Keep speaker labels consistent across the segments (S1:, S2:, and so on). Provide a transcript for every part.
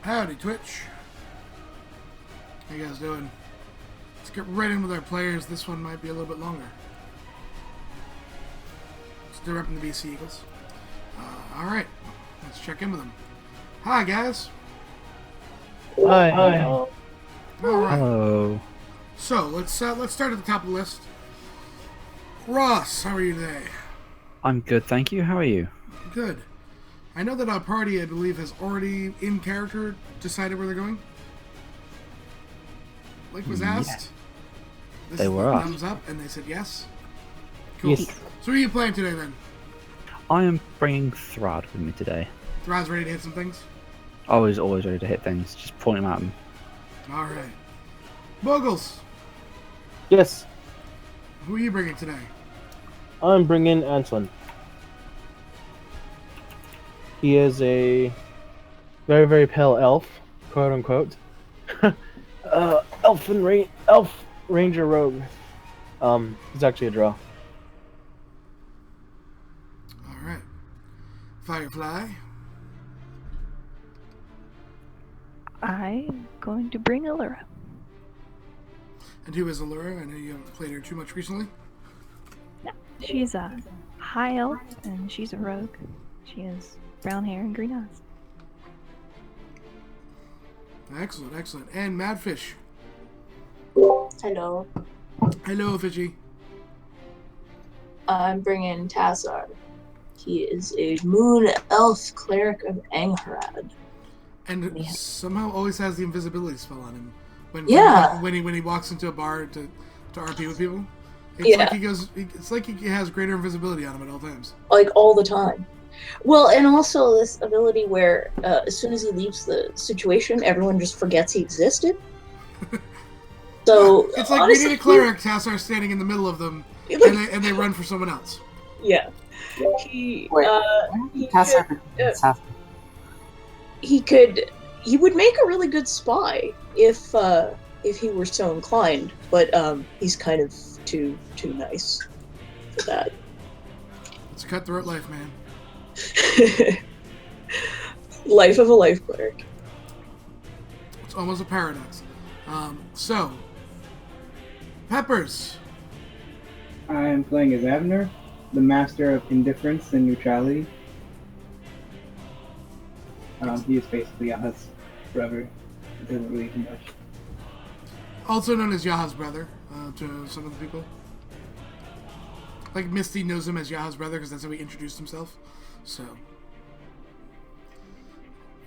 S1: Howdy, Twitch. How you guys doing? Let's get right in with our players. This one might be a little bit longer. Still repping the BC Eagles. Alright, let's check in with them. Hi, guys.
S2: Hi.
S1: Alright.
S3: Hello.
S1: So, let's start at the top of the list. Ross, how are you today?
S3: I'm good, thank you. How are you?
S1: Good. I know that our party, I believe, has already, in character, decided where they're going. Like was asked. This
S3: They
S1: is
S3: were
S1: the
S3: asked.
S1: thumbs up, and they said yes. Cool.
S2: Yes.
S1: So who are you playing today, then?
S3: I am bringing Thrad with me today.
S1: Thraz ready to hit some things?
S3: Always ready to hit things. Just point them at them.
S1: Alright. Bogles,
S2: Yes,
S1: who are you bringing today?
S2: I'm bringing Antoine. He is a very, very pale elf, quote unquote. Elf ranger rogue. He's actually a draw.
S1: Alright. Firefly.
S4: I'm going to bring Allura.
S1: And who is Allura? I know you haven't played her too much recently.
S4: No, she's a high elf, and she's a rogue. She has brown hair and green eyes.
S1: Excellent, excellent. And Madfish.
S5: Hello.
S1: Hello, Fishy.
S5: I'm bringing Tassar. He is a moon elf cleric of Angharad.
S1: And
S4: Yeah.
S1: somehow always has the invisibility spell on him.
S5: Yeah.
S1: When he walks into a bar to RP with people. It's
S5: Yeah.
S1: like it's like he has greater invisibility on him at all times.
S5: Like, all the time. Well, and also this ability where as soon as he leaves the situation, everyone just forgets he existed. So,
S1: It's like
S5: honestly,
S1: we need a cleric, Tassar standing in the middle of them, and they run for someone else.
S5: Yeah. He,
S6: Wait,
S5: he
S6: Tassar
S5: could,
S6: becomes half.
S5: he would make a really good spy if he were so inclined, but he's kind of too nice for that.
S1: It's a cutthroat life, man.
S5: Life of a life cleric.
S1: It's almost a paradox. So, Peppers.
S7: I am playing as Abner, the master of indifference and neutrality. He is basically Yaha's brother. He doesn't really do much.
S1: Also known as Yaha's brother to some of the people. Like Misty knows him as Yaha's brother because that's how he introduced himself. So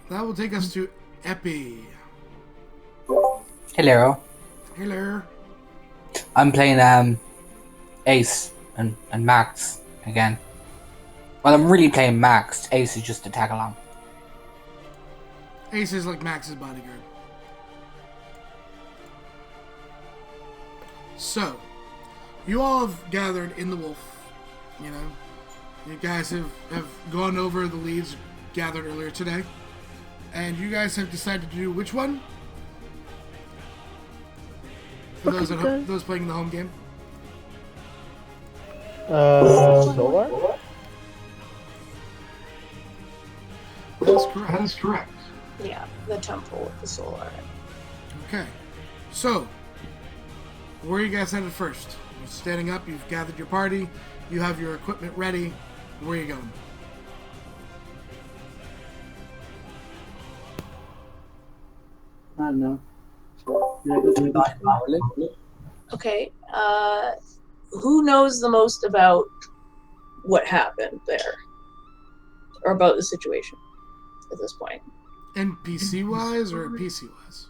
S1: that will take us to Epi.
S6: Hello.
S1: Hello.
S6: I'm playing Ace and Max again. Well, I'm really playing Max. Ace is just a tag along.
S1: Ace is like Max's bodyguard. So, you all have gathered in the Wolf. You know, you guys have gone over the leads gathered earlier today. And you guys have decided to do which one? For those at home, those playing the home game.
S2: Solar?
S1: That is correct.
S5: Yeah, the temple with the solar.
S1: Okay. So, where are you guys headed first? You're standing up, you've gathered your party, you have your equipment ready. Where are you going?
S7: I don't know.
S5: Okay, who knows the most about what happened there? Or about the situation at this point?
S1: NPC-wise or PC-wise?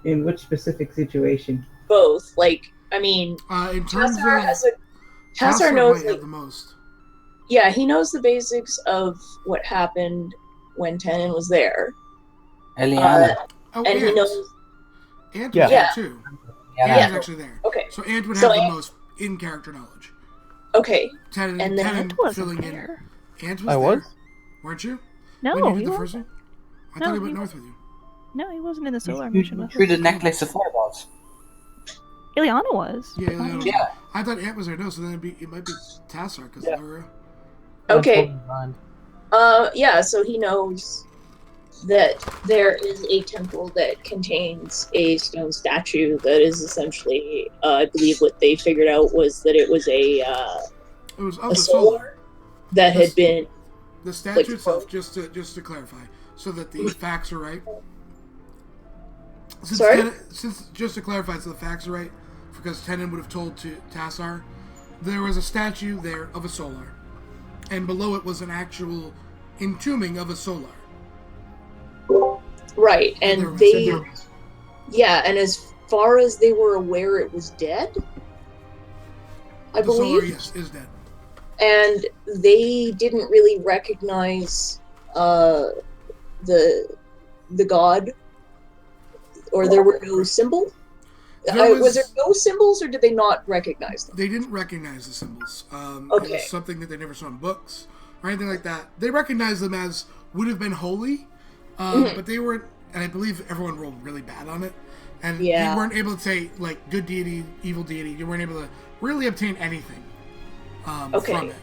S7: In which specific situation?
S5: Both. Like, I mean,
S1: In terms
S5: Tassar
S1: of...
S5: has a... Tassar
S1: Tassar
S5: knows,
S1: might
S5: like,
S1: have the most.
S5: yeah, he knows the basics of what happened when Tenon was there.
S6: Eliana.
S1: Oh,
S5: And he
S1: Ant.
S5: knows...
S1: Ant was
S2: Yeah.
S1: there, too.
S6: Yeah.
S1: Ant
S5: Yeah.
S1: was actually there.
S5: Okay,
S1: So Ant would
S5: So
S1: have the
S5: Ant-
S1: most in-character knowledge.
S5: okay.
S1: Tenon
S5: And then
S4: Ant wasn't
S1: filling
S4: there.
S1: in. Ant was
S2: I
S1: there.
S2: was?
S1: Weren't you?
S4: No,
S1: when you
S4: he
S1: did the
S4: wasn't.
S1: first one? I
S4: No,
S1: thought he
S4: he
S1: went north with you.
S4: No, he wasn't in the solar
S6: You
S4: mission with
S6: threw
S4: us.
S6: the necklace of fireballs.
S4: Ileana was.
S1: Yeah,
S4: Not
S1: yeah,
S4: you.
S6: Yeah.
S1: I thought Ant was there. No, so then it might be Tassar because
S2: Yeah.
S1: Laura.
S5: Okay.
S2: I'm totally blind.
S5: Yeah, so he knows that there is a temple that contains a stone statue that is essentially, I believe what they figured out was that it was
S1: It was of
S5: a
S1: the solar.
S5: solar that
S1: This-
S5: had been,
S1: The statue
S5: Like,
S1: itself, just to clarify, so that the facts are right.
S5: Sorry?
S1: Just to clarify, so the facts are right, because Tenon would have told to Tassar, there was a statue there of a solar, and below it was an actual entombing of a solar.
S5: right,
S1: There
S5: and
S1: was-
S5: they,
S1: there was-
S5: yeah, and as far as they were aware, it was dead, I
S1: the solar,
S5: believe.
S1: yes, is dead.
S5: And they didn't really recognize the god, or there were no symbol.
S1: There
S5: Was there no symbols, or did they not recognize them?
S1: They didn't recognize the symbols. It
S5: Okay.
S1: was something that they never saw in books or anything like that. They recognized them as would have been holy, but they weren't. And I believe everyone rolled really bad on it, and
S5: Yeah.
S1: you weren't able to say like good deity, evil deity. You weren't able to really obtain anything
S5: Okay.
S1: from it.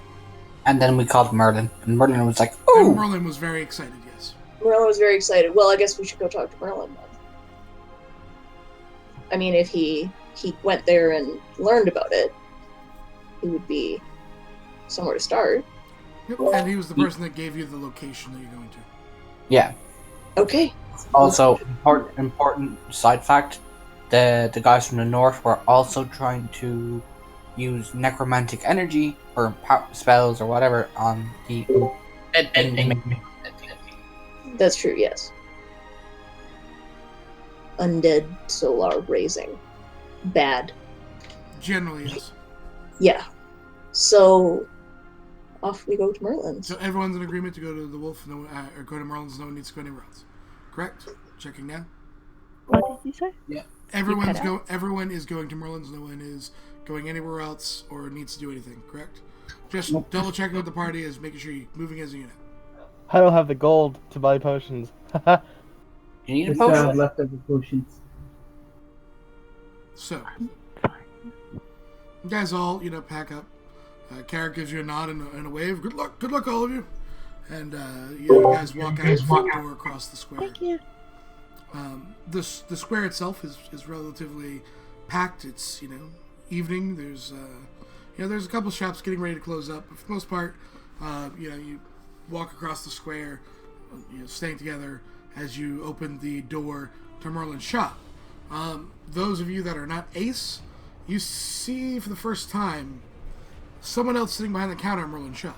S6: And then we called Merlin, and Merlin was like,
S1: And
S6: "Oh,
S1: Merlin was very excited. Yes.
S5: Merlin was very excited. Well, I guess we should go talk to Merlin then. I mean, if he went there and learned about it, he would be somewhere to start.
S1: Yep. And he was the person that gave you the location that you're going to.
S6: yeah."
S5: Okay.
S6: Also, important side fact: the guys from the north were also trying to use necromantic energy or spells or whatever on the.
S5: That's true, yes. Undead solar raising. Bad.
S1: Generally, yes.
S5: Yeah. So, off we go to Merlin's.
S1: So everyone's in agreement to go to the Wolf, no, or go to Merlin's. No one needs to go anywhere else. Correct? Checking now.
S4: What did you say?
S1: Everyone's
S4: cut
S1: Everyone is going to Merlin's. No one is going anywhere else or needs to do anything. Correct? Just double checking with the party is making sure you're moving as a unit.
S2: I don't have the gold to buy potions.
S6: You need a
S7: I still have
S6: potion.
S7: leftover potions.
S1: So, you guys all pack up. Carrot gives you a nod and a wave. Good luck, all of you. And you guys walk out the front door across the square.
S4: Thank you.
S1: The square itself is relatively packed. It's evening. There's there's a couple shops getting ready to close up. But for the most part, you walk across the square, staying together as you open the door to Merlin's shop. Those of you that are not Ace, you see for the first time someone else sitting behind the counter at Merlin's shop.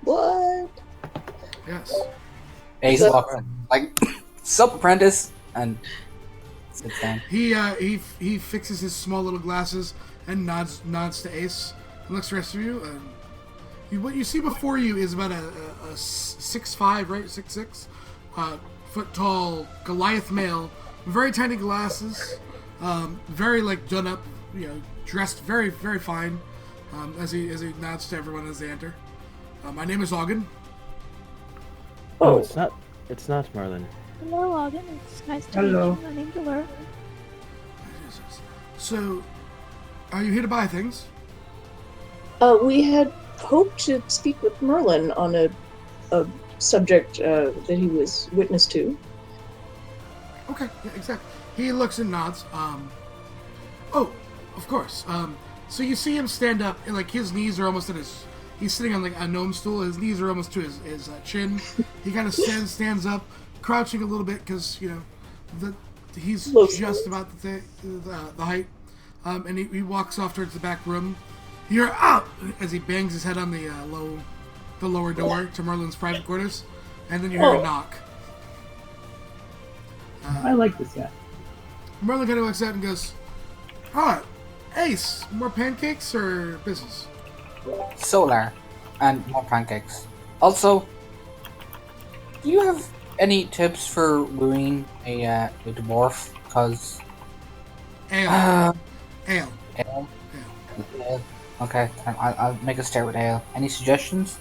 S5: What?
S1: Yes.
S6: Ace
S5: So-
S6: walks in, like, "Sup, apprentice?" and sits down.
S1: He fixes his small little glasses and nods to Ace and looks at the rest of you. What you see before you is about a 6'5", right, 6'6", foot tall Goliath male, very tiny glasses, very done up, dressed very very fine. As he nods to everyone as they enter. My name is Augen.
S2: Oh, it's not Merlin.
S4: Hello, Logan. It's nice to
S7: Hello.
S4: meet you. My name's Allura.
S1: So, are you here to buy things?
S5: We had hoped to speak with Merlin on a subject that he was witness to.
S1: Okay, yeah, exactly. He looks and nods. Oh, of course. So you see him stand up, and his knees are almost at his. He's sitting on a gnome stool. His knees are almost to his chin. He kind of stands up, crouching a little bit because he's just about the height. And he walks off towards the back room. You're out as he bangs his head on the lower door to Merlin's private quarters, and then you hear a knock.
S7: I like this guy.
S1: Merlin kind of looks out and goes, "Alright, Ace, more pancakes or business?"
S6: Solar, and more pancakes. Also, do you have any tips for wooing a dwarf? Cause
S1: Ale.
S6: ale.
S1: Ale.
S6: Ale. Okay, I'll make a start with ale. Any suggestions?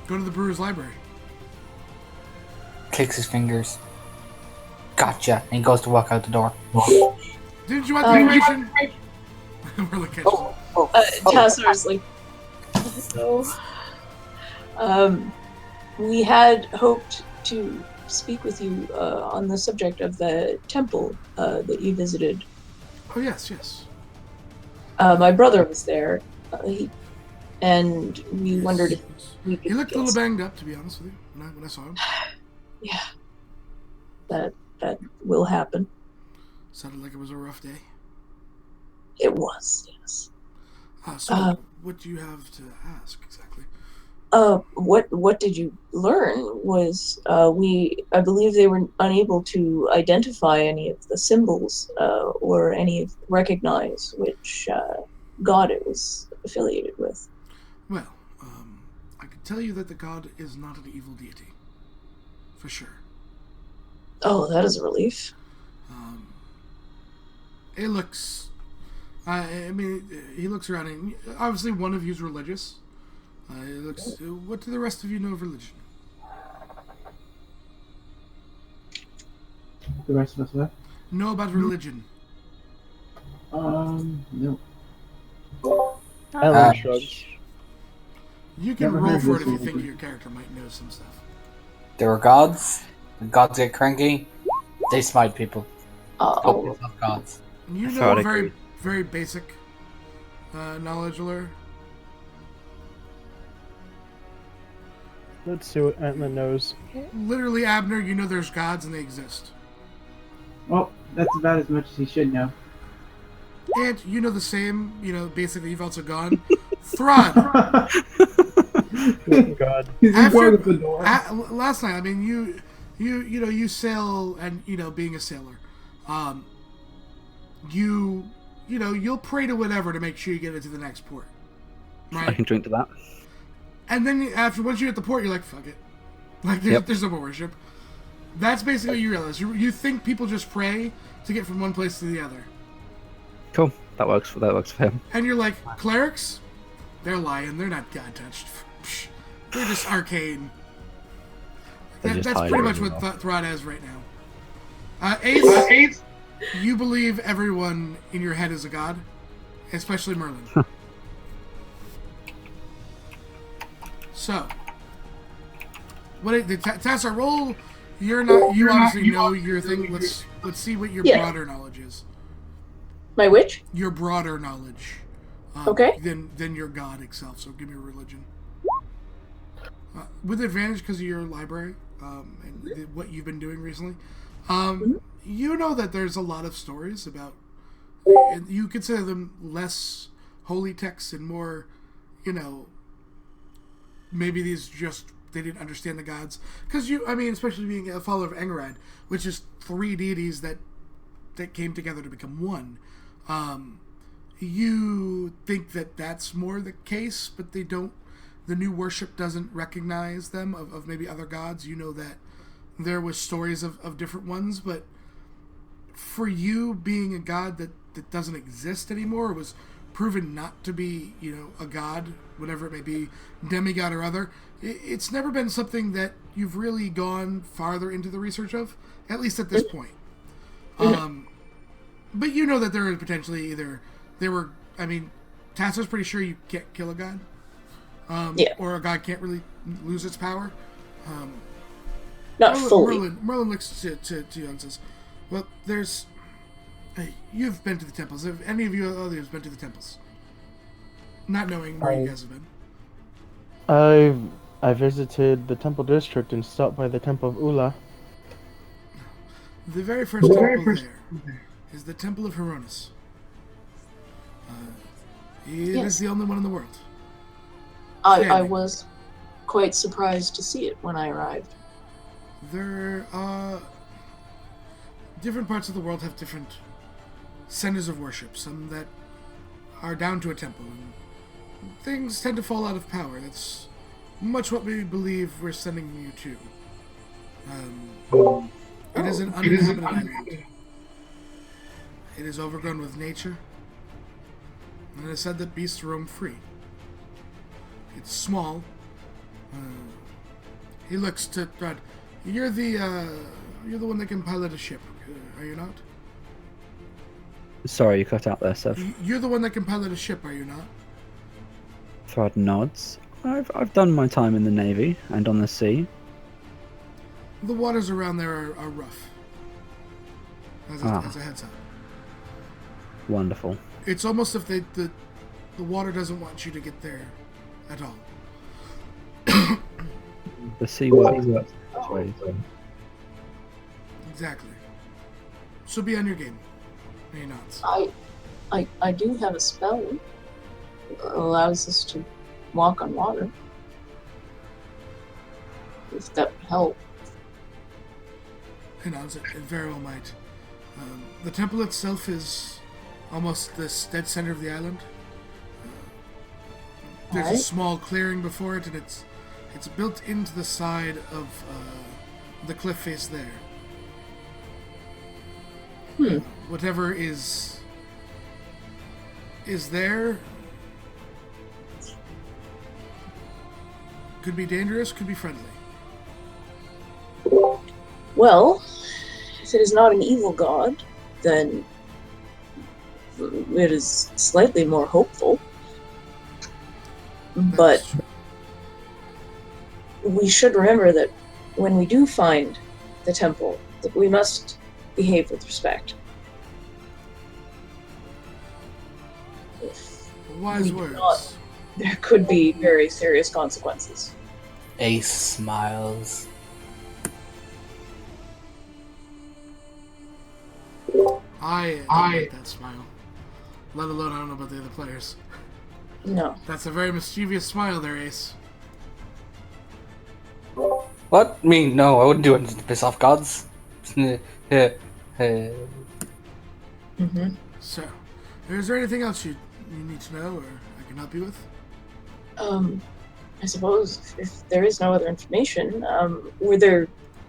S1: Go to the brewer's library.
S6: Clicks his fingers. Gotcha. And he goes to walk out the door.
S1: Didn't you want the information? Merlin catches him.
S5: Tassar's like, so, we had hoped to speak with you on the subject of the temple that you visited.
S1: Oh, yes.
S5: My brother was there, and we
S1: Yes.
S5: wondered if we could
S1: He looked a
S5: get
S1: little
S5: some-
S1: banged up, to be honest with you, when I saw him.
S5: Yeah, that will happen.
S1: Sounded like it was a rough day.
S5: It was, yes.
S1: So, what do you have to ask exactly?
S5: What did you learn was I believe they were unable to identify any of the symbols or recognize which god it was affiliated with.
S1: Well, I can tell you that the god is not an evil deity. For sure.
S5: Oh, that is a relief.
S1: It looks... I mean, he looks around and obviously one of you's religious. It looks... What do the rest of you know of religion?
S7: The rest of us left.
S1: Know about religion?
S7: No.
S2: Ellen shrugs.
S1: You can
S7: Never
S1: roll
S7: heard
S1: for it
S7: this
S1: if you
S7: one.
S1: think your character might know some stuff.
S6: There were gods. The gods get cranky. They smite people.
S5: Oh,
S6: People love gods.
S1: You
S3: I
S1: know
S3: thought I
S1: very,
S3: agreed.
S1: very basic knowledge, Allure.
S2: Let's see what Antman knows.
S1: Literally, Abner, you know there's gods and they exist.
S7: Well, that's about as much as he should know.
S1: And you know the same, basically you've also gone. Throd!
S2: Oh, God.
S7: He's
S1: After-
S7: guard of the door.
S1: Last night, I mean, you sail and, being a sailor, you'll pray to whatever to make sure you get into the next port.
S3: I
S1: Right?
S3: can drink to that.
S1: And then once you hit the port, you're like, fuck it. Like,
S3: Yep.
S1: there's no more worship. That's basically what you realize. You think people just pray to get from one place to the other.
S3: Cool. That works for him.
S1: And you're like, clerics? They're lying. They're not God touched. They're just arcane.
S3: They're just
S1: That's
S3: high
S1: pretty much
S3: level
S1: what
S3: now.
S1: Throd has right now. Ace, you believe everyone in your head is a god, especially Merlin. So, Tassar, roll. You obviously know your thing. Let's see what your
S5: Yeah.
S1: broader knowledge is.
S5: my witch?
S1: Your broader knowledge.
S5: Okay.
S1: Than your god itself. So give me a religion. With advantage because of your library and what you've been doing recently. You know that there's a lot of stories about, and you consider them less holy texts and more, maybe these just, they didn't understand the gods. Because especially being a follower of Engerad, which is 3 deities that came together to become one. You think that that's more the case, but they don't, the new worship doesn't recognize them of maybe other gods. You know that there was stories of different ones, but for you being a god that doesn't exist anymore, was proven not to be, a god, whatever it may be, demigod or other, it's never been something that you've really gone farther into the research of, at least at this point. But you know that there is potentially Tassar's pretty sure you can't kill a god.
S5: Yeah.
S1: Or a god can't really lose its power.
S5: Not fully.
S1: Merlin looks to you and says, well, hey, you've been to the temples. Have any of you others been to the temples? Not knowing where you guys have been.
S2: I visited the temple district and stopped by the temple of Ula.
S1: The very first temple there is the Temple of Hieronis. It is the only one in the world.
S5: I
S1: Standing.
S5: was quite surprised to see it when I arrived.
S1: There are different parts of the world have different centers of worship. Some that are down to a temple, and things tend to fall out of power. That's much what we believe we're sending you to. It is an uninhabited island. It is overgrown with nature, and it is said that beasts roam free. It's small. He looks to Rod. You're the one that can pilot a ship, are you not?
S3: Sorry, you cut out there, Seth.
S1: You're the one that can pilot a ship, are you not?
S3: Throd nods. I've done my time in the Navy and on the sea.
S1: The waters around there are rough. As a heads up.
S3: Wonderful.
S1: It's almost if the water doesn't want you to get there at all.
S3: The sea works that way.
S1: Exactly. So be on your game. May you not.
S5: I do have a spell that allows us to walk on water. If that would help.
S1: It very well might. The temple itself is almost the dead center of the island. There's a small clearing before it, and it's built into the side of the cliff face there. Whatever is there could be dangerous, could be friendly.
S5: Well, if it is not an evil god, then it is slightly more hopeful. But
S1: That's true.
S5: we should remember that when we do find the temple, that we must behave with respect. If
S1: Wise
S5: we do
S1: words.
S5: not, there could be very serious consequences.
S6: Ace smiles.
S1: I like that smile. Let alone, I don't know about the other players.
S5: No.
S1: That's a very mischievous smile there, Ace.
S6: What? Me? No, I wouldn't do anything to piss off gods.
S5: Mm-hmm.
S1: So, is there anything else you need to know, or I can help you with?
S5: I suppose if there is no other information, were there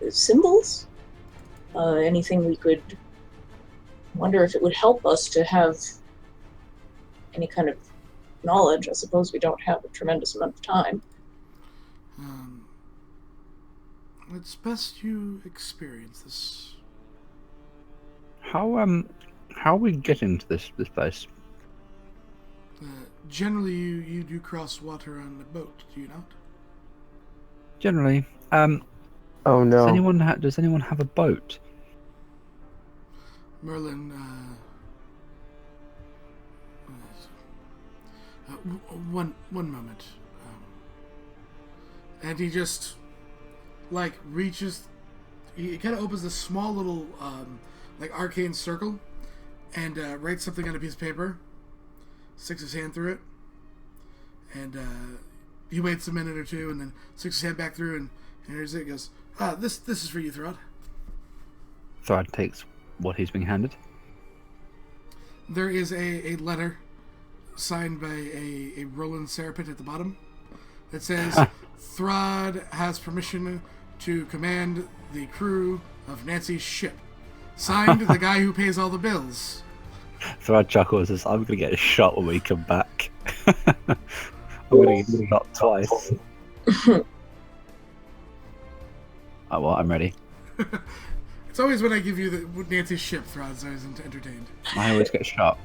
S5: symbols? Anything we could wonder if it would help us to have any kind of knowledge? I suppose we don't have a tremendous amount of time.
S1: It's best you experience this.
S3: How are we getting to this place?
S1: Generally, you do cross water on a boat, do you not?
S3: Generally,
S2: Oh no.
S3: does anyone have a boat?
S1: Merlin, one moment. And he just, reaches, he kind of opens this small little, arcane circle, and writes something on a piece of paper, sticks his hand through it, and he waits a minute or two, and then sticks his hand back through, and here's it. Goes, this is for you, Throd.
S3: Throd takes what he's being handed.
S1: There is a letter signed by a Roland Serapit at the bottom that says, Throd has permission to command the crew of Nancy's ship. Signed, the guy who pays all the bills.
S3: Throd chuckles and says, I'm gonna get shot when we come back. I'm gonna get shot twice. Oh well, I'm ready.
S1: It's always when I give you Nancy's ship, Throd's always entertained.
S3: I always get shot.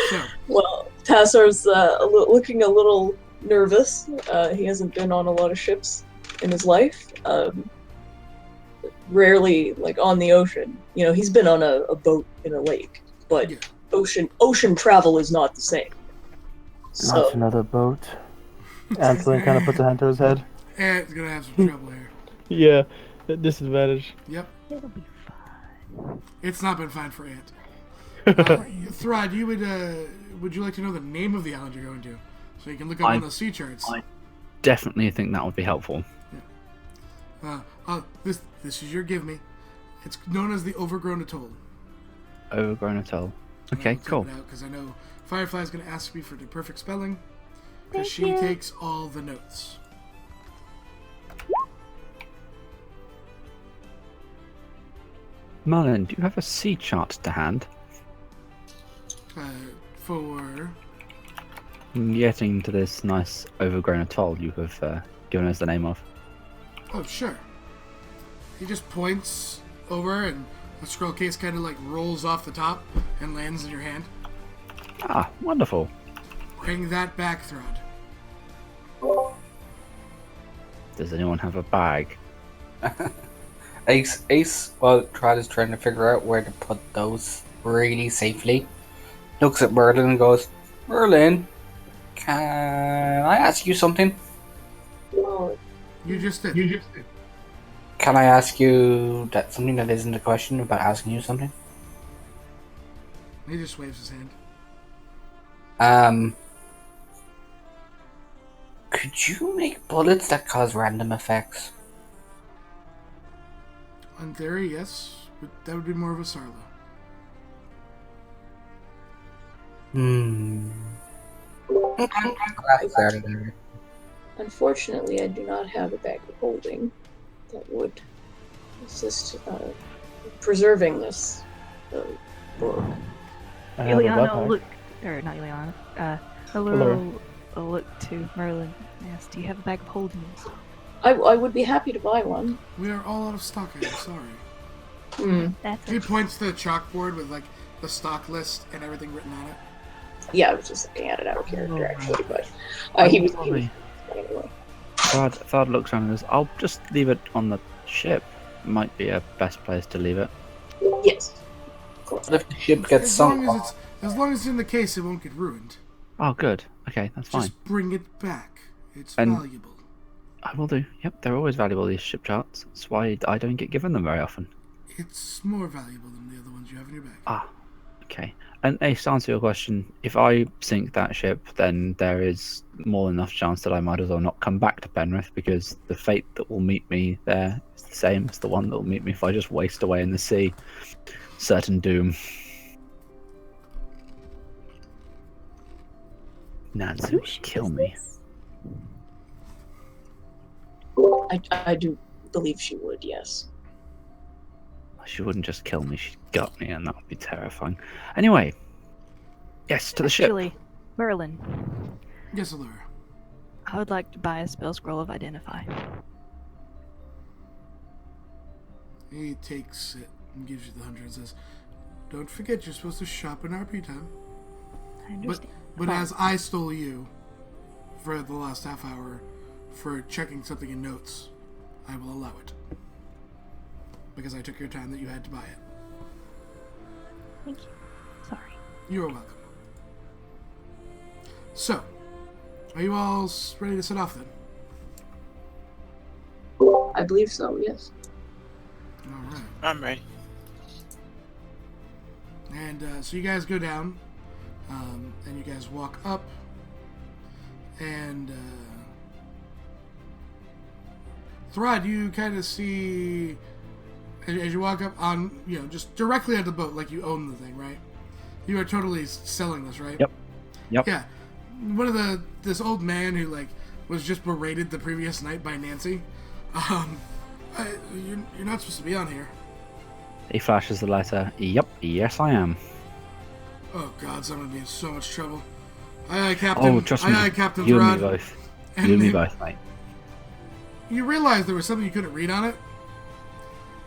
S1: So,
S5: Well, Tassor's looking a little nervous. He hasn't been on a lot of ships in his life. Rarely, on the ocean. You know, he's been on a boat in a lake, but
S1: yeah.
S5: ocean travel is not the same.
S2: Not
S5: So,
S2: another boat. Anselin kind of puts a hand to his head.
S1: It's gonna have some trouble here.
S2: Yeah, at disadvantage.
S1: Yep.
S4: It'll be fun.
S1: It's not been fine for Ant. Throd, would you like to know the name of the island you're going to? So you can look up on the sea charts.
S3: I definitely think that would be helpful.
S1: This is your give me. It's known as the Overgrown Atoll.
S3: Overgrown Atoll. Okay, cool.
S1: Because I know Firefly's going to ask me for the perfect spelling. Because
S4: Thank
S1: she
S4: you.
S1: takes all the notes.
S3: Merlin, do you have a sea chart to hand?
S1: For
S3: Getting to this nice overgrown atoll you have given us the name of.
S1: Oh, sure. He just points over, and the scroll case kind of rolls off the top and lands in your hand.
S3: Ah, wonderful.
S1: Bring that back, Throd.
S3: Does anyone have a bag?
S6: Ace, while Trad is trying to figure out where to put those really safely, looks at Merlin and goes, Merlin, can I ask you something?
S5: Well,
S1: You just did.
S6: Can I ask you that something that isn't a question about asking you something?
S1: He just waves his hand.
S6: Could you make bullets that cause random effects?
S1: In theory, yes, but that would be more of a Sarla.
S5: unfortunately, I do not have a bag of holding that would assist preserving this book.
S2: I have a
S4: Ileana
S2: backpack.
S4: look, or not Ileana.
S2: Allura.
S4: A look to Merlin. Yes, do you have a bag of holdings?
S5: I would be happy to buy one.
S1: We are all out of stock. I'm sorry.
S4: That's
S1: He
S4: okay.
S1: points to the chalkboard with like the stock list and everything written on it.
S5: Yeah, I was just looking at it out of character, actually, but
S3: Oh,
S5: he was
S3: sorry.
S5: anyway.
S3: Thad looks around and goes, I'll just leave it on the ship. Might be a best place to leave it.
S5: Yes, of course.
S6: What if the ship gets
S1: As
S6: sunk?
S1: long as it's in the case, it won't get ruined.
S3: Oh, good. Okay, that's fine.
S1: Just bring it back. It's
S3: And-
S1: valuable.
S3: I will do. Yep, they're always valuable, these ship charts. That's why I don't get given them very often.
S1: It's more valuable than the other ones you have in your bag.
S3: Ah, okay. And Ace, to answer your question, if I sink that ship, then there is more than enough chance that I might as well not come back to Penrith, because the fate that will meet me there is the same as the one that will meet me if I just waste away in the sea. Certain doom. Nancy would kill me.
S5: I do believe she would, yes.
S3: She wouldn't just kill me, she'd gut me, and that would be terrifying. Anyway, yes, to the ship.
S4: Actually, Merlin,
S1: Yes, Allura.
S4: I would like to buy a spell scroll of Identify.
S1: He takes it and gives you the 100 and says, "Don't forget, you're supposed to shop in RP time."
S4: I understand.
S1: But as I stole you for the last half hour for checking something in notes, I will allow it. Because I took your time that you had to buy it.
S4: Thank you. Sorry.
S1: You are welcome. So, are you all ready to set off then?
S5: I believe so, yes.
S1: Alright.
S8: I'm ready.
S1: And so you guys go down, and you guys walk up, and Thrud, you kind of see, as you walk up on, just directly at the boat, like you own the thing, right? You are totally selling this, right?
S3: Yep.
S1: Yeah. One of this old man who was just berated the previous night by Nancy. You're not supposed to be on here.
S3: He flashes the letter. Yep, yes I am.
S1: Oh God, someone be in so much trouble. Aye, Captain.
S3: Oh, trust me.
S1: Aye, Captain
S3: You and me
S1: Thrud.
S3: both. You and me
S1: they-
S3: both, mate.
S1: You realize there was something you couldn't read on it?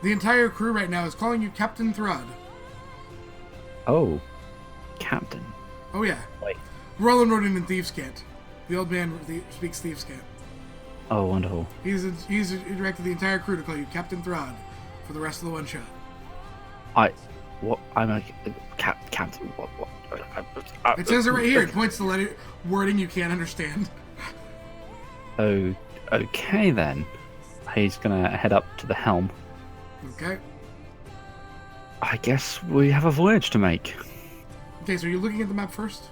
S1: The entire crew right now is calling you Captain Thrud.
S3: Oh, Captain.
S1: Oh yeah.
S3: Wait.
S1: Roland wrote it in Thieves' Cant. The old man speaks Thieves' Cant.
S3: Oh, wonderful.
S1: He's directed the entire crew to call you Captain Thrud for the rest of the one shot.
S3: What? I'm a captain. What?
S1: It says it right here. It points to letter wording you can't understand.
S3: Oh, okay then. He's gonna head up to the helm.
S1: Okay.
S3: I guess we have a voyage to make.
S1: Okay, so you're looking at the map first?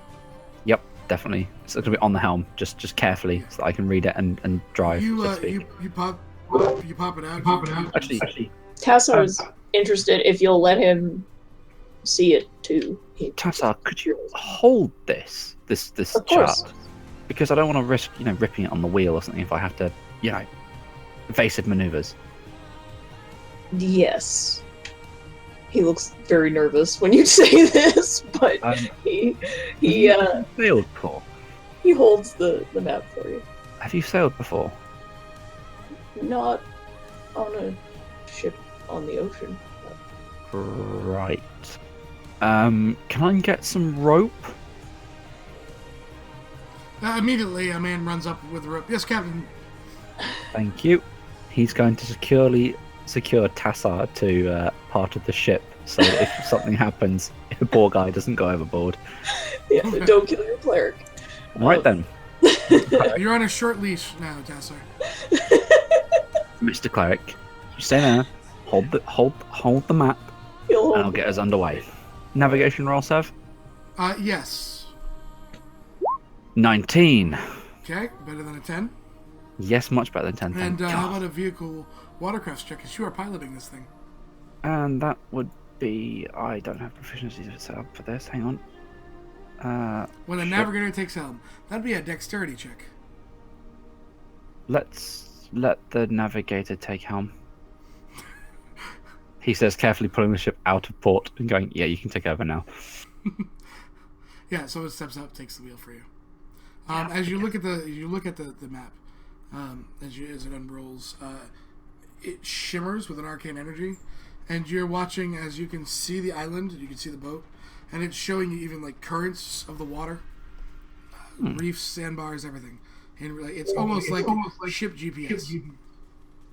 S3: Yep, definitely. It's gonna be on the helm, just carefully, so that I can read it and drive.
S1: You
S3: so to speak.
S1: you pop it out.
S3: Actually,
S5: Tassar is interested if you'll let him see it too.
S3: Tassar, could you hold this
S5: Of course.
S3: chart? Because I don't want to risk, ripping it on the wheel or something if I have to, evasive maneuvers.
S5: Yes. He looks very nervous when you say this, but he
S3: Sailed before?
S5: he holds the map for you.
S3: Have you sailed before?
S5: Not on a ship on the ocean.
S3: Right. Can I get some rope?
S1: Immediately, a man runs up with a rope. Yes, Captain.
S3: Thank you. He's going to secure Tassar to part of the ship, so that if something happens, the poor guy doesn't go overboard.
S5: Yeah, don't kill your cleric.
S3: Right then,
S1: You're on a short leash now, Tassar.
S3: Mr. Cleric, you stay there. Hold the map,
S5: He'll
S3: and I'll get us underway. Navigation roll, Sev.
S1: Yes.
S3: 19.
S1: Okay, better than a 10.
S3: Yes, much better than 10.
S1: And
S3: Thank
S1: how
S3: God.
S1: about a vehicle watercraft check? Because you are piloting this thing.
S3: And that would be... I don't have proficiency set up for this. Hang on.
S1: When a
S3: shit.
S1: navigator takes helm, that'd be a dexterity check.
S3: Let's let the navigator take helm. He says, carefully pulling the ship out of port and going, yeah, you can take over now.
S1: Yeah, so it steps up, takes the wheel for you. As you look at the map, as it unrolls, it shimmers with an arcane energy, and you're watching as you can see the island, you can see the boat, and it's showing you even like currents of the water, reefs, sandbars, everything. And it's almost like ship GPS.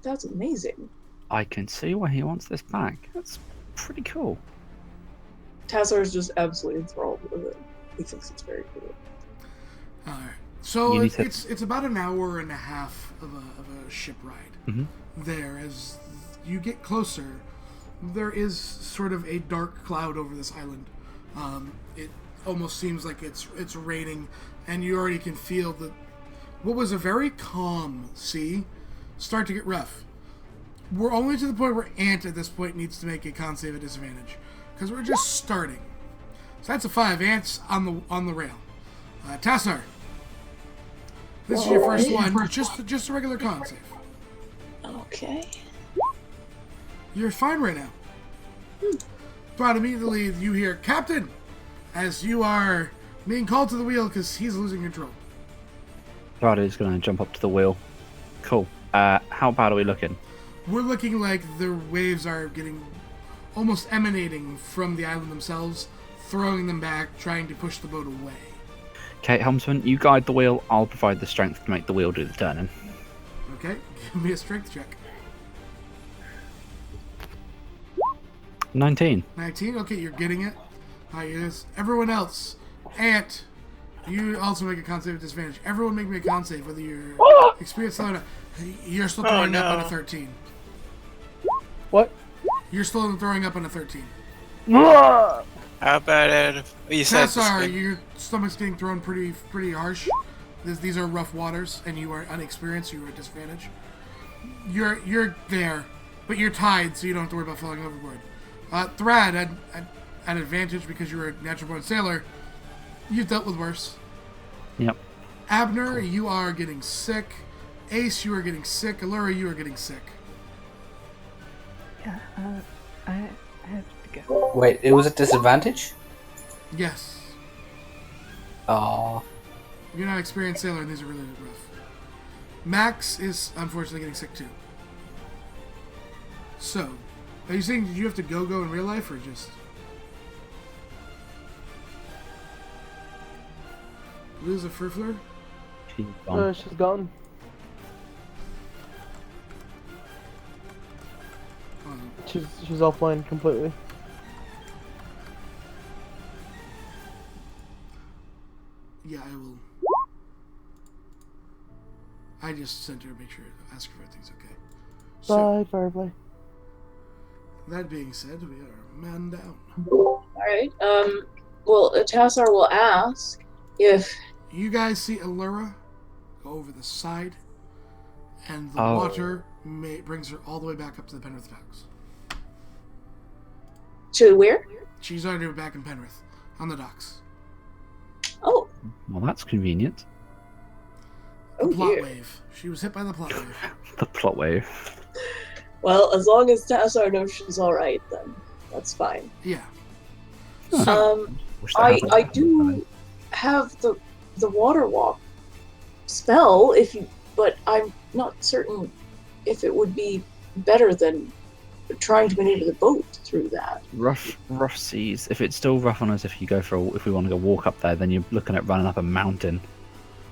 S5: That's amazing.
S3: I can see why he wants this back. That's pretty cool.
S5: Tassar is just absolutely enthralled with it. He thinks it's very cool.
S1: All right. So
S3: You need
S1: it's about an hour and a half of a ship ride.
S3: Mhm.
S1: There, as you get closer, there is sort of a dark cloud over this island. It almost seems like it's raining, and you already can feel that what was a very calm sea start to get rough. We're only to the point where Ant at this point needs to make a con save at disadvantage because we're just starting. So that's a 5. Ant's on the rail. Tassar, this is your first one. Just a regular con save.
S5: Okay.
S1: You're fine right now. But immediately you hear Captain as you are being called to the wheel because he's losing control.
S3: Rada's going to jump up to the wheel. Cool. How bad are we looking?
S1: We're looking like the waves are getting almost emanating from the island themselves, throwing them back, trying to push the boat away.
S3: Okay, helmsman, you guide the wheel. I'll provide the strength to make the wheel do the turning.
S1: Okay, give me a strength check.
S3: 19.
S1: 19. Okay, you're getting it. Yes. Everyone else, Ant, you also make a con save at disadvantage. Everyone make me a con save, whether you're experienced or not. You're still throwing up on a 13.
S2: What?
S1: You're still throwing up on a 13.
S2: Ah!
S8: How about it? You said
S1: Tassar, your stomach's getting thrown pretty harsh. These are rough waters, and you are unexperienced. You are at disadvantage. You're there, but you're tied, so you don't have to worry about falling overboard. Thrad, at advantage because you're a natural-born sailor. You've dealt with worse.
S3: Yep.
S1: Abner, you are getting sick. Ace, you are getting sick. Allura, you are getting sick.
S4: Yeah, I have to go.
S6: Wait, it was a disadvantage?
S1: Yes.
S6: Oh.
S1: You're not an experienced sailor, and these are really rough. Max is unfortunately getting sick too. So, are you saying did you have to go in real life or just? Lose a Frifler?
S3: She's gone.
S2: She's gone. She's offline completely.
S1: Yeah, I will. I just sent her to make sure to ask her if everything's okay. So,
S2: Bye, Firefly.
S1: that being said, we are man down.
S5: Alright, well, Tassar will ask if...
S1: You guys see Allura go over the side, and the
S3: Oh.
S1: water brings her all the way back up to the Penrith docks.
S5: To where?
S1: She's already back in Penrith, on the docks.
S5: Oh,
S3: Well, that's convenient.
S1: The
S5: oh
S1: plot
S5: dear.
S1: wave. She was hit by the plot wave.
S3: The plot wave.
S5: Well, as long as Tassar knows she's alright, then that's fine.
S1: Yeah.
S3: Huh. Wish that happened.
S5: I do have the water walk spell, but I'm not certain if it would be better than trying to maneuver the boat through that.
S3: Rough seas. If it's still rough on us, if we want to go walk up there, then you're looking at running up a mountain.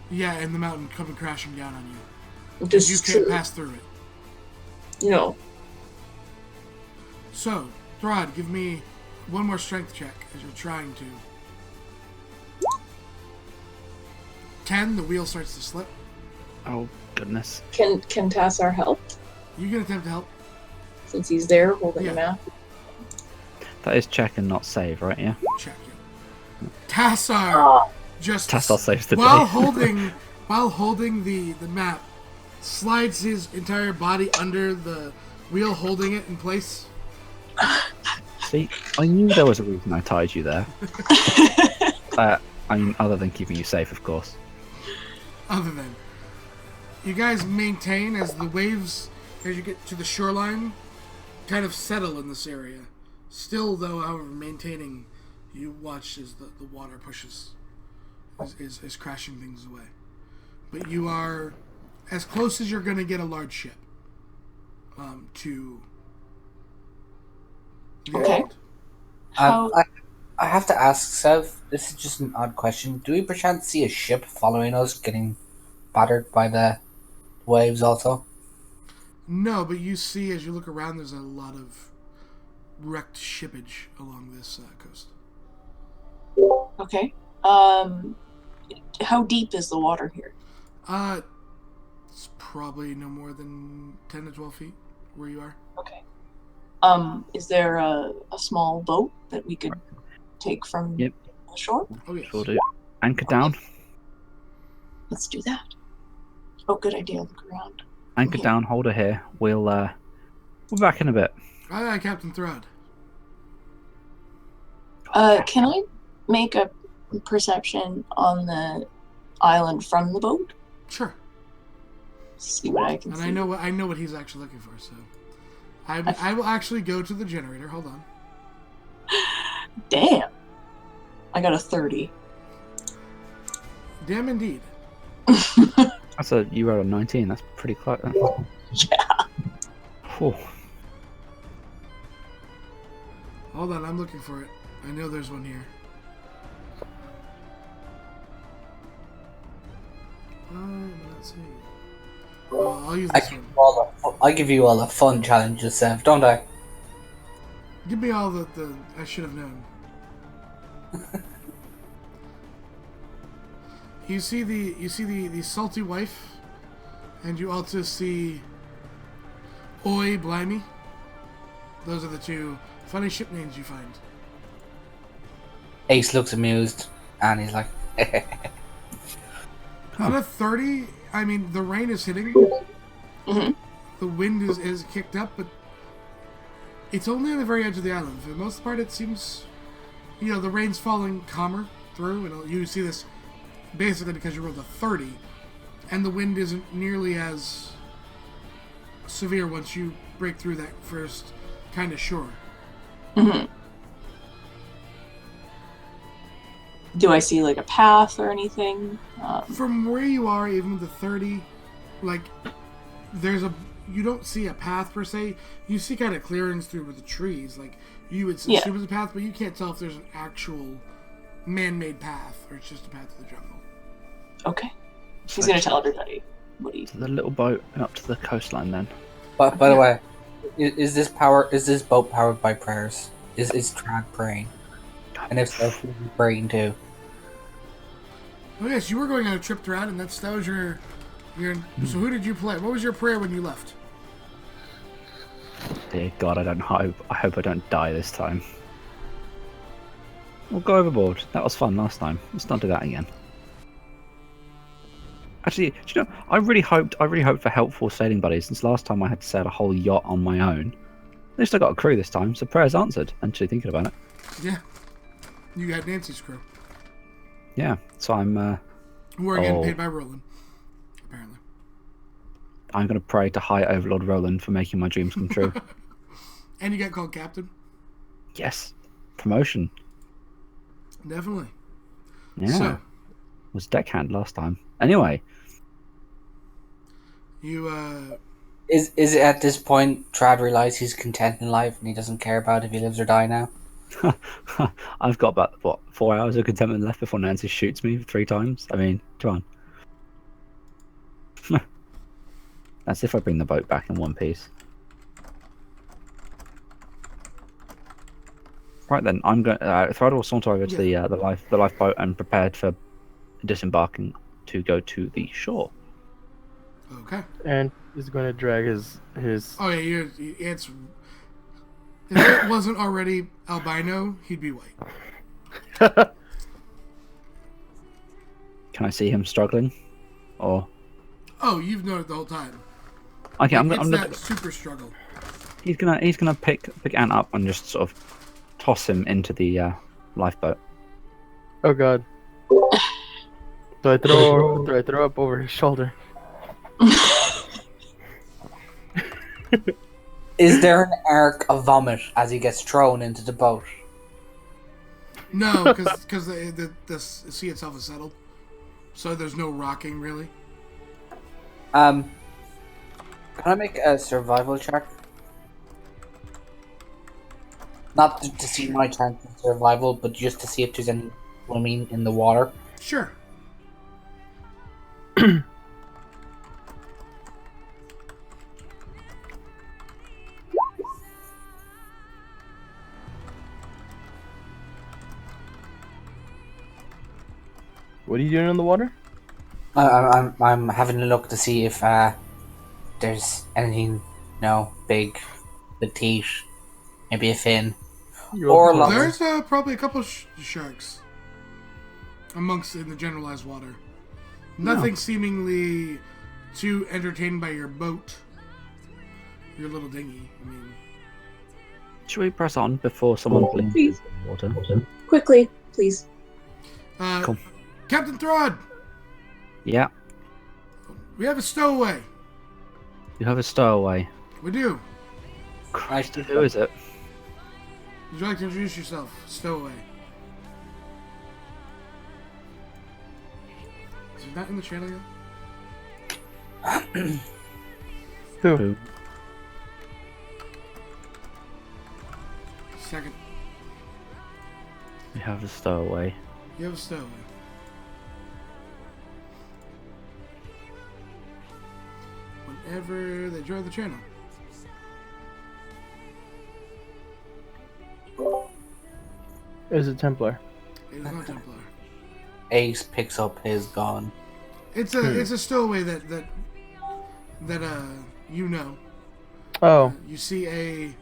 S1: Yeah, and the mountain coming crashing down on you.
S5: This
S1: you
S5: is
S1: can't
S5: true.
S1: pass through it.
S5: No.
S1: So, Throd, give me one more strength check as you're trying to. 10, the wheel starts to slip.
S3: Oh goodness.
S5: Can Tassar help?
S1: You can attempt to help.
S5: Since he's there holding
S1: Yeah.
S5: a map.
S3: That is check and not save, right? Yeah.
S1: Check it. Tassar
S5: Oh,
S1: just
S3: Tassar saves the
S1: while
S3: day.
S1: holding the map, slides his entire body under the wheel, holding it in place.
S3: See, I knew there was a reason I tied you there. I mean, other than keeping you safe, of course.
S1: Other than you guys maintain as the waves, as you get to the shoreline, kind of settle in this area. Still, though, however, maintaining, you watch as the water pushes, is crashing things away. But you are as close as you're going to get a large ship to the
S5: Okay.
S1: island.
S5: How-
S6: I have to ask, Sev, this is just an odd question. Do we perchance see a ship following us getting battered by the waves also?
S1: No, but you see, as you look around, there's a lot of wrecked shippage along this coast.
S5: Okay. How deep is the water here?
S1: It's probably no more than 10 to 12 feet where you are.
S5: Okay. Is there a small boat that we could take from
S3: Yep.
S5: the shore?
S1: Oh, yes.
S3: Sure do. Anchor down.
S5: Let's do that. Oh, good idea. Look around.
S3: Anchor down. Hold her here. We'll back in a bit.
S1: Aye, aye, Captain Thrud.
S5: Can I make a perception on the island from the boat?
S1: Sure.
S5: See what I can
S1: And
S5: see.
S1: I know what he's actually looking for, so I will actually go to the generator. Hold on.
S5: Damn. I got a 30.
S1: Damn indeed.
S3: That's you rolled a 19. That's pretty close.
S5: Yeah.
S3: Whew.
S1: Hold on, I'm looking for it. I know there's one here. Let's see. Oh, I'll use this one.
S6: I give you all the fun challenges, Sev, don't I?
S1: Give me all the I should have known. You see the salty wife, and you also see Oi Blimey. Those are the two funny ship names you find.
S6: Ace looks amused, and he's like,
S1: On a 30, I mean, the rain is hitting.
S5: Mhm.
S1: The wind is kicked up, but it's only on the very edge of the island. For the most part, it seems, the rain's falling calmer through, and you see this basically because you rolled a 30, and the wind isn't nearly as severe once you break through that first kind of shore.
S5: hmm Do I see like a path or anything?
S1: From where you are, even with the 30, like, you don't see a path per se. You see kind of clearings through with the trees. Like, you would assume it's a path, but you can't tell if there's an actual man-made path or it's just a path to the jungle.
S5: Okay. He's gonna tell everybody what he.
S3: The little boat and up to the coastline then.
S6: but by the way, is this boat powered by prayers? Is Trad praying? And if so, should we praying too?
S1: Oh yes, you were going on a trip throughout, and that was your. So who did you play? What was your prayer when you left?
S3: Dear God, I hope I don't die this time. We'll go overboard. That was fun last time. Let's not do that again. Actually, do you know, I really hoped for helpful sailing buddies since last time I had to sail a whole yacht on my own. At least I got a crew this time, so prayers answered. Actually, thinking about it.
S1: Yeah, you got Nancy's crew.
S3: Yeah, so I'm
S1: Who are getting paid by Roland, apparently.
S3: I'm gonna pray to High Overlord Roland for making my dreams come true.
S1: And you got called captain.
S3: Yes, promotion.
S1: Definitely.
S3: Yeah,
S1: So
S3: was deckhand last time. Anyway,
S1: you
S6: Is it at this point Trad realizes he's content in life and he doesn't care about if he lives or die now?
S3: I've got about 4 hours of contentment left before Nancy shoots me 3 times. I mean, come on. That's if I bring the boat back in one piece. Right then, I'm going. Thrud will saunter over to the lifeboat and prepared for disembarking to go to the shore.
S1: Okay.
S2: And he's going to drag his.
S1: Oh yeah, it's. If it wasn't already albino, he'd be white.
S3: Can I see him struggling? Or
S1: Oh, you've known it the whole time.
S3: okay, I'm
S1: It's that
S3: gonna.
S1: super struggle.
S3: He's gonna pick Ant up and just sort of toss him into the lifeboat.
S2: Oh god. So I throw up over his shoulder.
S6: Is there an arc of vomit as he gets thrown into the boat?
S1: No, because the sea itself is settled, so there's no rocking really.
S6: Can I make a survival check? Not to see my chance of survival, but just to see if there's any swimming in the water.
S1: Sure.
S2: What are you doing in the water?
S6: I'm having a look to see if there's anything, big, the teeth, maybe a fin, or lots.
S1: There's probably a couple sharks in the generalized water. Nothing seemingly too entertained by your boat, your little dinghy. I mean,
S3: Should we press on before someone
S5: Please.
S3: bleeds the water?
S5: Quickly, please.
S3: Cool.
S1: Captain Throd,
S3: Yeah,
S1: we have a stowaway.
S3: you have a stowaway.
S1: We do.
S3: Christ, who is it?
S1: Would you like to introduce yourself, stowaway? Is he not in the channel yet?
S2: Who?
S1: Second.
S3: We have a stowaway.
S1: You have a stowaway. Whenever they join the channel.
S2: Is it Templar?
S1: It is not Templar.
S6: Ace picks up his gun.
S1: It's a stowaway that you know.
S2: Oh.
S1: You see a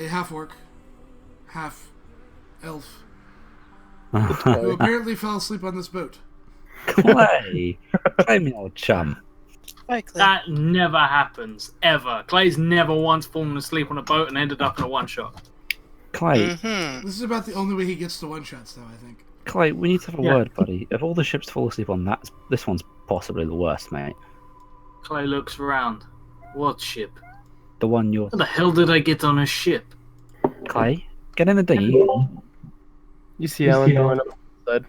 S1: half orc, half elf, who apparently fell asleep on this boat.
S3: Clay! Clay, me old chum.
S9: That never happens, ever. Clay's never once fallen asleep on a boat and ended up in a one-shot.
S3: Clay,
S1: This is about the only way he gets to one shots, though. I think.
S3: Clay, we need to have a word, buddy. Of all the ships to fall asleep on, this one's possibly the worst, mate.
S9: Clay looks around. What ship?
S3: The one you're...
S9: How the hell did I get on a ship?
S3: Clay, get in the dinghy.
S2: You see Alan throwing up outside.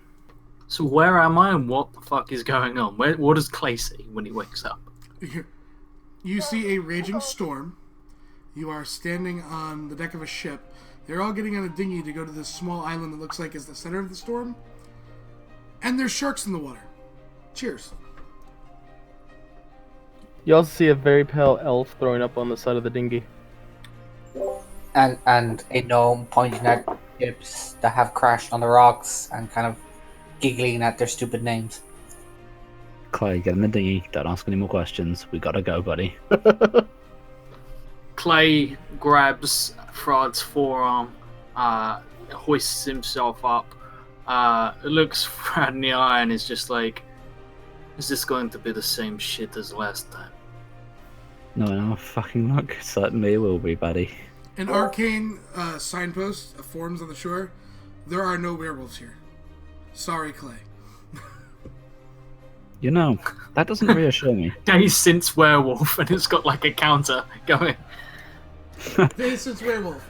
S9: So where am I and what the fuck is going on? What does Clay see when he wakes up?
S1: You see a raging storm. You are standing on the deck of a ship. They're all getting on a dinghy to go to this small island that looks like is the center of the storm. And there's sharks in the water. Cheers.
S2: You also see a very pale elf throwing up on the side of the dinghy.
S6: And a gnome pointing at ships that have crashed on the rocks and kind of giggling at their stupid names.
S3: Clay, get in the dinghy. Don't ask any more questions. We gotta go, buddy.
S9: Clay grabs Fraud's forearm, hoists himself up, looks Frad in the eye and is just like, is this going to be the same shit as last time?
S3: No, fucking luck. Certainly it will be, buddy.
S1: An arcane signpost forms on the shore. There are no werewolves here. Sorry, Clay.
S3: You know, that doesn't reassure me.
S9: Days since werewolf, and it's got like a counter going.
S1: Days since werewolf.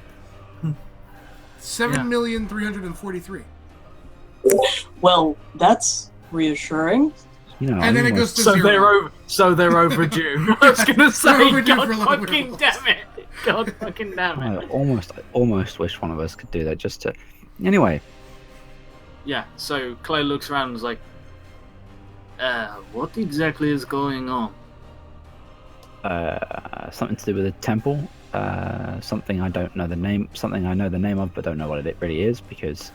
S1: 7,343,000.
S5: Well, that's reassuring.
S3: You know,
S1: And then it
S3: I'm
S1: goes to
S9: So
S1: zero.
S9: they're overdue. I was gonna say,
S1: overdue
S9: God
S1: for a lot of
S9: fucking
S1: werewolves.
S9: damn it! God fucking damn
S3: I
S9: it!
S3: almost wish one of us could do that just to... Anyway,
S9: Yeah. So Clay looks around and is like, what exactly is going on?
S3: something to do with a temple. Something I don't know the name. Something I know the name of, but don't know what it really is because,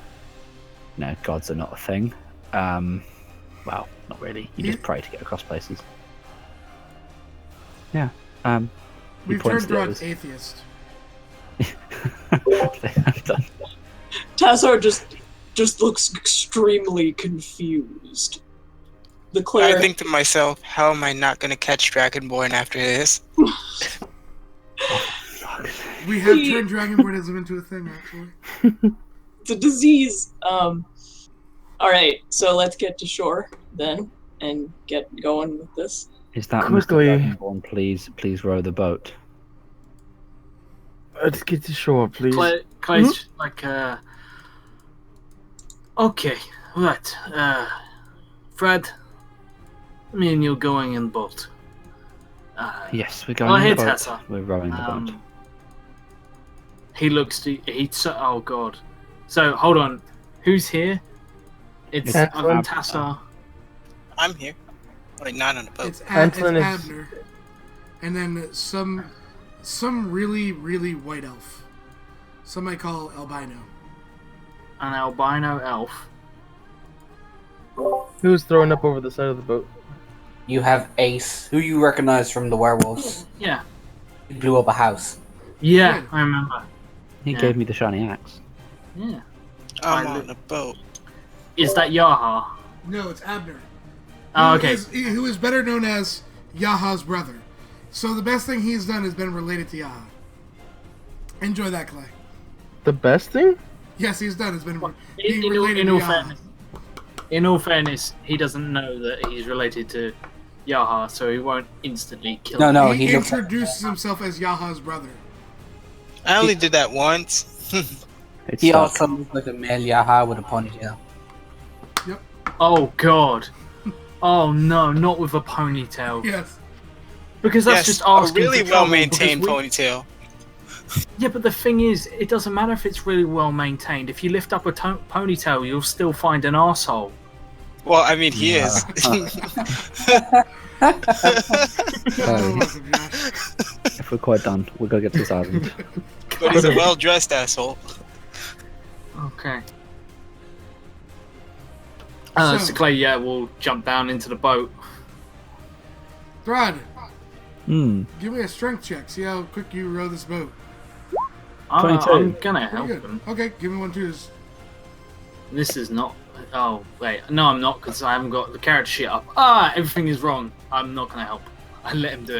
S3: gods are not a thing. Well, not really. You just pray to get across places. Yeah.
S1: We've turned Rod atheist.
S5: Tassar just looks extremely confused. The cleric.
S8: I think to myself, how am I not going to catch Dragonborn after this?
S1: We have turned Dragonbornism into a thing, actually.
S5: It's a disease. Alright, so let's get to shore then and get going with this.
S3: Is that
S2: Quickly.
S3: Mr. Dragonborn? Please row the boat.
S2: Let's get to shore, please.
S9: Clay's like, okay, right. Fred, me and you going in the boat.
S3: Yes, we're going in the boat.
S9: Tessa.
S3: We're rowing the boat.
S9: He looks to oh god. So hold on, who's here? It's Tassar.
S8: I'm here. Like, not on the boat.
S1: It's
S2: Antlin is-
S1: Abner. And then some really, really white elf. Some I call albino.
S9: An albino elf.
S2: Who's throwing up over the side of the boat?
S6: You have Ace, who you recognize from the werewolves.
S9: Yeah.
S6: He blew up a house.
S9: Yeah,
S1: Good.
S9: I remember.
S3: He
S9: Yeah.
S3: gave me the shiny axe.
S9: Yeah.
S8: I'm on the boat.
S9: Is that Yaha?
S1: No, it's Abner.
S9: Oh, okay.
S1: Who is better known as Yaha's brother. So the best thing he's done has been related to Yaha. Enjoy that, Clay.
S2: The best thing?
S1: Yes, he's done. It's been being related
S9: In
S1: to
S9: all
S1: Yaha.
S9: fairness, in all fairness, he doesn't know that he's related to Yaha, so he won't instantly kill him.
S6: No,
S1: he
S6: he looks
S1: introduces himself as Yaha's brother.
S8: I only did that once.
S3: It's
S6: He
S3: stuck.
S6: also looks like a male Yaha with a ponytail.
S9: Oh god. Oh no, not with a ponytail.
S1: Yes.
S9: Because that's
S8: Yes,
S9: just
S8: a
S9: asking
S8: really
S9: for trouble,
S8: well-maintained
S9: because
S8: ponytail.
S9: Yeah, but the thing is, it doesn't matter if it's really well maintained. If you lift up a ponytail, you'll still find an arsehole.
S8: Well, I mean, he is.
S1: You're welcome, Josh.
S3: If we're quite done, we'll go get to this island.
S8: But he's a well-dressed asshole.
S9: Okay.
S1: So-
S9: So Clay, yeah, we'll jump down into the boat.
S1: Throd,
S3: Hmm.
S1: give me a strength check. See how quick you row this boat.
S9: I'm
S3: 22.
S9: gonna
S1: Pretty
S9: help
S1: good.
S9: him.
S1: Okay, give me one too.
S9: This is not. Oh wait, no, I'm not because I haven't got the character sheet up. Everything is wrong. I'm not gonna help. I let him do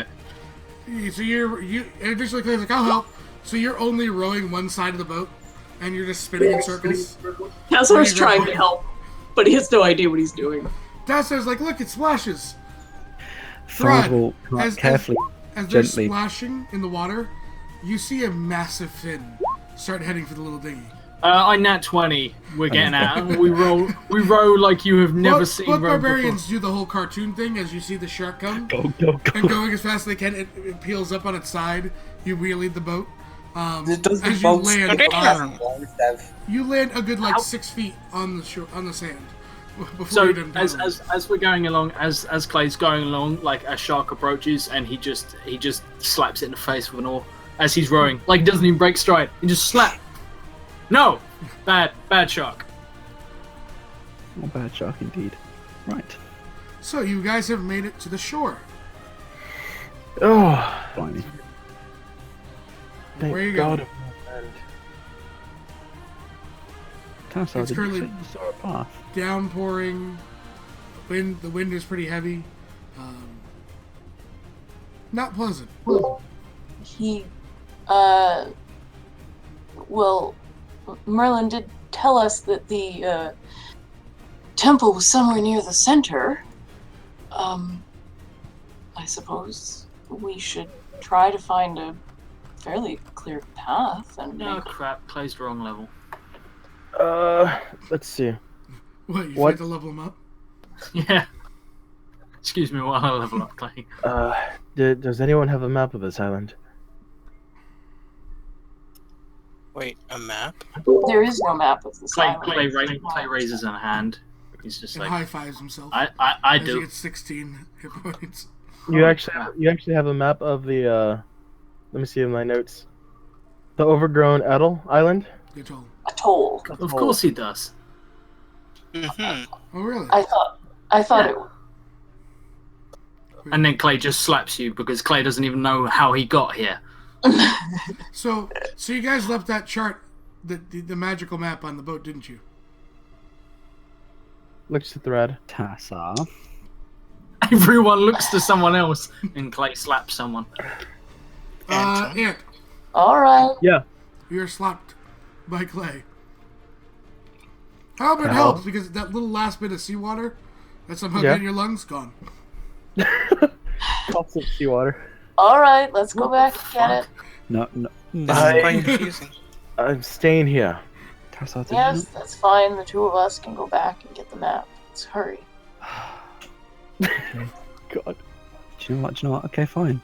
S9: it.
S1: So you additionally Clay's like, I'll help. So you're only rowing one side of the boat, and you're just spinning in circles.
S5: Tassar's trying to help, but he has no idea what he's doing.
S1: Tassar's like, look, it splashes.
S3: Throd will
S1: as-
S3: carefully,
S1: As they're
S3: gently.
S1: splashing in the water, you see a massive fin start heading for the little dinghy.
S9: I nat 20. We're getting out. We row like you have never seen.
S1: Both
S9: row
S1: barbarians do the whole cartoon thing as you see the shark come.
S3: Go.
S1: And going as fast as they can, it peels up on its side. You wheelie the boat.
S6: Does the
S1: As you
S6: boat
S1: land,
S8: Damn.
S1: you land a good like 6 feet on the shore, on the sand. Before
S9: So
S1: you're done
S9: as we're going along, as Clay's going along, like a shark approaches and he just slaps it in the face with an oar as he's rowing. Like he doesn't even break stride. He just slap. No, bad shark.
S3: Not bad shark indeed. Right.
S1: So you guys have made it to the shore.
S2: Oh,
S3: Blimey.
S2: thank
S1: Where you
S2: God.
S1: going?
S3: Tassar,
S1: It's
S3: did
S1: currently-
S3: you say you saw a path?
S1: Downpouring. The wind is pretty heavy. Not pleasant.
S5: He, well, Merlin did tell us that the temple was somewhere near the center. I suppose we should try to find a fairly clear path and
S9: No
S5: make...
S9: crap, Clay's the wrong level.
S2: Let's see.
S1: What, you
S2: What?
S1: tried to level him up?
S9: Yeah. Excuse me while I level up, Clay.
S2: Does anyone have a map of this island?
S8: Wait, a map?
S5: There is no map of this island.
S9: Clay raises a hand. He's just
S1: And
S9: like,
S1: high fives himself.
S9: I
S1: as he
S9: do.
S1: gets 16 hit points.
S2: You actually have a map of the. Let me see in my notes. The Overgrown Atoll Island.
S1: Atoll.
S5: Atoll.
S9: Of course he does.
S8: Mm-hmm.
S1: Oh, really?
S5: I thought it.
S9: And then Clay just slaps you because Clay doesn't even know how he got here.
S1: So you guys left that chart, the magical map on the boat, didn't you?
S2: Looks to thread.
S3: Tassa.
S9: Everyone looks to someone else, and Clay slaps someone.
S1: Ant,
S5: All right.
S2: Yeah.
S1: you're slapped by Clay. How it
S2: Hell.
S1: helps because that little last bit of seawater that somehow got in your lungs gone.
S2: Lots of seawater.
S5: All right. Let's go back and get it.
S3: No.
S8: This is quite confusing.
S2: I'm staying here.
S3: Tassa, did
S5: Yes, that's fine. The two of us can go back and get the map. Let's hurry.
S2: God.
S3: Do you know what? Okay, fine.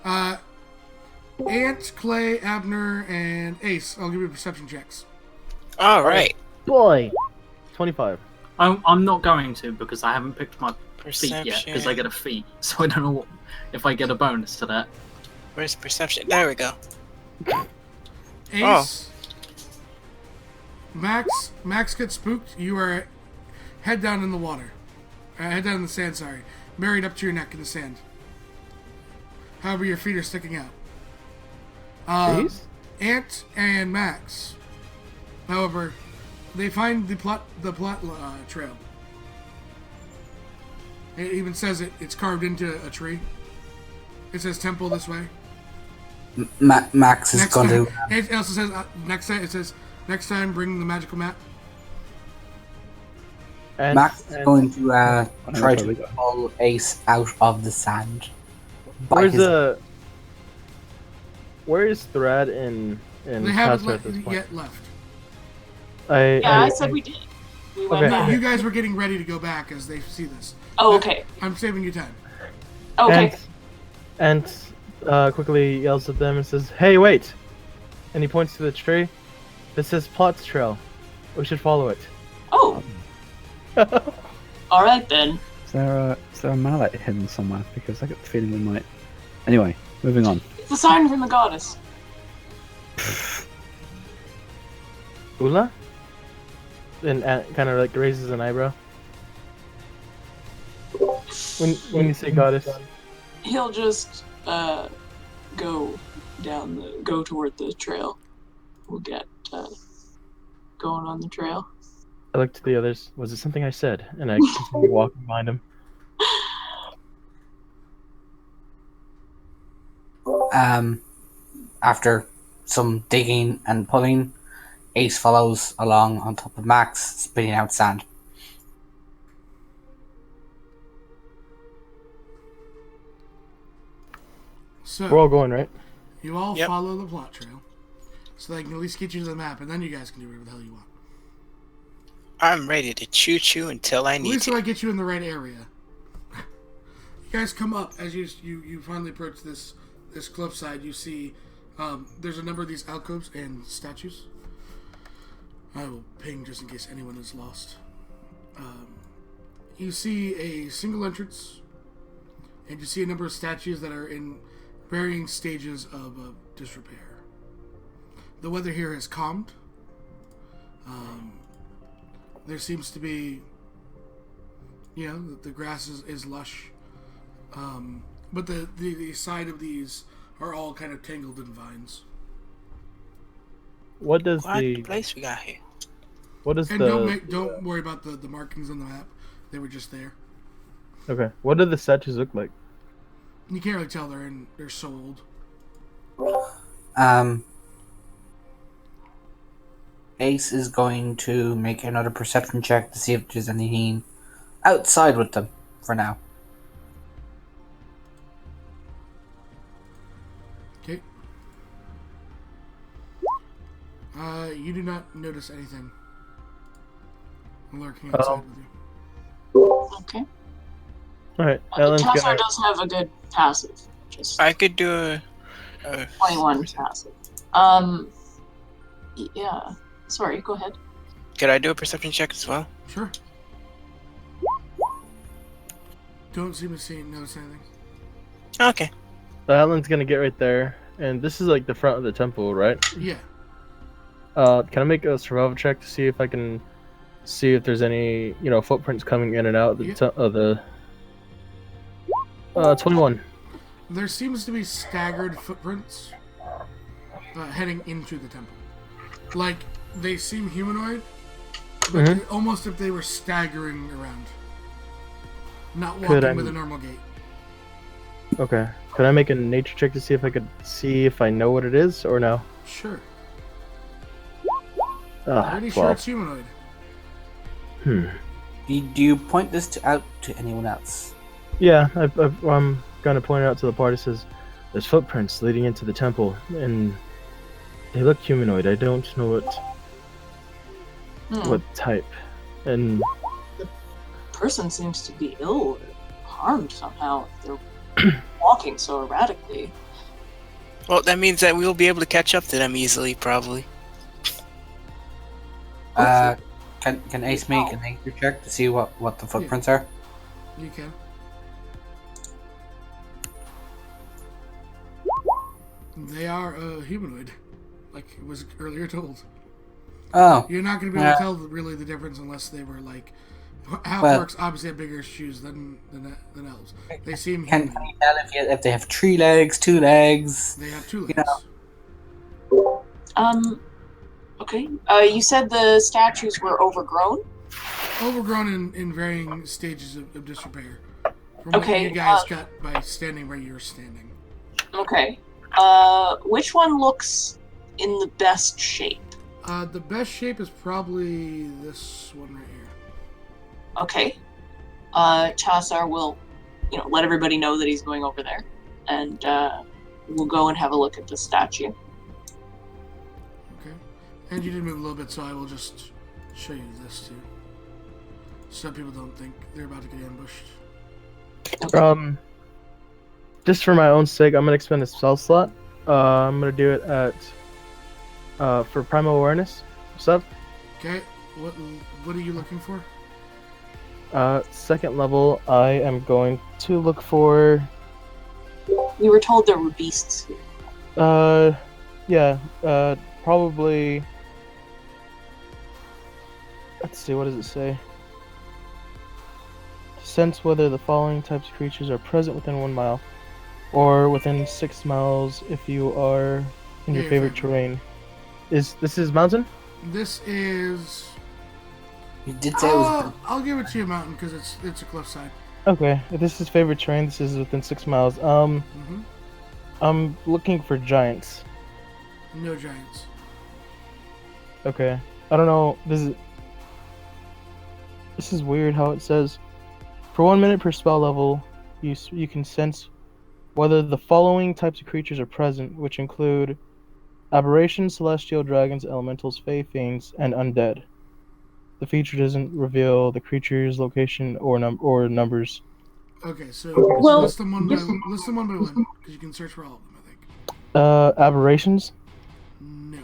S1: Ant, Clay, Abner, and Ace. I'll give you perception checks.
S8: All right.
S2: Boy. 25.
S9: I'm not going to because I haven't picked my feat yet
S8: Perception.
S9: because I get a feat, so I don't know if I get a bonus to that.
S8: Where's perception? There we go.
S1: Ace. Max gets spooked. You are head down in the water. Head down in the sand, sorry. Buried up to your neck in the sand. However, your feet are sticking out.
S2: Ace?
S1: Ant and Max. However, they find the plot trail. It even says it's carved into a tree. It says temple this way.
S6: Max is
S1: Next
S6: going
S1: time,
S6: to.
S1: it also says next time bring the magical map.
S2: And,
S6: Max is going to try
S3: probably
S6: to
S3: go.
S6: pull Ace out of the sand. by
S2: Where's
S6: his-
S2: the? Where is Thread in
S1: They haven't
S2: Casper at this point?
S1: yet left.
S5: I said we did. We went
S2: Okay.
S5: back.
S1: You guys were getting ready to go back as they see this.
S5: Oh, okay.
S1: I'm saving you time.
S5: Okay.
S2: And quickly yells at them and says, "Hey, wait!" And he points to the tree. This says Plot's Trail. We should follow it.
S5: Oh. All right then.
S3: Is there a mallet hidden somewhere? Because I get the feeling we might. Anyway, moving on.
S5: It's a sign from the goddess.
S2: Ula? And kind of like raises an eyebrow. When you say goddess.
S5: He'll just go toward the trail. We'll get going on the trail.
S2: I look to the others. Was it something I said? And I continue walking behind him.
S6: After some digging and pulling, Ace follows along on top of Max, spitting out sand.
S1: So
S2: We're all going, right?
S1: you all
S8: Yep.
S1: follow the plot trail, so they can at least get you to the map, and then you guys can do whatever the hell you want.
S8: I'm ready to choo-choo until I
S1: At
S8: need
S1: least if
S8: to.
S1: I get you in the right area. You guys come up as you finally approach this cliffside. You see there's a number of these alcoves and statues. I will ping just in case anyone is lost. You see a single entrance, and you see a number of statues that are in varying stages of disrepair. The weather here has calmed. There seems to be, the grass is lush. But the side of these are all kind of tangled in vines.
S2: What does
S8: What
S2: the
S8: place we got here?
S2: what does
S1: And
S2: the
S1: don't worry about the markings on the map. They were just there.
S2: okay? What do the statues look like?
S1: You can't really tell they're so old.
S6: Ace is going to make another perception check to see if there's anything outside with them for now.
S1: Okay. You do not notice anything lurking outside with you.
S5: Okay.
S2: All right, Ellen's
S5: Tasser
S2: gonna.
S5: does have a good passive. Just
S8: I could do a
S5: 21 passive. Yeah. Sorry, go ahead.
S8: Could I do a perception check as well?
S1: Sure. Don't seem to notice anything.
S8: Okay.
S2: Alan's gonna get right there, and this is like the front of the temple, right?
S1: Yeah.
S2: Can I make a survival check to see if I can see if there's any, footprints coming in and out of the 21.
S1: There seems to be staggered footprints heading into the temple. Like, they seem humanoid, but almost if they were staggering around. Not walking with a normal gait.
S2: Okay. Could I make a nature check to see if I could see if I know what it is, or no?
S1: Sure.
S2: Pretty
S1: Pretty sure it's humanoid.
S6: Do you point this out to anyone else?
S2: Yeah, I'm gonna point it out to the party. It says there's footprints leading into the temple, and they look humanoid. I don't know what type. And
S5: the person seems to be ill or harmed somehow. If they're walking so erratically.
S8: Well, that means that we'll be able to catch up to them easily, probably.
S6: Can Ace make a nature check to see what the footprints are?
S1: You can. They are humanoid, like it was earlier told.
S6: Oh.
S1: You're not going to be able to tell really the difference unless they were like half-orcs. Obviously have bigger shoes than elves. They seem
S6: Can
S1: human.
S6: you tell if they have 3 legs, 2 legs?
S1: They have 2 legs.
S5: Okay. You said the statues were overgrown?
S1: Overgrown in varying stages of disrepair. From
S5: Okay,
S1: what you guys got by standing where you're standing.
S5: Okay. Which one looks in the best shape?
S1: The best shape is probably this one right here.
S5: Okay. Chasar will, let everybody know that he's going over there, and we'll go and have a look at the statue.
S1: Okay. And you did move a little bit, so I will just show you this too. So people don't think they're about to get ambushed.
S5: Okay.
S2: Just for my own sake, I'm gonna expend a spell slot. I'm gonna do it at for primal awareness. What's up?
S1: Okay. What are you looking for?
S2: Second level. I am going to look for.
S5: We were told there were beasts here.
S2: Yeah. Probably. Let's see. What does it say? Sense whether the following types of creatures are present within 1 mile, or within 6 miles if you are in your favorite terrain. This is mountain?
S1: This is.
S6: You did say it was.
S1: I'll give it to you, mountain, because it's a cliffside.
S2: Okay, if this is favorite terrain, this is within 6 miles. I'm looking for giants.
S1: No giants.
S2: Okay, I don't know. This is weird how it says. For 1 minute per spell level, you can sense whether the following types of creatures are present, which include aberrations, celestial dragons, elementals, fae, fiends, and undead. The feature doesn't reveal the creature's location or numbers.
S1: Okay, so
S5: Well,
S1: list them one by one, because you can search for all of them, I think.
S2: Aberrations,
S1: No.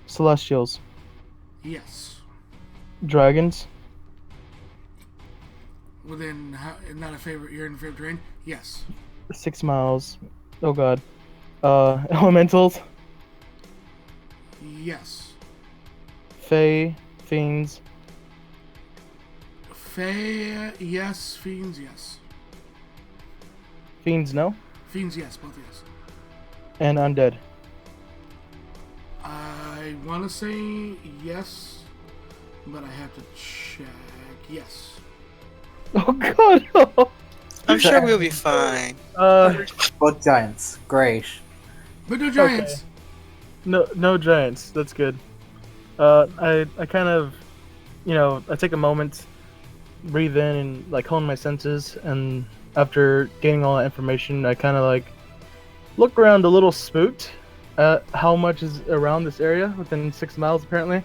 S2: celestials,
S1: Yes.
S2: dragons,
S1: Within you're in a favorite terrain? Yes.
S2: 6 miles. Oh god. Elementals,
S1: Yes.
S2: fae, fiends,
S1: Fae, yes. Fiends, yes.
S2: fiends no,
S1: Fiends, yes. Both yes.
S2: and undead.
S1: I want to say yes, but I have to check. Yes.
S2: Oh god.
S8: I'm sure we'll be fine.
S6: Both giants. Great.
S1: But no giants.
S2: Okay. No giants. That's good. I kind of, I take a moment, breathe in, and like hone my senses, and after gaining all that information, I kind of look around a little spooked at how much is around this area within 6 miles apparently,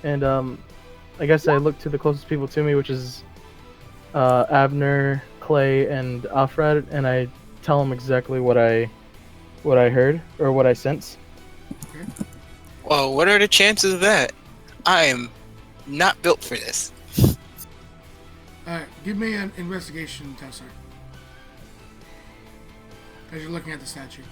S2: and I guess I look to the closest people to me, which is Abner, Clay, and Alfred, and I tell them exactly what I heard or what I sense.
S1: Okay.
S8: Well, what are the chances of that? I am not built for this.
S1: Alright, give me an investigation, Tessar. As you're looking at the statue.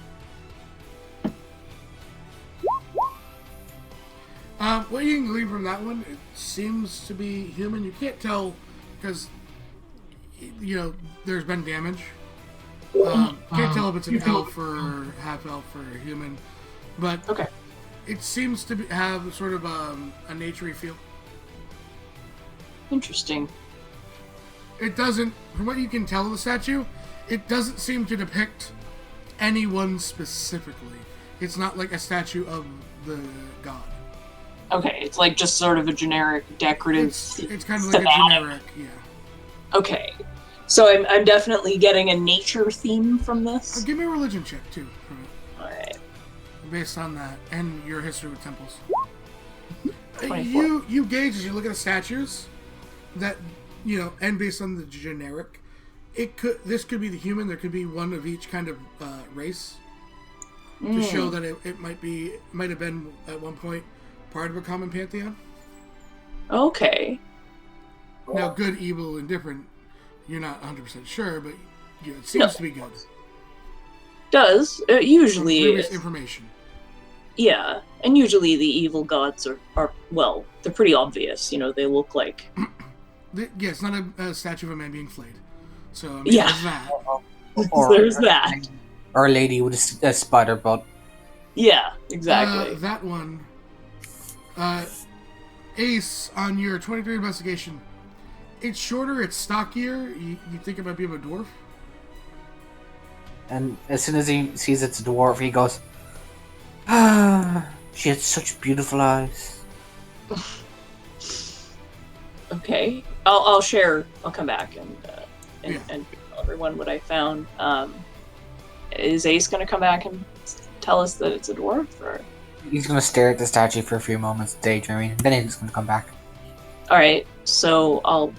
S1: What you can glean from that one, it seems to be human. You can't tell because, there's been damage. Can't tell if it's an elf or half elf or a human, but
S5: Okay.
S1: it seems to have sort of a naturey feel.
S5: Interesting.
S1: It doesn't, from what you can tell of the statue, it doesn't seem to depict anyone specifically. It's not like a statue of the god.
S5: Okay, it's like just sort of a generic decorative.
S1: It's kind of like a generic, yeah.
S5: Okay, so I'm definitely getting a nature theme from this.
S1: Give me a religion check too from it,
S5: All right.
S1: based on that and your history with temples.
S5: 24.
S1: You gauge as you look at the statues that and based on the generic, this could be the human. There could be one of each kind of race to show that it might have been at one point part of a common pantheon.
S5: Okay.
S1: Now, good, evil, and different, you're not 100% sure, but it seems to be good.
S5: Does usually
S1: Previous information.
S5: Yeah, and usually the evil gods are well, they're pretty obvious. They look like.
S1: Yeah, it's not a statue of a man being flayed. So, I mean,
S5: Yeah.
S1: there's that.
S5: There's that.
S6: Or a lady with a spider butt.
S5: Yeah, exactly.
S1: That one. Ace, on your 23 investigation, it's shorter, it's stockier. You think it might be of a dwarf?
S6: And as soon as he sees it's a dwarf, he goes, she had such beautiful eyes.
S5: Okay, I'll share. I'll come back and
S1: Yeah.
S5: tell everyone what I found. Is Ace going to come back and tell us that it's a dwarf, or?
S6: He's going to stare at the statue for a few moments, daydreaming, and then he's going to come back.
S5: All right, so I'll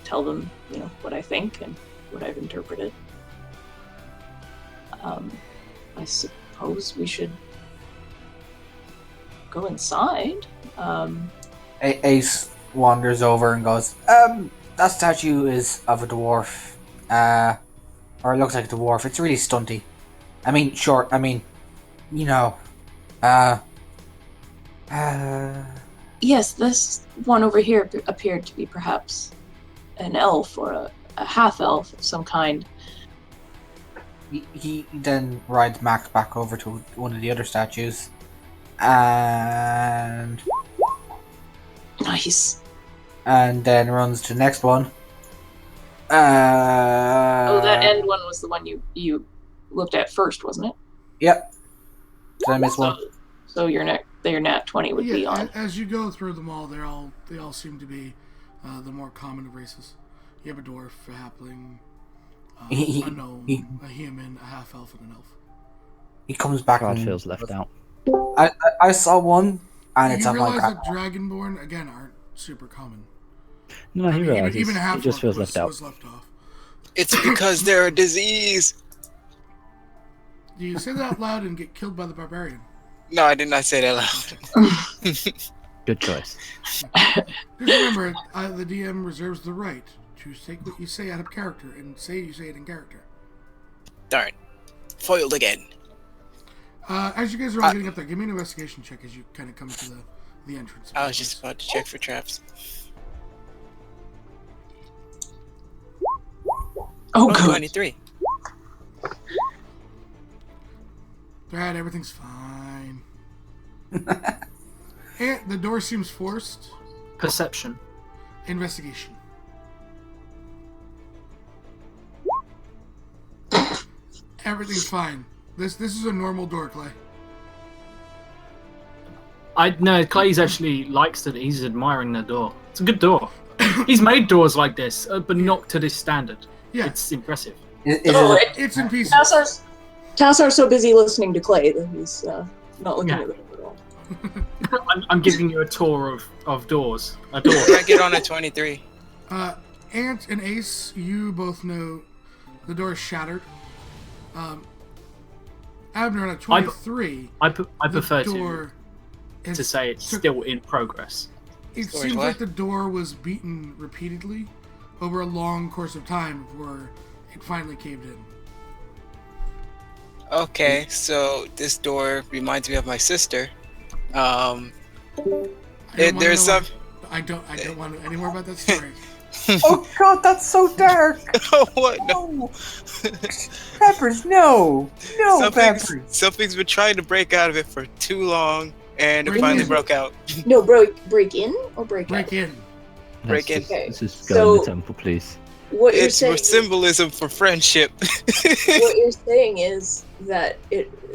S5: tell them, what I think and what I've interpreted. I suppose we should go inside.
S6: Ace wanders over and goes, that statue is of a dwarf. Or it looks like a dwarf. It's really stunty. I mean, short. I mean,
S5: Yes, this one over here appeared to be perhaps an elf or a half-elf of some kind.
S6: He then rides Max back over to one of the other statues. And
S5: Nice.
S6: then runs to the next one.
S5: That end one was the one you looked at first, wasn't it?
S6: Yep. Did I miss one?
S5: So your nat 20 would be on.
S1: As you go through them all, they all seem to be the more common of races. You have a dwarf, a halfling, a gnome, a human, a half elf, and an elf.
S6: He comes back
S3: God
S6: and
S3: feels left out.
S6: I saw one, and it's
S1: You
S6: on my
S1: realize
S6: grab.
S1: that Dragonborn again aren't super common.
S3: No, he realizes.
S1: Even half
S3: He just feels left out.
S1: was left off.
S8: It's because they're a disease.
S1: Do you say that out loud and get killed by the barbarian?
S8: No, I did not say that loud.
S3: Good choice.
S1: Just remember, the DM reserves the right to take what you say out of character and say you say it in character.
S8: Darn. Foiled again.
S1: As you guys are all getting up there, give me an investigation check as you kind of come to the entrance.
S8: I was just about to check for traps.
S5: Oh, good.
S8: 23.
S1: Brad, everything's fine. And the door seems forced.
S9: Perception.
S1: Investigation. Everything's fine. This is a normal door, Clay.
S9: No, Clay's actually likes it. He's admiring the door. It's a good door. He's made doors like this, but not to this standard.
S1: Yeah.
S9: It's impressive.
S1: It's in pieces.
S5: Tassar's so busy listening to Clay that he's not looking at it at all.
S9: I'm giving you a tour of doors. A door.
S8: I get on a 23.
S1: Ant and Ace, you both know the door is shattered. Abner on a 23.
S9: I prefer
S1: door
S9: to say it's still in progress.
S1: It seems like the door was beaten repeatedly over a long course of time before it finally caved in.
S8: Okay, so this door reminds me of my sister.
S1: I don't
S8: There's some.
S1: I don't want to know any more about that story.
S6: Oh God, that's so dark.
S8: What? No.
S6: No. Peppers, no, no, Peppers.
S8: Something's been trying to break out of it for too long, and it
S1: Break
S8: finally
S1: in.
S8: broke out.
S5: No, break in or break out?
S1: Break in.
S8: Break in.
S5: Okay,
S3: Let's just go in
S5: so-
S3: the temple, please.
S5: What you're
S8: It's
S5: saying?
S8: symbolism for friendship.
S5: What you're saying is that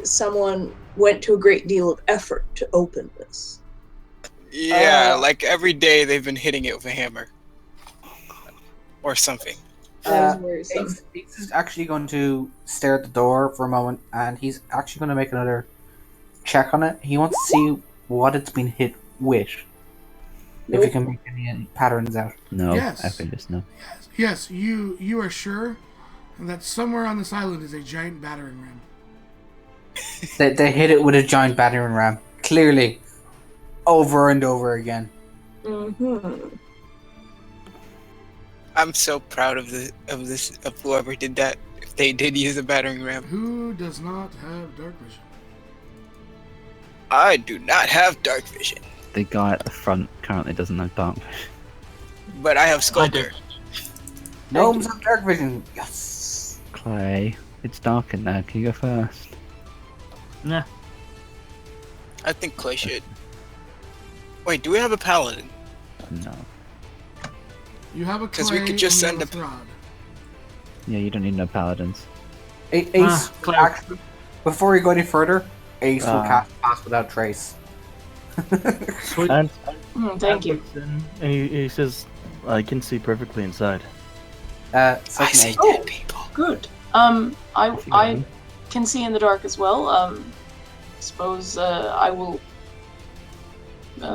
S5: someone went to a great deal of effort to open this.
S8: Yeah, like every day they've been hitting it with a hammer. Or something.
S5: That is worrisome.
S6: Ace is actually going to stare at the door for a moment, and he's actually going to make another check on it. He wants to see what it's been hit with. If you can make any patterns out.
S3: No,
S1: Yes.
S3: I think just no.
S1: Yes, you are sure that somewhere on this island is a giant battering ram.
S6: They hit it with a giant battering ram. Clearly. Over and over again.
S5: Mm-hmm.
S8: I'm so proud of whoever did that. If they did use a battering ram.
S1: Who does not have dark vision?
S8: I do not have dark vision,
S3: The guy at the front currently doesn't know dark vision.
S8: but I have Sculptor.
S6: Gnomes have dark vision. Yes.
S3: Clay, it's dark in there. Can you go first?
S9: Nah.
S8: I think Clay should. Wait, do we have a paladin?
S3: No.
S1: You have a
S8: 'Cause we
S1: clay
S8: could just
S1: and you
S8: send
S1: have a Throd.
S3: Yeah, you don't need no paladins.
S6: Ace,
S9: Clay.
S6: actually, before we go any further, Ace will
S3: Ah.
S6: cast Pass Without Trace.
S2: Sweet. And
S5: Thank you.
S2: And he says, I can see perfectly inside.
S8: I
S6: Second
S8: see
S6: Ace.
S8: dead people.
S5: Good.
S3: If you
S5: I
S3: go.
S5: can see in the dark as well. Suppose I will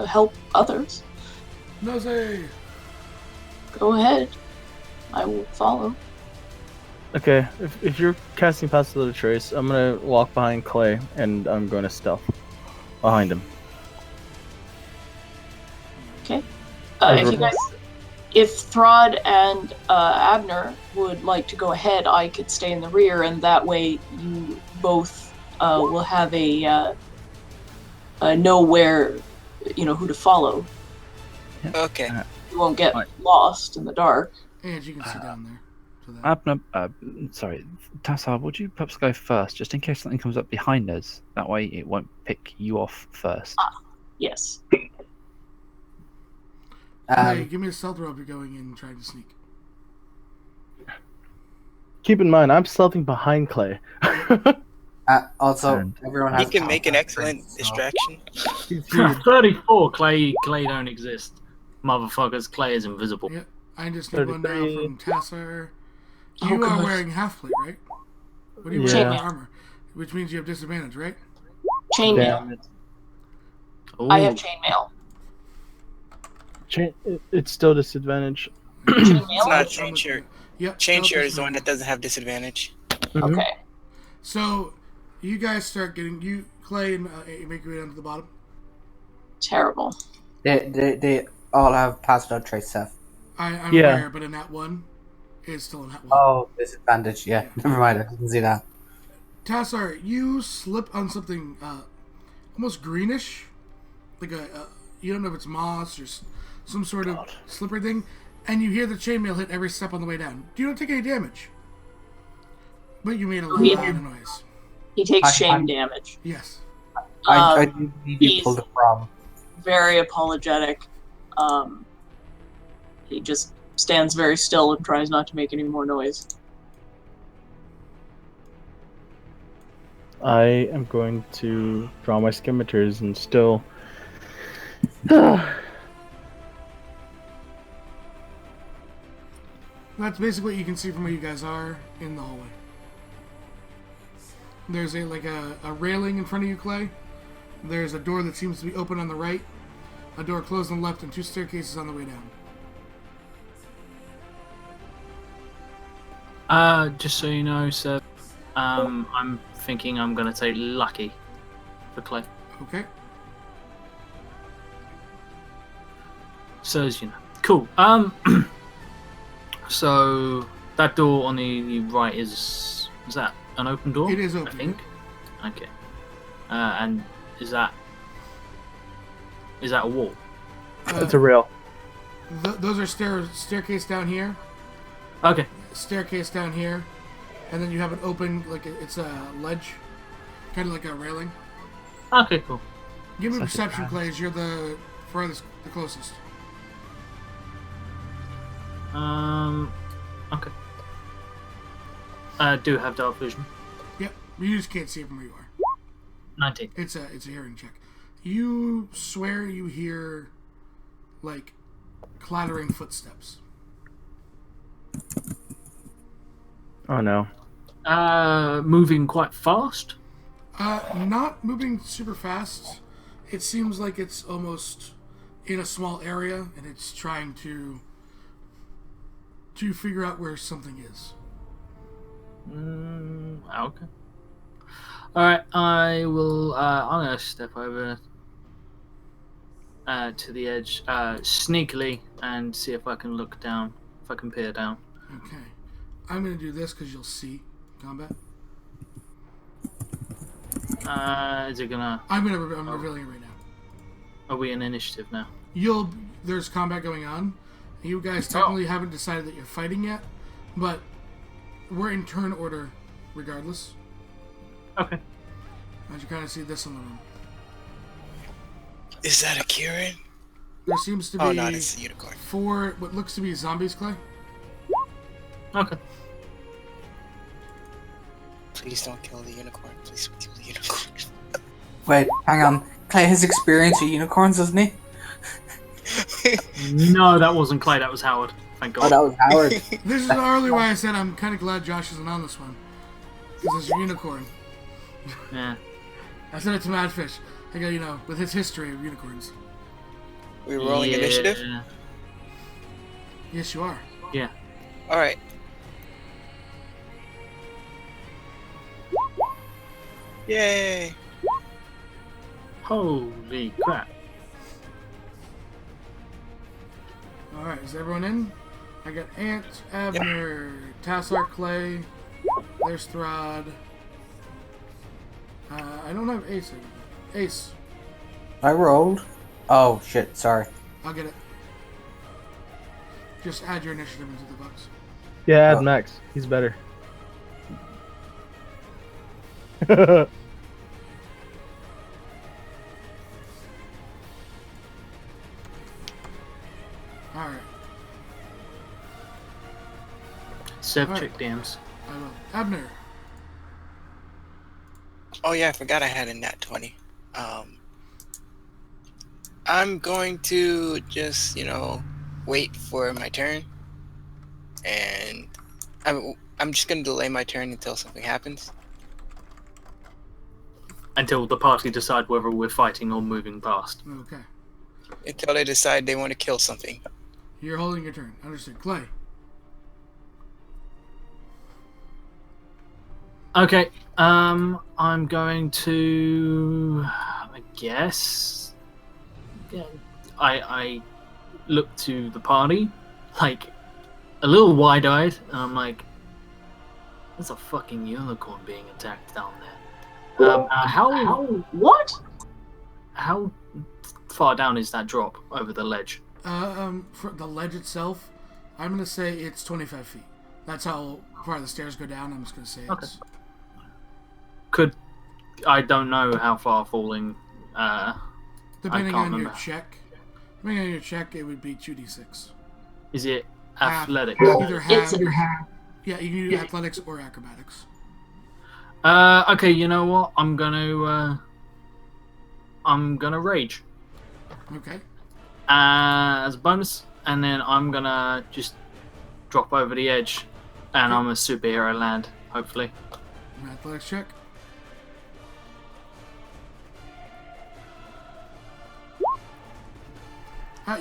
S5: help others.
S1: No say.
S5: Go ahead. I will follow.
S2: Okay, if you're casting Pass Without a Trace, I'm gonna walk behind Clay and I'm going to stealth behind him.
S5: Okay. If Throd and Abner would like to go ahead, I could stay in the rear, and that way you both will have a know where, who to follow.
S8: Okay.
S5: You won't get
S3: Right.
S5: lost in the dark.
S1: And you can sit down there. For that.
S3: Abner, sorry, Tassar, would you perhaps go first, just in case something comes up behind us? That way it won't pick you off first.
S5: Yes.
S1: Hey, give me a stealth roll if you're going in and trying to sneak.
S2: Keep in mind, I'm stealthing behind Clay.
S6: Also,
S3: And-
S6: everyone
S8: He
S6: has
S8: can
S6: Pass
S8: make an
S6: Without
S8: excellent
S6: Trace, so-
S8: distraction.
S9: 34. Clay don't exist. Motherfuckers, Clay is invisible.
S1: Yeah, I just need one now
S2: 33.
S1: from Tassar.
S5: Oh,
S1: You are
S5: God.
S1: wearing half plate, right? What are you
S2: Yeah.
S1: wearing for armor? Which means you have disadvantage, right?
S5: Chainmail.
S2: Damn it.
S5: I have
S9: Ooh.
S5: chainmail.
S2: It's still disadvantage.
S8: It's
S5: Chainmail?
S8: not chain shirt.
S1: Yep.
S8: Chain
S1: still
S8: shirt is the one that
S1: disadvantage.
S8: doesn't have disadvantage.
S2: Mhm.
S5: Okay.
S1: So, you guys start getting Clay and make your way down to the bottom.
S5: Terrible.
S6: They all have Pass Without Trace, Seth.
S1: I'm
S2: Yeah.
S1: aware, but in that one, it's still in that one.
S6: Oh, disadvantage. Yeah, never mind. I didn't see that.
S1: Tassar, you slip on something almost greenish, like you don't know if it's moss or some sort of slippery thing, and you hear the chainmail hit every step on the way down. You don't take any damage, but you made a lot of noise.
S5: He takes shame
S6: I'm-
S5: damage.
S1: Yes.
S6: I
S5: Um,
S6: need you
S5: he's-
S6: pulled it from.
S5: Very apologetic. He just stands very still and tries not to make any more noise.
S2: I am going to draw my scimitars and still.
S1: That's basically what you can see from where you guys are in the hallway. There's a railing in front of you, Clay. There's a door that seems to be open on the right, a door closed on the left, and 2 staircases on the way down.
S9: Just so you know, Seth, I'm thinking I'm gonna take Lucky for Clay.
S1: Okay.
S9: So as you know. Cool. So that door on the right is that an open door?
S1: It is open.
S9: I think. Okay. And is that a wall?
S2: It's a rail.
S1: Those are staircase down here.
S9: Okay.
S1: Staircase down here, and then you have an open, like it's a ledge, kind of like a railing.
S9: Okay, cool.
S1: Give me
S2: Such a
S1: perception,
S2: pass.
S1: Clay, as you're the furthest, the closest.
S9: Okay. I do have dark vision.
S1: Yep, you just can't see it from where you are.
S9: 19.
S1: It's a hearing check. You swear you hear, like, clattering footsteps.
S2: Oh no.
S9: Moving quite fast.
S1: Not moving super fast. It seems like it's almost in a small area, and it's trying to figure out where something is.
S9: Okay. Alright, I will, I'm gonna step over to the edge, sneakily, and see if I can look down, if I can peer down.
S1: Okay. I'm gonna do this because you'll see combat.
S9: Is it gonna...
S1: I'm revealing it right now.
S9: Are we in initiative now?
S1: There's combat going on. You guys technically haven't decided that you're fighting yet, but we're in turn order regardless.
S9: Okay.
S1: As you kind of see this in the room.
S8: Is that a Kieran?
S1: There seems to be
S8: Oh, no, it's a unicorn.
S1: 4 what looks to be zombies, Clay.
S9: Okay.
S8: Please don't kill the unicorn. Please don't kill the unicorn.
S6: Wait, hang on. Clay has experience with unicorns, doesn't he?
S9: No, that wasn't Clay, that was Howard. Thank
S6: Oh,
S9: God.
S6: that was Howard.
S1: This is earlier why I said I'm kind of glad Josh isn't on this one. Because it's a unicorn.
S9: Yeah.
S1: I said it to Madfish. I go, with his history of unicorns.
S8: We're rolling initiative?
S1: Yes, you are.
S9: Yeah.
S8: Alright. Yay!
S9: Holy crap.
S1: Alright, is everyone in? I got Ant, Abner, Tassar, Clay. There's Throd. I don't have Ace. Ace.
S6: I rolled. Oh, shit, sorry.
S1: I'll get it. Just add your initiative into the box.
S2: Yeah, add
S6: Oh.
S2: Max. He's better.
S1: Alright,
S9: Sev
S1: Alright.
S9: check dams.
S1: I will. Abner.
S8: Oh yeah, I forgot I had a nat 20. I'm going to just, wait for my turn. And I'm just going to delay my turn until something happens.
S9: Until the party decide whether we're fighting or moving past.
S1: Okay.
S8: Until they decide they want to kill something.
S1: You're holding your turn. Understood. Clay.
S9: Okay, I'm going to, I guess, I look to the party, like, a little wide-eyed, and I'm like, there's a fucking unicorn being attacked down there.
S5: What?
S9: How far down is that drop over the ledge?
S1: For the ledge itself, I'm gonna say it's 25 feet. That's how far the stairs go down. I'm just gonna say it's...
S9: I don't know how far falling,
S1: Depending
S9: I can't
S1: on your
S9: remember.
S1: check. Depending on your check, it would be 2d6.
S9: Is it
S1: Half.
S9: athletics?
S1: Either half. Yeah, you can do athletics or acrobatics.
S9: Okay, you know what? I'm gonna rage.
S1: Okay.
S9: As a bonus, and then I'm gonna just drop over the edge, and I'm a superhero land, hopefully.
S1: An athletics check.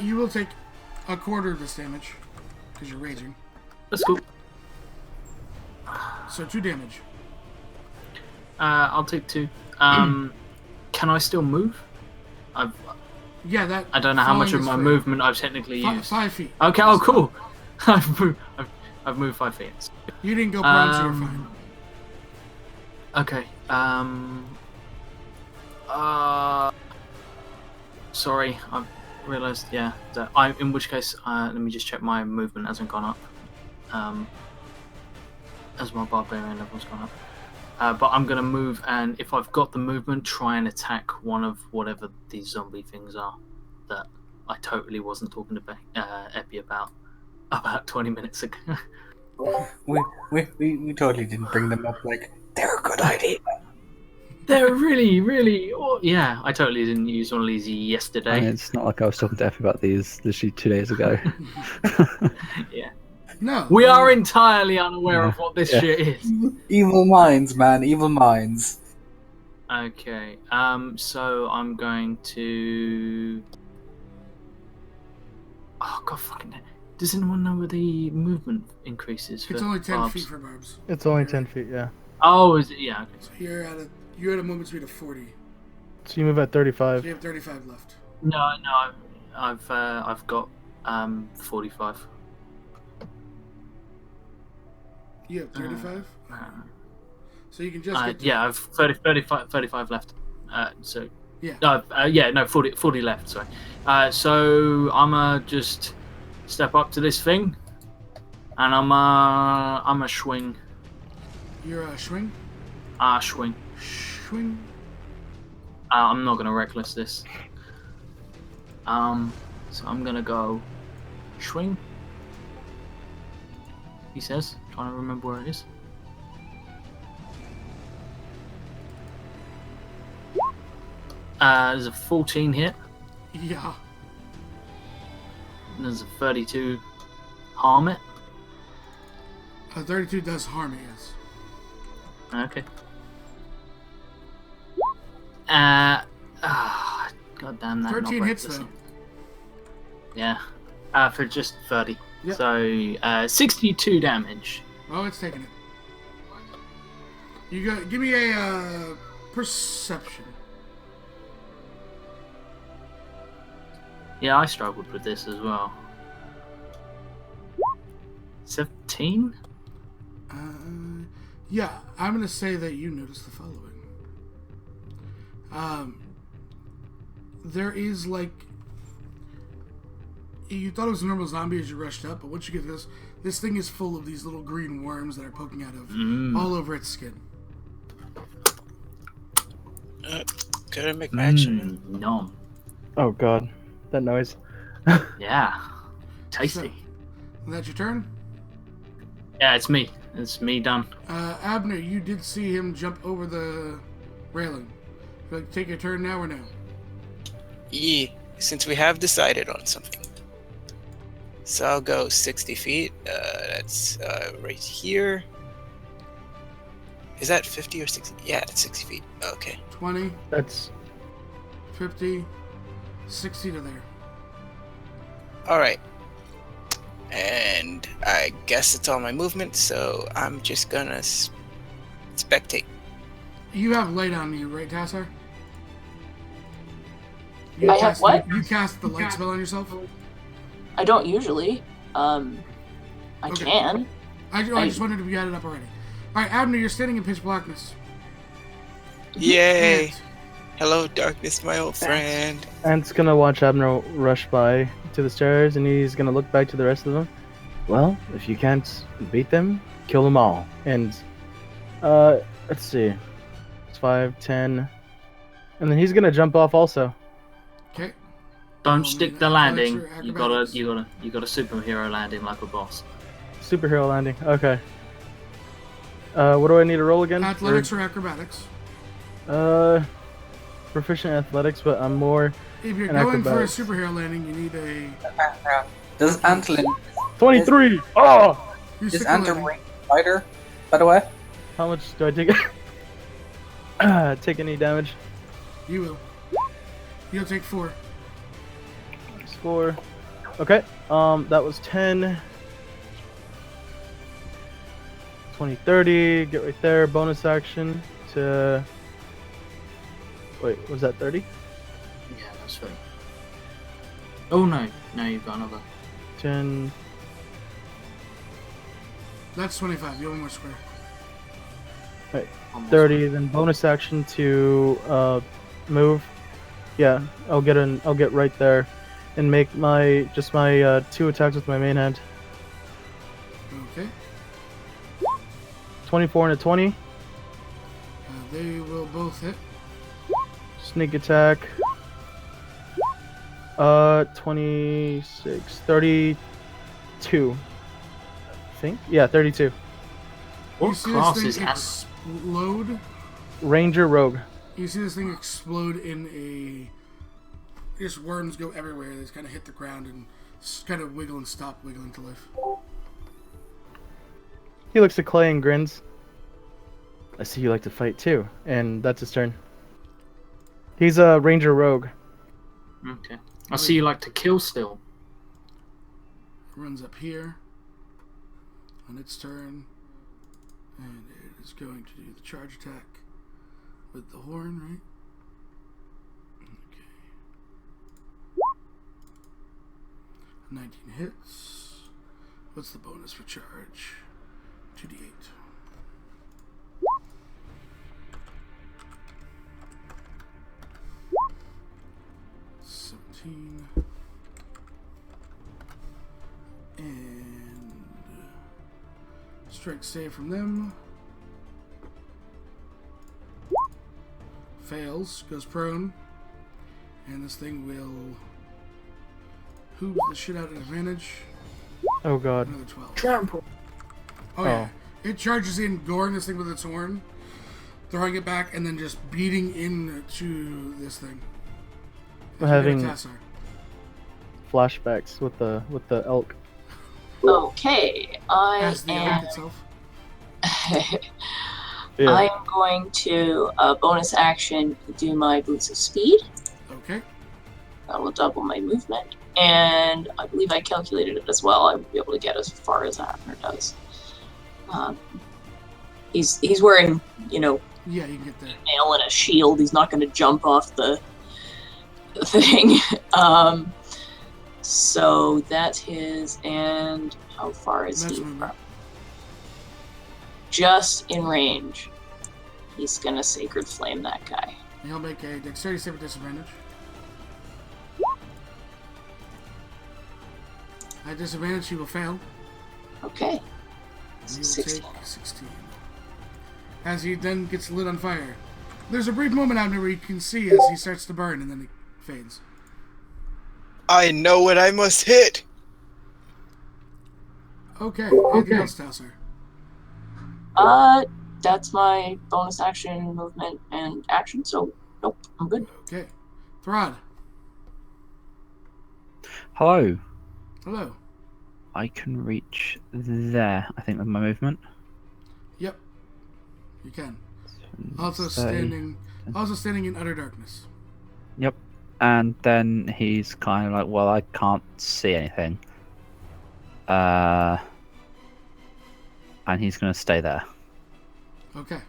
S1: You will take a quarter of this damage because you're raging.
S9: That's cool.
S1: So 2 damage.
S9: I'll take 2. Can I still move?
S1: Yeah, that.
S9: I don't know how much
S1: falling
S9: of
S1: is
S9: my
S1: free.
S9: movement I've technically used.
S1: 5 feet.
S9: Okay, oh cool. I've I've moved 5 feet.
S1: You didn't go prone, so you're fine.
S9: Okay. Sorry, I realised. Yeah, that in which case, let me just check my movement hasn't gone up. As my barbarian level's gone up. But I'm gonna move, and if I've got the movement, try and attack one of whatever these zombie things are that I totally wasn't talking to Epi about 20 minutes ago.
S6: We totally didn't bring them up. Like they're a good idea.
S9: They're really, really. Oh, yeah, I totally didn't use one of these yesterday.
S3: And it's not like I was talking to Epi about these literally 2 days ago.
S9: Yeah.
S1: No.
S9: We are entirely unaware of what this shit is.
S6: Evil minds, man. Evil minds.
S9: Okay. So I'm going to. Oh god, fucking hell. Does anyone know where the movement increases?
S1: It's
S9: for
S1: only 10
S9: barbs?
S1: feet for barbs.
S2: It's only 10 feet, yeah.
S9: Oh, is it? Yeah. Okay.
S1: So you're at a movement speed of 40.
S2: So you move at
S1: So
S2: 35.
S1: you have 35 left.
S9: No, I've got 45.
S1: You have 35? So you can just get to
S9: Yeah, I've 35 left. So
S1: Yeah.
S9: no, 40 left. Sorry. So I'ma just step up to this thing, and I'm a swing.
S1: You're a swing?
S9: Swing.
S1: Swing.
S9: I'm not gonna reckless this. So I'm gonna go swing. He says, trying to remember where it is. There's a 14 hit.
S1: Yeah.
S9: And there's a 32 harm it.
S1: 32 does harm it, yes.
S9: Okay. God damn that.
S1: 13
S9: not
S1: hits,
S9: reckless.
S1: though.
S9: Yeah. For just 30.
S1: Yep.
S9: So, 62 damage.
S1: Oh, it's taking it. You got. Give me a perception.
S9: Yeah, I struggled with this as well. 17?
S1: Yeah, I'm gonna say that you notice the following. There is like. You thought it was a normal zombie as you rushed up, but once you get this thing is full of these little green worms that are poking out of all over its skin.
S8: Gotta make my action.
S9: Nom.
S2: Oh god, that noise.
S9: Yeah. Tasty.
S1: So, that's your turn?
S9: Yeah, it's me. It's me done.
S1: Abner, you did see him jump over the railing. Would you like to take your turn now or no?
S8: Yeah, since we have decided on something. So I'll go 60 feet. That's right here. Is that 50 or 60? Yeah, it's 60 feet. Okay.
S1: 20,
S2: That's
S1: 50, 60 to there.
S8: Alright. And I guess it's all my movement, so I'm just gonna spectate.
S1: You have light on you, right, Tassar?
S5: I have what?
S1: You cast the light spell on yourself?
S5: I don't usually. I
S1: Okay.
S5: can.
S1: I just wondered if you had it up already. Alright, Abner, you're standing in pitch blackness.
S8: Yay!
S1: And
S8: Hello, darkness, my old friend.
S2: Ant's gonna watch Abner rush by to the stairs, and he's gonna look back to the rest of them. Well, if you can't beat them, kill them all. And let's see, it's 5, 10, and then he's gonna jump off also.
S1: Okay.
S9: Don't stick the landing.
S1: Athletics or
S9: You gotta
S1: acrobatics?
S9: superhero landing like a boss.
S2: Superhero landing. Okay. What do I need to roll again?
S1: Athletics or acrobatics?
S2: Proficient athletics, but I'm more
S1: If you're
S2: in
S1: going
S2: acrobatics.
S1: for a superhero landing, you need a.
S6: Does Antolin
S2: 23. Oh,
S1: Your
S6: is
S1: super
S6: Ant a
S1: landing.
S6: ranged fighter, by the way?
S2: how much do I take? Take any damage?
S1: You will. You'll take 4.
S2: Minus 4. Okay. That was 10. 20, 30. Get right there. Bonus action to. Wait, was that 30?
S9: Yeah, that's right. Oh no, you've got another.
S2: 10.
S1: That's 25. You have one more square.
S9: Almost.
S2: 30. Then bonus action to move. Yeah, I'll get right there, and make my 2 attacks with my main hand.
S1: Okay.
S2: 24 and a 20.
S1: They will both hit.
S2: Sneak attack. 26, 32. I think. Yeah, 32.
S1: You
S9: What
S1: see
S9: class
S1: this
S9: is
S1: thing
S9: An-
S1: explode?
S2: Ranger Rogue.
S1: You see this thing explode in a... Just worms go everywhere. They just kind of hit the ground and kind of wiggle and stop wiggling to life.
S2: He looks at Clay and grins. I see you like to fight too, and that's his turn. He's a Ranger Rogue.
S9: Okay. I see you like to kill still.
S1: Runs up here on its turn, and it is going to do the charge attack with the horn, right? Okay. 19 hits. What's the bonus for charge? 2d8. And strike save from them. Fails, goes prone. And this thing will hooves the shit out at advantage.
S2: Oh god.
S1: Another 12.
S9: Trample.
S1: Oh yeah. It charges in, goring this thing with its horn, throwing it back, and then just beating into this thing.
S2: I'm having
S1: Tassar.
S2: flashbacks with the elk.
S5: Okay,
S1: As the elk itself.
S2: Yeah.
S5: I am going to bonus action do my boots of speed.
S1: Okay.
S5: That will double my movement, and I believe I calculated it as well. I would be able to get as far as Abner does. He's wearing,
S1: Yeah, you can get there.
S5: mail and a shield. He's not going to jump off the thing. So that's his. And how far is
S1: That's
S5: he
S1: movement.
S5: from? Just in range. He's going to Sacred Flame that guy.
S1: He'll make a dexterity save with disadvantage. At disadvantage, he will fail.
S5: Okay.
S1: And he will
S5: 16.
S1: take 16. As he then gets lit on fire. There's a brief moment out there where you can see as he starts to burn, and then it fades.
S8: I know what I must hit.
S1: Okay. Anything else, Tassar?
S5: That's my bonus action, movement, and action. So nope, I'm good.
S1: Okay. Throd.
S3: Hello.
S1: Hello.
S3: I can reach there, I think, with my movement.
S1: Yep. You can. Also
S3: 30.
S1: standing in utter darkness.
S3: Yep. And then he's kind of like, well, I can't see anything. And he's going to stay there.
S1: Okay.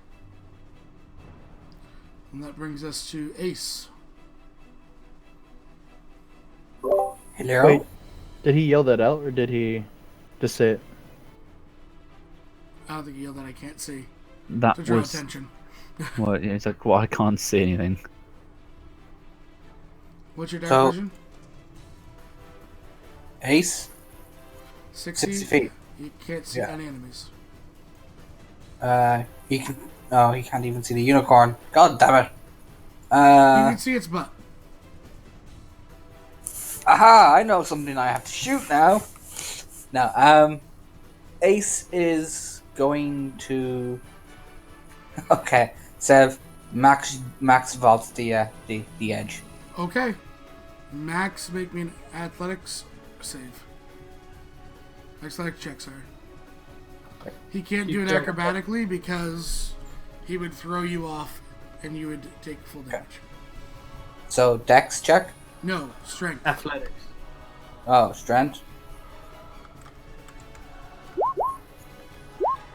S1: And that brings us to Ace.
S6: Hello?
S2: Wait. Did he yell that out, or did he just say it?
S1: I don't think he yelled that I can't see.
S3: That
S1: To draw
S3: was
S1: attention.
S3: what it's like. Well, I can't see anything.
S1: What's your dark
S6: So-
S1: vision?
S6: Ace?
S1: 60
S6: 60 feet.
S1: You can't see
S6: Yeah.
S1: any enemies.
S6: He can. Oh, he can't even see the unicorn. God damn it.
S1: You can see its butt.
S6: Aha! I know something I have to shoot now. Now, Ace is going to. Okay, Sev, Max vaults the edge.
S1: Okay. Max, make me an athletics save. Athletic check, sorry. He can't do it acrobatically because he would throw you off and you would take full damage.
S6: So Dex check.
S1: No, strength.
S9: Athletics.
S6: Oh, strength.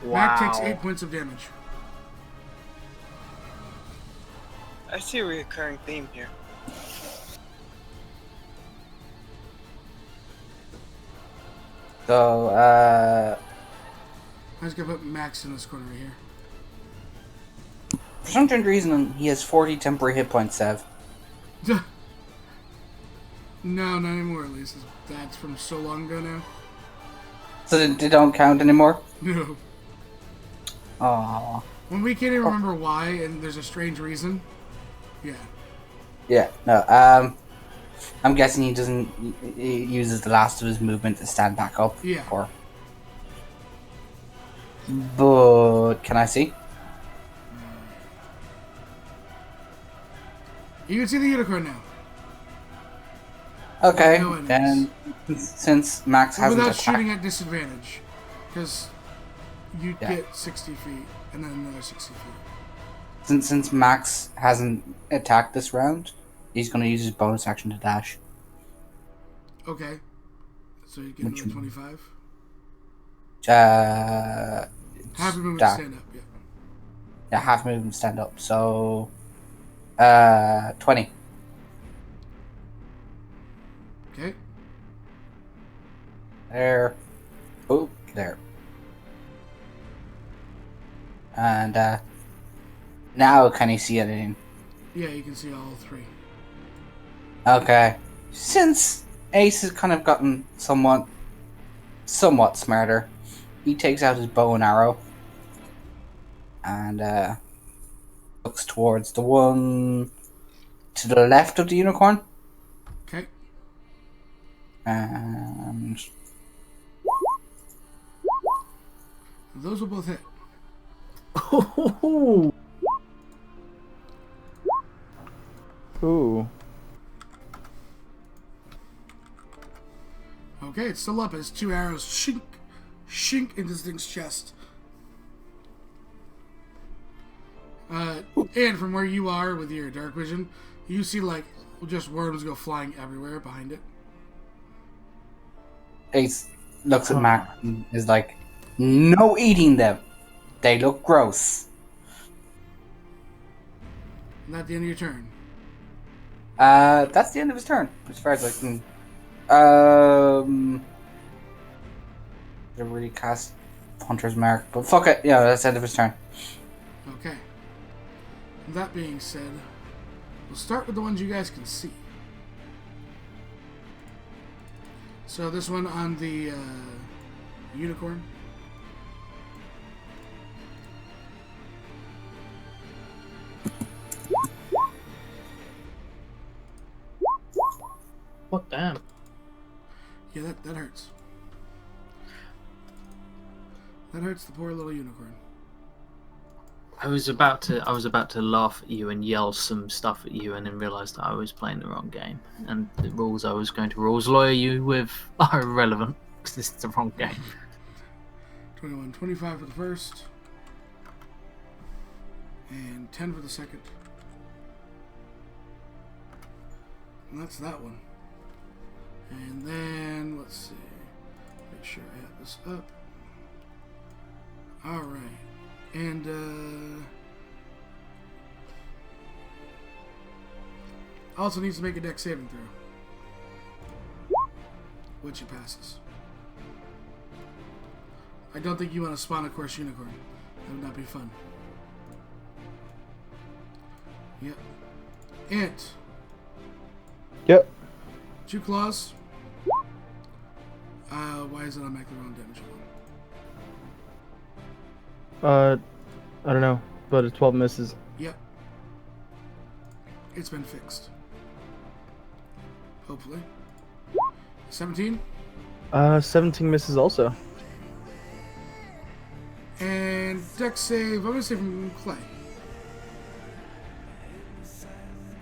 S1: Mac takes 8 points of damage.
S8: I see a recurring theme here.
S6: So
S1: I'm just gonna put Max in this corner right here.
S6: For some strange reason, he has 40 temporary hit points, Sev.
S1: No, not anymore at least. That's from so long ago now.
S6: So they don't count anymore?
S1: No.
S6: Aww.
S1: When we can't even remember why, and there's a strange reason. Yeah.
S6: Yeah, no, I'm guessing he doesn't... He uses the last of his movement to stand back up.
S1: Yeah.
S6: Or... But... Can I see?
S1: You can see the unicorn now.
S6: Okay,
S1: No enemies.
S6: then since Max
S1: But
S6: hasn't
S1: without
S6: attacked...
S1: shooting at disadvantage. Because you
S6: Yeah.
S1: get 60 feet, and then another 60 feet.
S6: Since Max hasn't attacked this round, he's going to use his bonus action to dash.
S1: Okay. So you get
S6: Which
S1: another
S6: one?
S1: 25.
S6: Half
S1: Half your movement to stand up, yeah.
S6: Yeah, half movement stand up. So, 20.
S1: Okay.
S6: There. Oh, there. And, now can you see anything?
S1: Yeah, you can see all three.
S6: Okay. Since Ace has kind of gotten somewhat smarter, he takes out his bow and arrow and looks towards the one to the left of the unicorn.
S1: Okay.
S6: And
S1: Those will both hit.
S2: Ooh.
S1: Okay, it's still up as 2 arrows shink into this thing's chest. And from where you are with your dark vision, you see like just worms go flying everywhere behind it.
S6: Ace looks at Mac and is like, "No eating them. They look gross."
S1: Not the end of your turn.
S6: That's the end of his turn, as far as I can. Didn't really cast Hunter's Mark, but fuck it. Yeah, that's the end of his turn.
S1: Okay. That being said, we'll start with the ones you guys can see. So this one on the unicorn.
S9: What damn?
S1: Yeah, that hurts. That hurts the poor little unicorn.
S9: I was about to laugh at you and yell some stuff at you, and then realised that I was playing the wrong game, and the rules I was going to rules lawyer you with are irrelevant because this is the wrong game.
S1: 21, 25 for the first, and 10 for the second. And that's that one. And then let's see. Make sure I have this up. All right. And also needs to make a dex saving throw, which he passes. I don't think you want to spawn a coarse unicorn. That would not be fun. Yep. Ant.
S2: Yep.
S1: 2 claws. Why is it on the wrong damage?
S2: I don't know, but a 12 misses.
S1: Yep. It's been fixed. Hopefully. 17.
S2: 17 misses also.
S1: And dex save, I'm gonna say from Clay.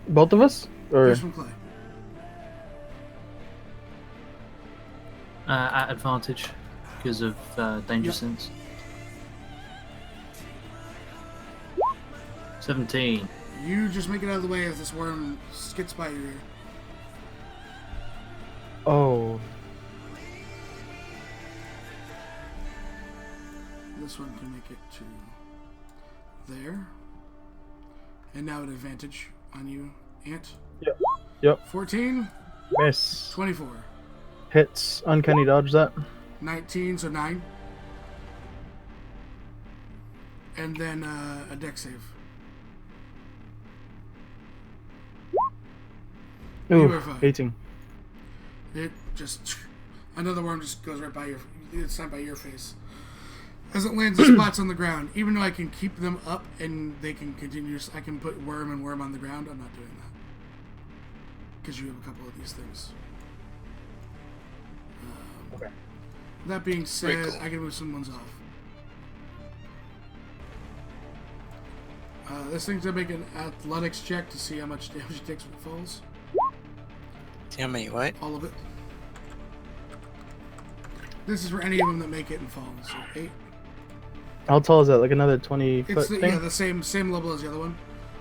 S2: Both of us? Or
S1: Just from Clay.
S9: At advantage because of danger
S1: Yep.
S9: sense. 17.
S1: You just make it out of the way as this worm skids by your ear.
S2: oh,
S1: This one can make it to there. And now an advantage on you, Ant.
S2: Yep.
S1: 14,
S2: miss.
S1: 24,
S2: Hits. Uncanny dodge that.
S1: 19, so 9. and then a dex save. You are
S2: Ooh,
S1: fine.
S2: 18.
S1: It just another worm just goes right by your. It's not by your face. As it lands, it splats on the ground. Even though I can keep them up and they can continue, I can put worm and worm on the ground. I'm not doing that because you have a couple of these things.
S2: Okay.
S1: That being said,
S8: Very cool.
S1: I can move some ones off. This thing's gonna make an athletics check to see how much damage it takes when it falls.
S8: See how many what?
S1: All of it. This is for any of them that make it and fall. So 8.
S2: How tall is that? Like another 20 foot
S1: It's
S2: thing?
S1: yeah, the same level as the other one.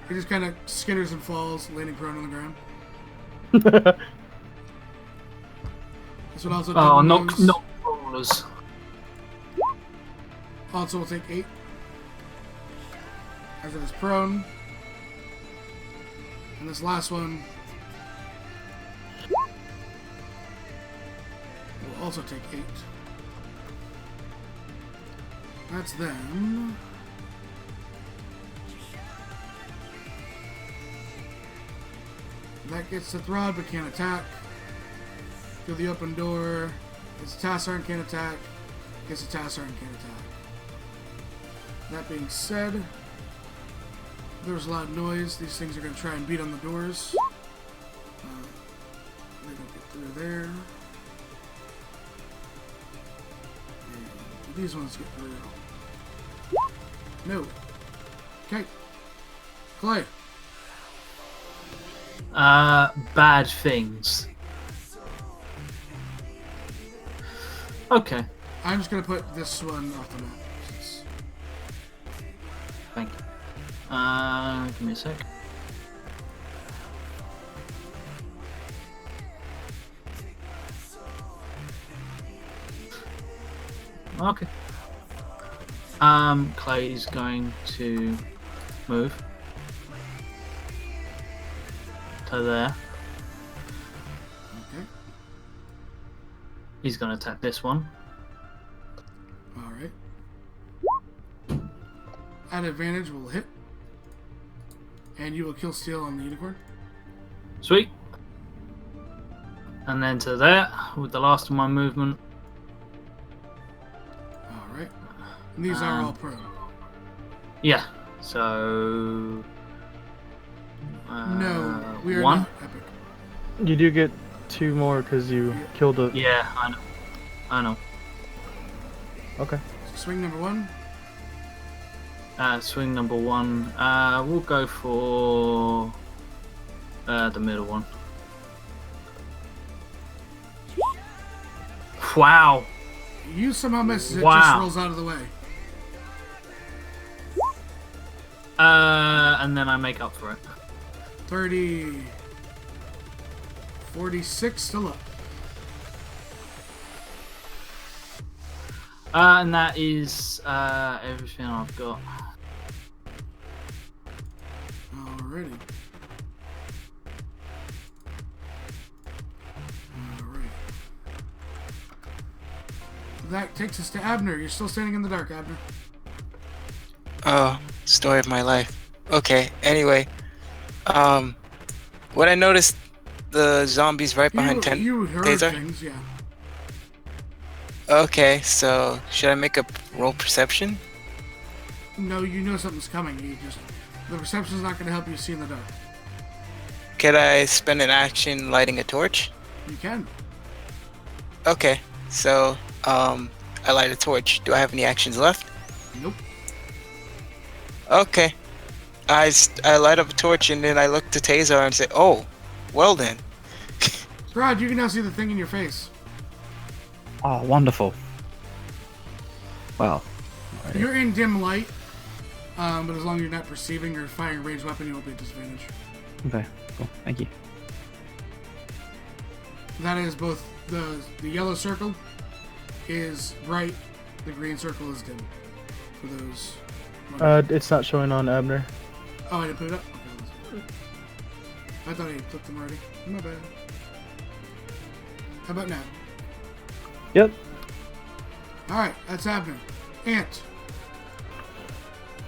S1: It just kind of skitters and falls, landing prone on the ground. This one also
S9: Oh,
S1: moves.
S9: knock rollers.
S1: Also will take 8. As it is prone. And this last one will also take 8. That's them. That gets the Throd but can't attack. Through the open door. Gets a Tassar and can't attack. Gets a Tassar and can't attack. That being said, there's a lot of noise. These things are going to try and beat on the doors. They don't get through there. And these ones get through. No. Okay. Clay.
S9: Bad things. Okay,
S1: I'm just going to put this one off the map.
S9: thank you. Give me a sec. Okay. Clay is going to move to there.
S1: Okay.
S9: He's going to attack this one.
S1: Alright. At advantage, will hit. And you will kill Steel on the unicorn.
S9: Sweet. And then to there with the last of my movement.
S1: Alright. And these are all prone.
S9: Yeah. So.
S1: No, we are
S9: one.
S1: not epic.
S2: You do get 2 more because you killed a.
S9: Yeah, I know. I know.
S2: Okay.
S1: So swing number 1.
S9: Swing number 1. We'll go for the middle one. Wow.
S1: You somehow misses it,
S9: Wow.
S1: just rolls out of the way.
S9: And then I make up for it.
S1: 30. 46, still up.
S9: And that is everything I've got.
S1: Alrighty. Alright. That takes us to Abner. You're still standing in the dark, Abner.
S8: Oh, story of my life. Okay, anyway. What I noticed, the zombies right behind
S1: You heard
S8: Taser?
S1: things, yeah.
S8: Okay, so should I make a roll perception?
S1: No, you know something's coming. You just the perception's not going to help you see in the dark.
S8: Could I spend an action lighting a torch?
S1: You can.
S8: Okay, so I light a torch. Do I have any actions left?
S1: Nope.
S8: Okay. I light up a torch and then I look to Taser and say, "Oh, well then."
S1: Rod, you can now see the thing in your face.
S3: Oh, wonderful. Well,
S1: You're in dim light, but as long as you're not perceiving or firing a ranged weapon, you won't be at disadvantage.
S3: okay, cool. Thank you.
S1: That is both the yellow circle is bright, the green circle is dim. For those.
S2: It's not showing on Abner.
S1: Oh, I didn't put it up? Okay. I thought I flipped them already. My bad. How about now?
S2: Yep.
S1: Alright, that's happening. Ant.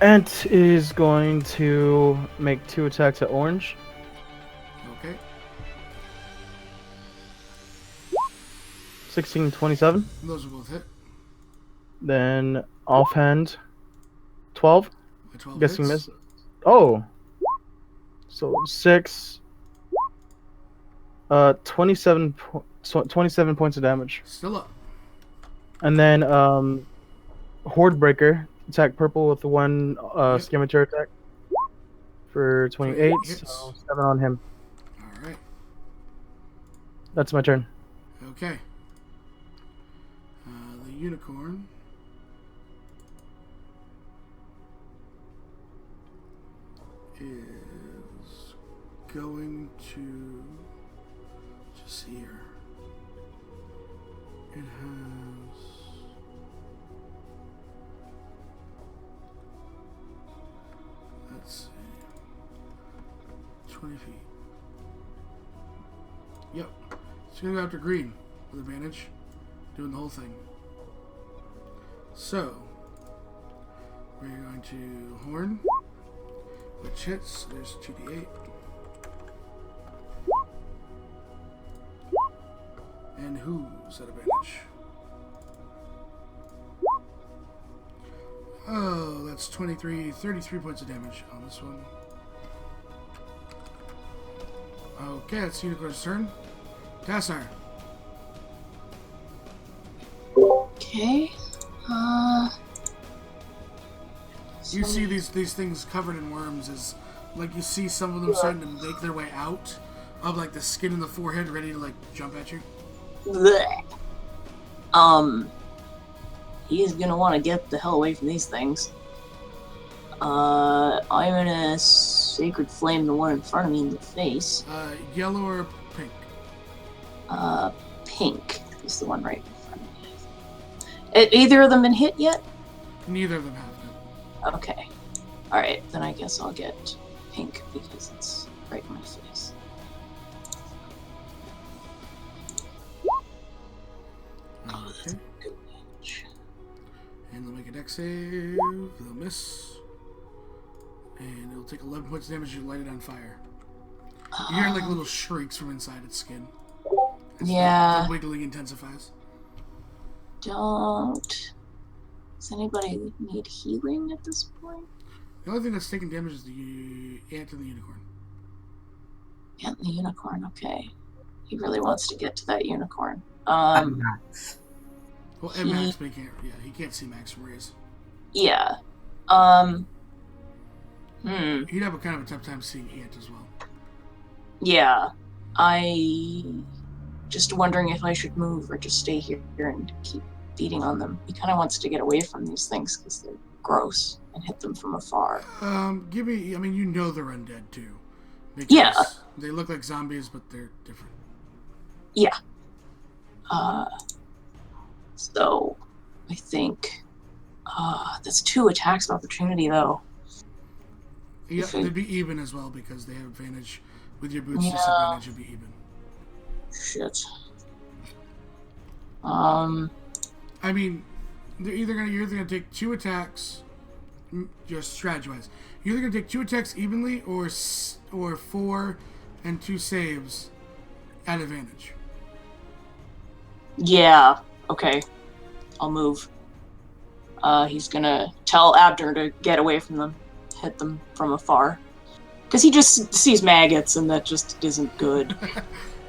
S2: Ant is going to make 2 attacks at Orange.
S1: Okay.
S2: 16, 27.
S1: Those will both hit.
S2: Then offhand, 12.
S1: My 12
S2: Guessing
S1: hits.
S2: miss. Oh. So 6. 27 points of damage.
S1: Still up.
S2: And then Horde Breaker, attack purple with 1
S1: Yep.
S2: Scimitar attack for 28,
S1: hits.
S2: so 7 on him.
S1: Alright.
S2: That's my turn.
S1: Okay. The unicorn is going to just here. It has let's see 20 feet. Yep. It's gonna go after green with advantage. Doing the whole thing. So we're going to horn, which hits. There's 2d8. And who's at advantage? Oh, that's 33 points of damage on this one. Okay, it's Unicorn's turn. Tassar.
S5: Okay.
S1: You see these things covered in worms as like you see some of them starting to make their way out of like the skin in the forehead ready to like jump at you.
S5: Blech. He's gonna want to get the hell away from these things. I'm gonna Sacred Flame the one in front of me in the face.
S1: Yellow or pink?
S5: Pink is the one right in front of me. Either of them been hit yet?
S1: Neither of them have it.
S5: Okay. Alright, then I guess I'll get pink because it's right in my face.
S1: Okay. And they'll make a dex save. They'll miss. And it'll take 11 points of damage. You light it on fire. You hear like little shrieks from inside its skin. As
S5: Yeah.
S1: The wiggling intensifies.
S5: Does anybody need healing at this point?
S1: The only thing that's taking damage is the ant and the unicorn.
S5: Ant and the unicorn, okay. He really wants to get to that unicorn.
S6: Max.
S1: Well, and Max, but he can't. Yeah, he can't see Max from raise.
S5: Yeah.
S1: He'd have a kind of a tough time seeing ant as well.
S5: Yeah. I just wondering if I should move or just stay here and keep beating on them. He kind of wants to get away from these things because they're gross and hit them from afar.
S1: Give me. I mean, you know they're undead too. Because
S5: Yeah.
S1: They look like zombies, but they're different.
S5: Yeah. So I think that's 2 attacks of opportunity though.
S1: Yeah,
S5: Okay.
S1: they'd be even as well because they have advantage with your boots.
S5: Yeah.
S1: Disadvantage would be even.
S5: Shit.
S1: I mean, you're either gonna take 2 attacks, just strategy-wise. You're either gonna take 2 attacks evenly, or 4 and 2 saves at advantage.
S5: Yeah. Okay. I'll move. He's gonna tell Abner to get away from them, hit them from afar, because he just sees maggots and that just isn't good.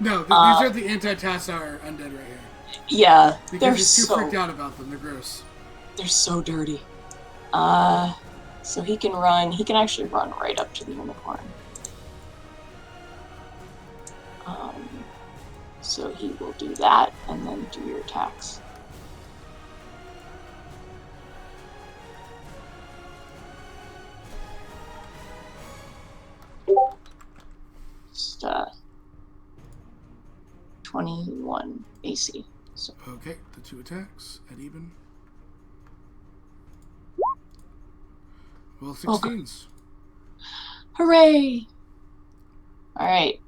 S1: No, these are the anti-Tassar undead right here.
S5: Yeah,
S1: Because
S5: they're
S1: he's too
S5: so
S1: freaked out about them. They're gross.
S5: they're so dirty. So he can run. He can actually run right up to the unicorn. So he will do that and then do your attacks. Just 21 AC. So
S1: Okay, the 2 attacks at even. Well, 16s.
S5: hooray! All right.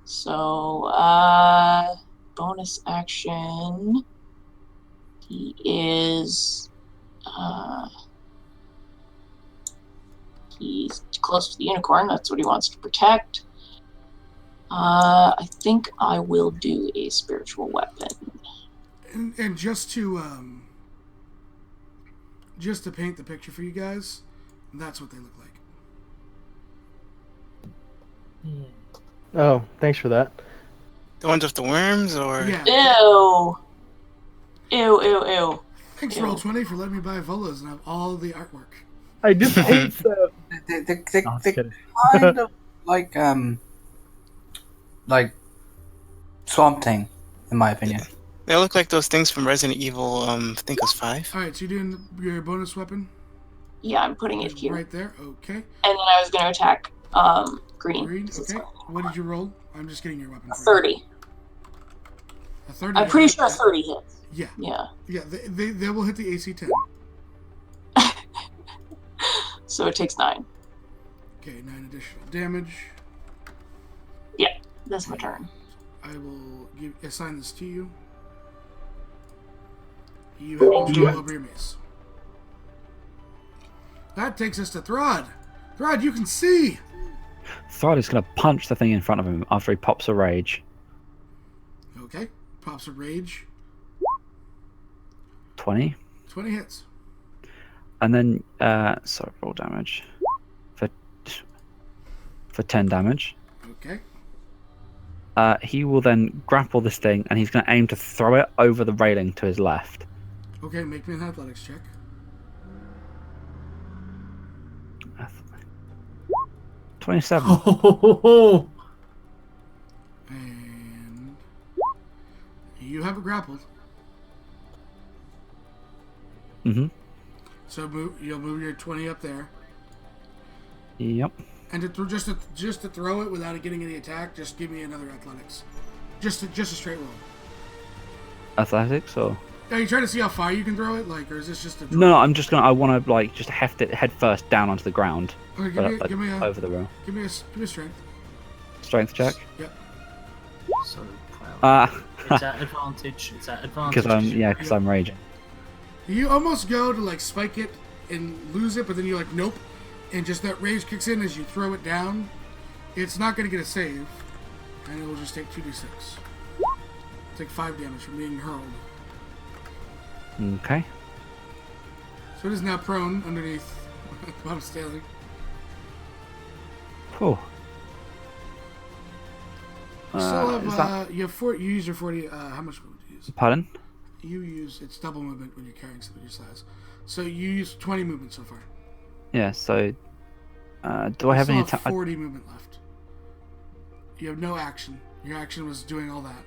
S5: So bonus action. He is he's close to the unicorn. That's what he wants to protect. I think I will do a spiritual weapon.
S1: And just to paint the picture for you guys, that's what they look like.
S2: Oh, thanks for that.
S8: The ones with the worms, or
S1: Yeah.
S5: Ew. Ew.
S1: Thanks,
S5: Ew.
S1: Roll20, for letting me buy Volas and have all the artwork.
S2: I just hate stuff.
S6: They
S2: No, I'm just kidding.
S6: kind of like Swamp Thing, in my opinion.
S8: they look like those things from Resident Evil. I think it was 5.
S1: All right, so you're doing your bonus weapon
S5: Yeah, I'm putting it here.
S1: right there. Okay.
S5: And then I was going to attack green.
S1: Green. Okay. What did you roll? I'm just getting your weapon.
S5: A 30.
S1: A 30.
S5: I'm pretty sure a 30 hits.
S1: Yeah.
S5: Yeah.
S1: Yeah. They will hit the AC 10.
S5: So it takes 9.
S1: Okay, 9 additional damage.
S5: Yeah, that's my turn.
S1: I will assign this to you. You have control over your mace. That takes us to Throd. Throd, you can see.
S3: Throd is going to punch the thing in front of him after he pops a rage.
S1: Okay. Pops a rage.
S3: 20.
S1: 20 hits.
S3: And then, sorry, roll damage. For 10 damage.
S1: Okay.
S3: He will then grapple this thing, and he's going to aim to throw it over the railing to his left.
S1: Okay, make me an athletics check.
S3: 27.
S1: And you have it grappled.
S3: Mm-hmm.
S1: So you'll move your 20 up there.
S3: Yep.
S1: And just to throw it without it getting any attack, just give me another athletics. Just a straight roll.
S3: Athletics, or?
S1: Are you trying to see how far you can throw it, like, or is this just a?
S3: No, I'm just gonna. I want to like just heft it head first down onto the ground.
S1: Okay, give me a
S3: over the rail.
S1: Give me a strength.
S3: Strength check.
S1: Yep.
S9: So proud. It's at advantage.
S3: Because I'm raging.
S1: You almost go to like spike it and lose it, but then you're like, nope, and just that rage kicks in as you throw it down. It's not gonna get a save, and it will just take 2d6. Take 5 damage from being hurled.
S3: Okay.
S1: So it is now prone underneath Bob Staley.
S3: Cool.
S1: You still have you have 40. You use your 40. How much movement do you use?
S3: Pardon?
S1: You use it's double movement when you're carrying something your size. So you use 20 movement so far.
S3: Yeah. So, do I have any attack?
S1: 40 movement left. You have no action. Your action was doing all that,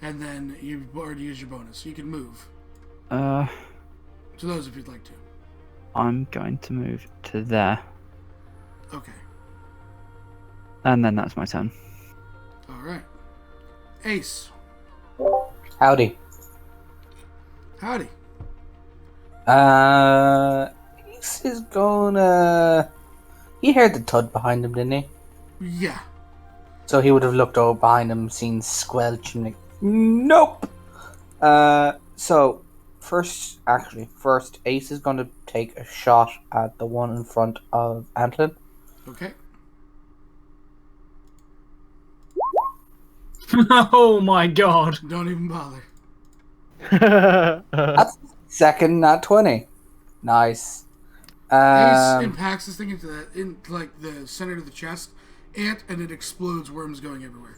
S1: and then you've already used your bonus. So you can move. To those if you'd like to.
S3: I'm going to move to there,
S1: Okay.
S3: and then that's my turn.
S1: All right. Ace.
S6: Howdy.
S1: Howdy.
S6: Ace is gonna. He heard the thud behind him, didn't he?
S1: Yeah.
S6: So he would have looked over behind him, seen squelch, and like, nope. So first, Ace is going to take a shot at the one in front of Antlin.
S1: Okay.
S9: Oh my god.
S1: Don't even bother.
S6: That's second, not 20. Nice.
S1: Ace impacts this thing into like the center of the chest, and it explodes. Worms going everywhere.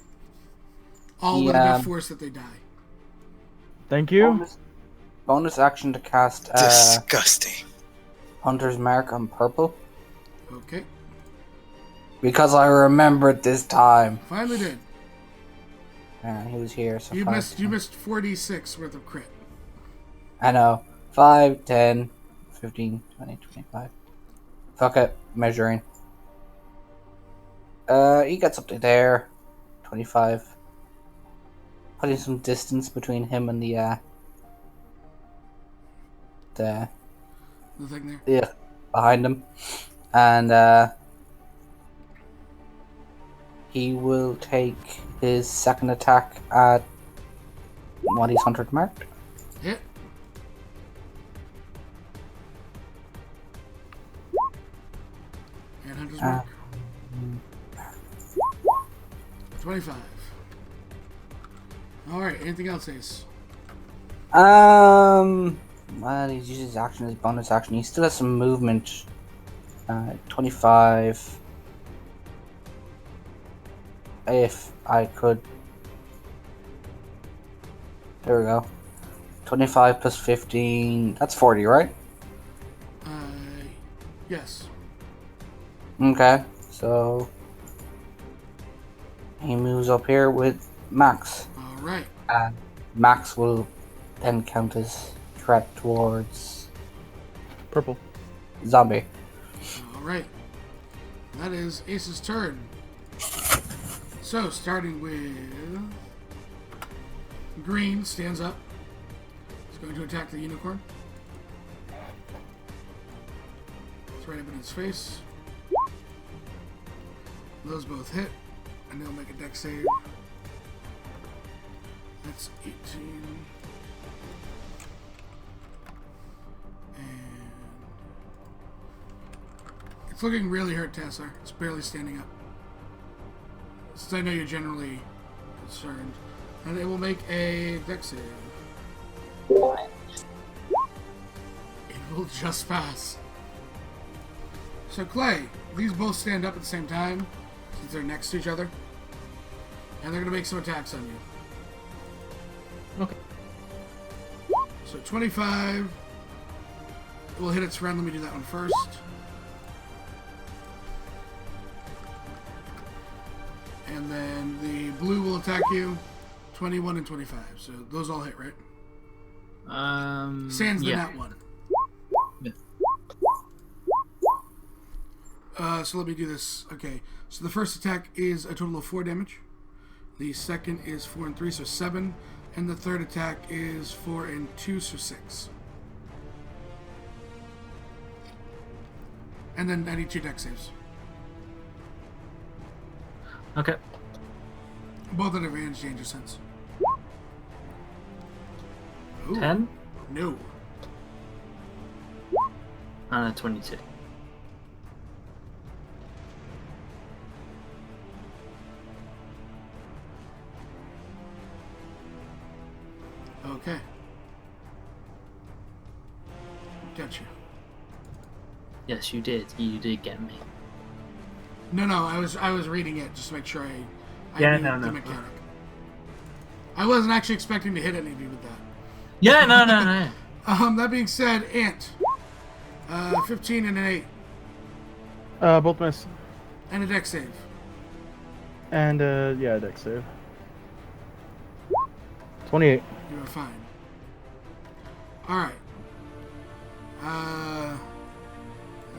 S1: All with enough force that they die.
S2: Thank you.
S6: Bonus action to cast
S8: Disgusting.
S6: Hunter's Mark on purple.
S1: Okay.
S6: Because I remembered this time.
S1: Finally did.
S6: He was here. So
S1: You missed 46 worth of crit.
S6: I know. 5, 10, 15, 20, 25. Fuck it. Measuring. He gets up to there. 25. Putting some distance between him and the
S1: thing there.
S6: Yeah, behind him. And he will take his second attack at what he's hunted marked.
S1: Hit. Numbers work. 25. Alright, anything else, Ace?
S6: Well, he uses his action as bonus action. He still has some movement. 25. If I could. There we go. 25 plus 15. That's 40, right?
S1: Yes.
S6: Okay, so. He moves up here with Max.
S1: Alright.
S6: And Max will then count as threat towards
S2: Purple.
S6: zombie.
S1: Alright. That is Ace's turn. So, starting with Green stands up. He's going to attack the unicorn. It's right up in its face. Those both hit, and they'll make a dex save. That's 18. And it's looking really hurt, Tessa. It's barely standing up. Since I know you're generally concerned. And it will make a dex save.
S5: What?
S1: It will just pass. So Clay, these both stand up at the same time, since they're next to each other. And they're going to make some attacks on you.
S2: Okay.
S1: So 25 will hit its friend. Let me do that one first. And then the blue will attack you. 21 and 25. So those all hit, right? Sans the
S9: yeah.
S1: net one.
S9: Yeah.
S1: So let me do this. Okay. So the first attack is a total of 4 damage. The second is 4 and 3, so 7. And the third attack is 4 and 2, so 6. And then I need 2 dex saves.
S9: Okay.
S1: Both at advantage, danger sense. Ooh,
S9: 10
S1: no.
S9: and a 22.
S1: Okay. Gotcha.
S9: Yes, you did. You did get me.
S1: No, I was reading it just to make sure I
S9: Yeah,
S1: knew
S9: no.
S1: the mechanic. I wasn't actually expecting to hit any of you with that.
S9: Yeah, no.
S1: That being said, Ant. 15 and an 8.
S2: Both miss.
S1: And a dex save.
S2: And yeah, dex save. 28.
S1: You are fine. Alright.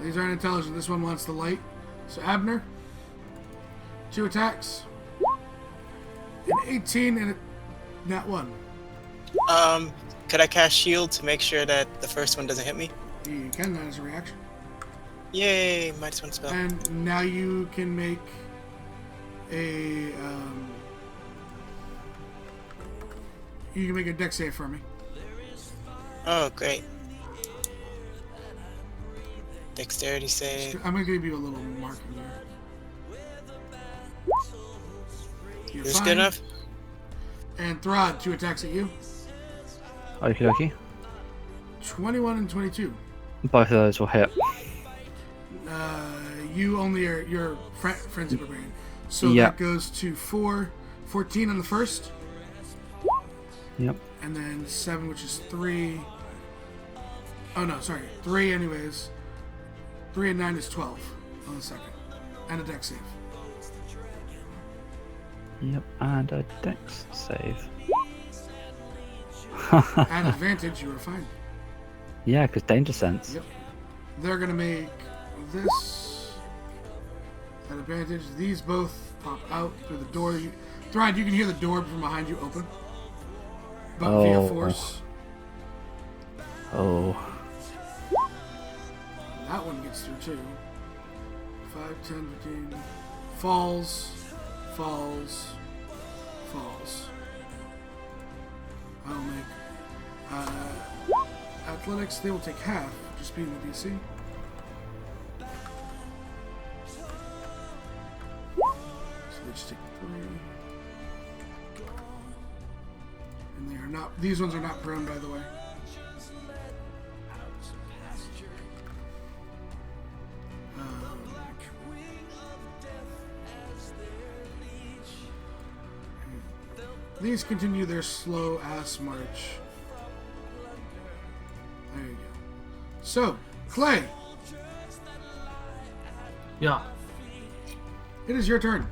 S1: These aren't intelligent. This one wants the light. So Abner. 2 attacks. An 18 and a nat 1.
S8: Could I cast shield to make sure that the first one doesn't hit me?
S1: You can, that as a reaction.
S8: Yay, minus 1 spell.
S1: And now you can make a you can make a dex save for me.
S8: Oh, great. Dexterity save.
S1: I'm gonna give you a little marking here. You're
S8: Is this
S1: fine.
S8: good enough?
S1: And Throd, 2 attacks at you.
S3: Okie dokie.
S1: 21 and 22.
S3: Both of those will hit.
S1: You only are your frenzy barbarian. So
S3: Yeah.
S1: that goes to 14 on the first.
S3: Yep.
S1: And then 7, which is 3. Oh no, sorry. 3 anyways. 3 and 9 is 12 on the second. And a dex save.
S3: Yep. And a dex save.
S1: At advantage, you are fine.
S3: Yeah, because danger sense.
S1: Yep. They're gonna make this at advantage. These both pop out through the door. Throd, you can hear the door from behind you open. But via
S3: Oh.
S1: force.
S3: Oh.
S1: That one gets through too. 5, 10, 15. Falls. I'll make athletics. They will take half, just being the DC. They're not. These ones are not prone, by the way. These continue their slow ass march. There you go. So, Clay,
S9: Yeah.
S1: it is your turn.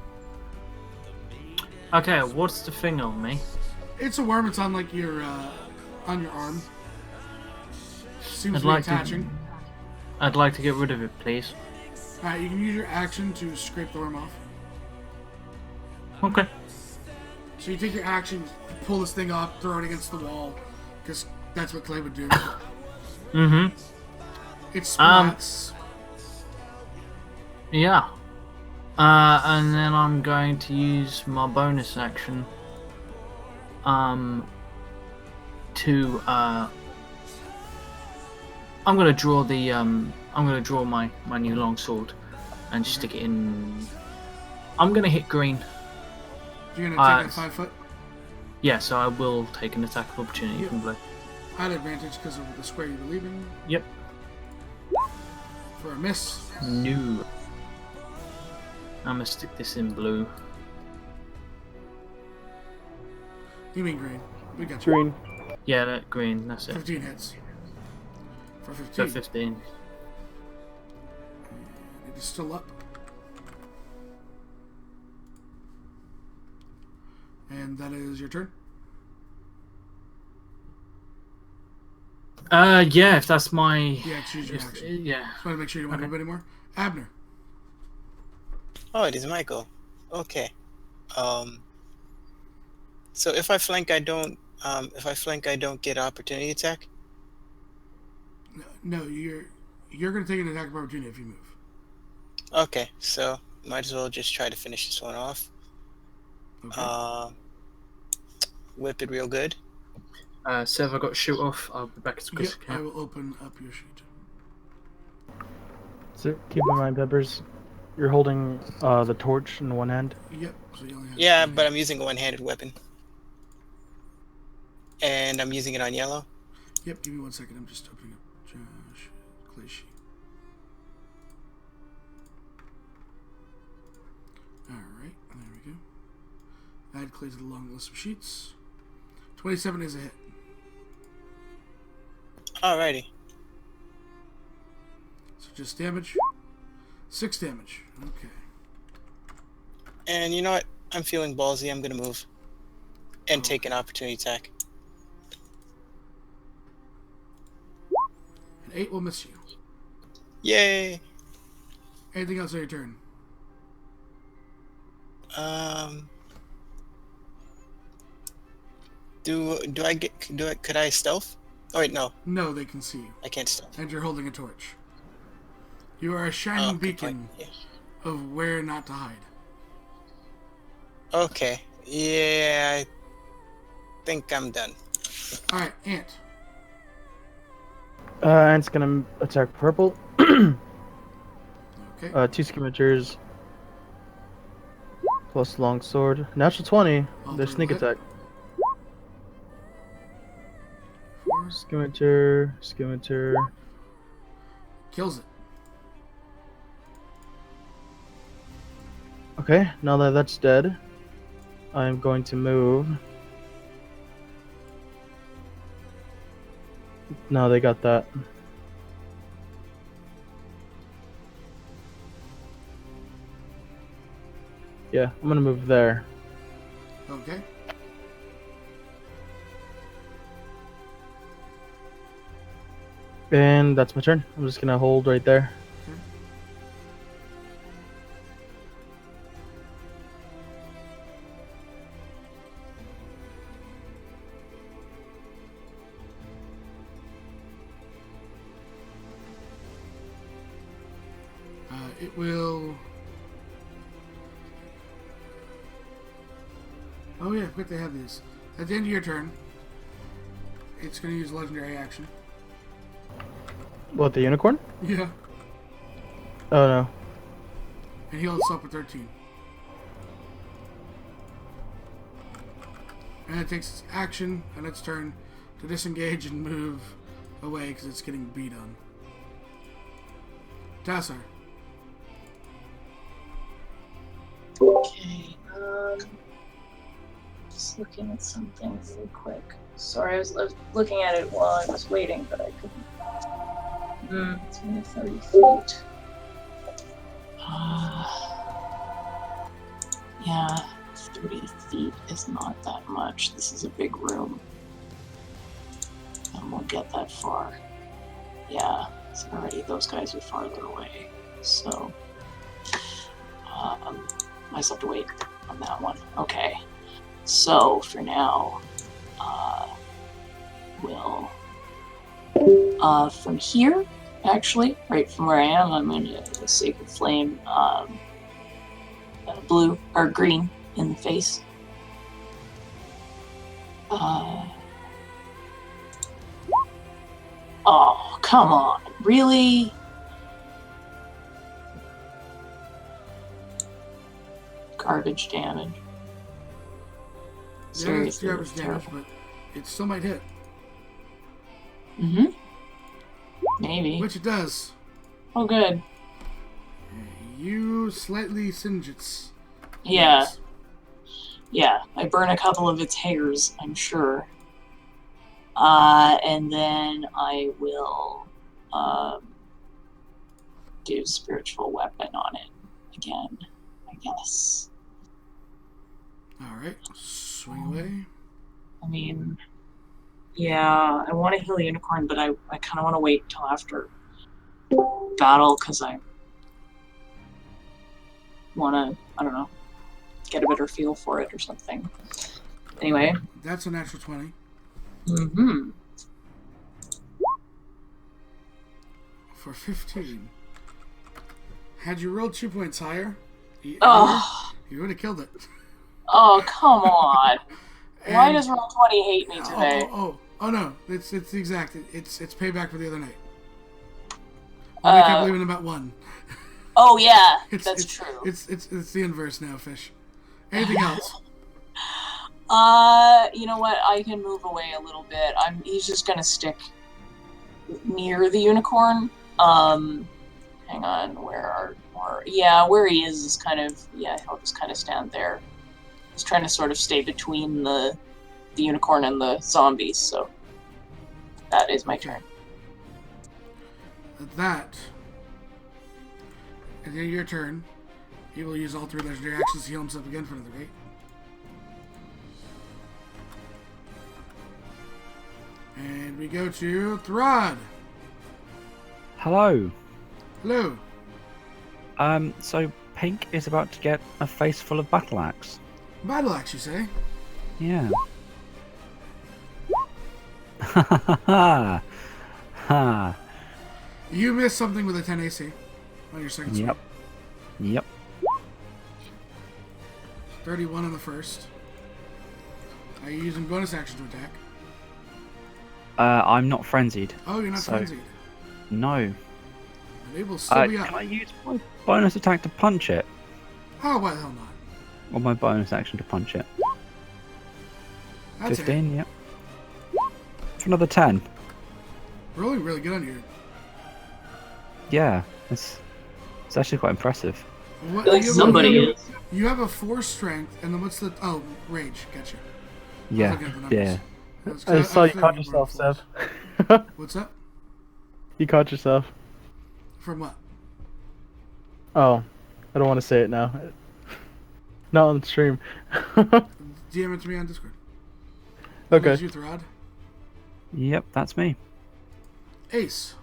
S9: Okay, what's the thing on me?
S1: It's a worm. It's on like your on your arm. Seems
S9: I'd
S1: to be
S9: like
S1: attaching.
S9: I'd like to get rid of it, please.
S1: Alright, you can use your action to scrape the worm off.
S9: Okay.
S1: So you take your action, pull this thing off, throw it against the wall, because that's what Clay would do.
S9: Mm-hmm.
S1: It splats.
S9: Yeah. And then I'm going to use my bonus action. To I'm gonna draw the I'm gonna draw my new longsword and stick it in. I'm gonna hit green.
S1: You're gonna take that 5 foot.
S9: Yeah, so I will take an attack of opportunity
S1: Yep.
S9: from blue.
S1: At advantage because of the square you were leaving.
S9: Yep.
S1: For a miss.
S9: No. I'm gonna stick this in blue.
S1: You mean green. We got you.
S2: Green.
S9: Yeah, that green. That's it.
S1: 15 hits. For 15.
S9: So 15.
S1: And it is still up. And that is your turn.
S9: Yeah, if that's my.
S1: Yeah, choose your action.
S9: Yeah.
S1: Just want to make sure you don't want to move anymore. Abner.
S8: Oh, it is Michael. Okay. So if I flank, I don't. If I flank, I don't get opportunity attack.
S1: No, you're gonna take an attack of opportunity if you move.
S8: Okay, so might as well just try to finish this one off.
S1: Okay.
S8: Whip it real good.
S9: So if I got shoot off, I'll be back as quick as I
S1: I
S9: can.
S1: will open up your sheet.
S2: So keep in mind, Peppers, you're holding the torch in one hand.
S1: Yep. So you only have
S8: Yeah,
S1: 2
S8: but
S1: hands.
S8: I'm using a one-handed weapon. And I'm using it on yellow.
S1: Yep. Give me 1 second. I'm just opening up Josh Clay sheet. All right. There we go. Add Clay to the long list of sheets. 27 is a hit.
S8: Alrighty.
S1: So just damage. 6 damage. Okay.
S8: And you know what? I'm feeling ballsy. I'm gonna move. And
S1: Okay.
S8: take an opportunity attack.
S1: An 8 will miss you.
S8: Yay!
S1: Anything else on your turn?
S8: Could I stealth? Oh wait, no.
S1: No, they can see you.
S8: I can't stealth.
S1: And you're holding a torch. You are a shining
S8: Oh, good
S1: beacon
S8: point.
S1: of where not to hide.
S8: Okay. Yeah, I think I'm done.
S1: Alright, Ant.
S2: Ant's gonna attack purple.
S1: Okay.
S2: 2 skirmishers. Plus longsword. Natural 20.
S1: All
S2: Their
S1: three
S2: sneak
S1: will hit.
S2: attack.
S1: 4.
S2: Skirmisher.
S1: Kills it.
S2: Okay, now that that's dead, I'm going to move. No, they got that. Yeah, I'm gonna move there.
S1: Okay.
S2: And that's my turn. I'm just gonna hold right there.
S1: It will... Oh yeah, quick they have these. At the end of your turn, it's going to use legendary action.
S2: What, the unicorn?
S1: Yeah.
S2: Oh no.
S1: And heal itself with 13. And it takes its action on its turn to disengage and move away because it's getting beat on. Tassar.
S5: Okay. Just looking at something really quick. Sorry, I was looking at it while I was waiting, but I couldn't. It's only 30 feet. Yeah, 30 feet is not that much. This is a big room. And we'll get that far. Yeah, it's already those guys are farther away. So, I just have to wait on that one. Okay. So, for now, we'll... from here, actually, right from where I am, I'm going to Sacred Flame, blue, or green in the face. Oh, come on. Really? Garbage damage.
S1: Yeah, it's garbage damage, but it still might hit.
S5: Mm-hmm. Maybe.
S1: Which it does.
S5: Oh, good.
S1: You slightly singe its.
S5: Yeah.
S1: legs.
S5: Yeah, I burn a couple of its hairs, I'm sure. And then I will do Spiritual Weapon on it again, I guess.
S1: Alright, swing away.
S5: I mean, yeah, I want to heal the unicorn, but I kind of want to wait until after battle, because I want to, I don't know, get a better feel for it or something. Anyway.
S1: That's a natural 20.
S5: Mm-hmm.
S1: For 15. Had you rolled 2 points higher, you would have killed it.
S5: Oh, come on. Why
S1: And-
S5: does Roll20 hate me today?
S1: Oh no, it's the exact. It's payback for the other night. When we kept leaving about 1.
S5: Oh yeah,
S1: It's
S5: true.
S1: It's the inverse now, Fish. Anything else?
S5: You know what? I can move away a little bit. He's just gonna stick near the unicorn. Hang on, where he is kind of, he'll just kind of stand there. He's trying to sort of stay between the unicorn and the zombies, so that is my turn.
S1: At that, at the end of your turn, he will use all 3 legendary actions to heal himself again for another 8. And we go to Throd.
S3: Hello.
S1: Hello.
S3: So Pink is about to get a face full of battle axe.
S1: Battle axe, you say?
S3: Yeah. Ha ha ha ha.
S1: You missed something with a 10 AC on your second swing.
S3: Yep.
S1: 31 on the first. Are you using bonus action to attack?
S3: I'm not frenzied.
S1: Oh, you're not frenzied.
S3: No.
S1: And they will still be up.
S3: Can I use my bonus attack to punch it?
S1: Oh, why the hell not?
S3: Or my bonus action to punch it?
S1: That's
S3: 15, yep. For another 10.
S1: Rolling really good on you.
S3: Yeah, it's actually quite impressive.
S1: What,
S5: Like somebody is.
S1: You have a 4 strength, and then what's the... Oh, rage. Gotcha.
S3: Yeah,
S1: looking at the numbers.
S2: I
S3: yeah.
S1: was
S2: saw you
S1: thinking
S2: caught
S1: more
S2: yourself,
S1: fours.
S2: Seb.
S1: What's that?
S2: You caught yourself.
S1: From what?
S2: Oh, I don't want to say it now. Not on the stream.
S1: DM it to me on Discord.
S2: Okay.
S1: Is you, Throd?
S3: Yep, that's me.
S1: Ace.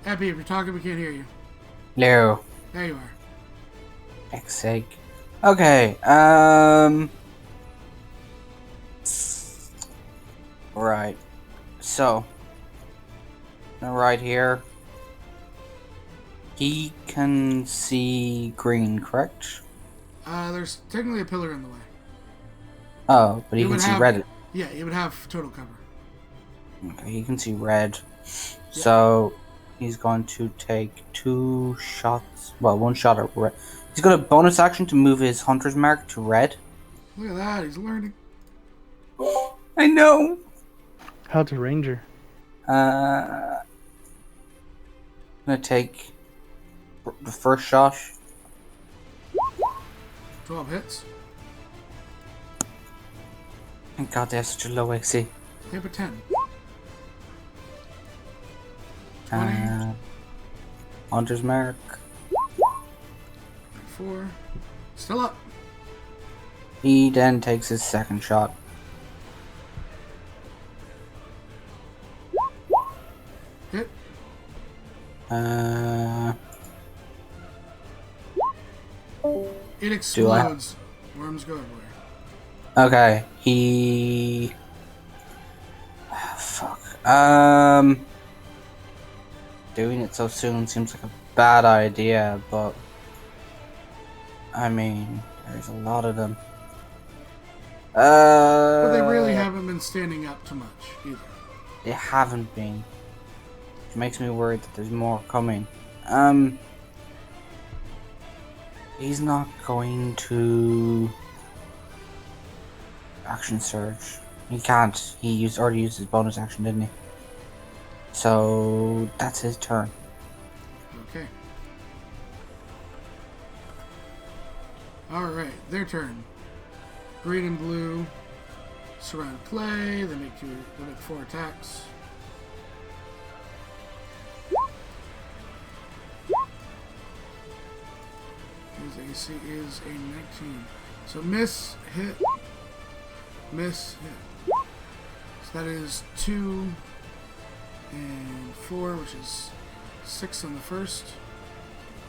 S1: Happy, if you're talking, we can't hear you.
S6: No.
S1: There you are.
S6: Heck's sake. Okay, Right. So. Now right here. He can see green, correct?
S1: There's technically a pillar in the way.
S6: Oh, but he
S1: You
S6: can
S1: would
S6: see
S1: have-
S6: red.
S1: Yeah, you would have total cover.
S6: Okay, he can see red. So he's going to take 2 shots. Well, 1 shot at red. He's got a bonus action to move his hunter's mark to red.
S1: Look at that, he's learning.
S6: I know.
S2: How's a ranger?
S6: I'm gonna take the first shot.
S1: 12 hits.
S6: Thank God they have such a low AC.
S1: Tape a 10. 20.
S6: Hunter's mark.
S1: 4. Still up.
S6: He then takes his second shot.
S1: Hit. It explodes. Worms go everywhere.
S6: Okay, he. Fuck. Doing it so soon seems like a bad idea, but I mean, there's a lot of them.
S1: But they really haven't been standing up too much either.
S6: They haven't been. Which makes me worried that there's more coming. He's not going to action surge. He can't. He already used his bonus action, didn't he? So that's his turn.
S1: Okay. Alright, their turn. Green and blue surround clay. They make 4 attacks. His AC is a 19. So miss, hit, miss, hit. So that is 2 and 4, which is 6 on the first.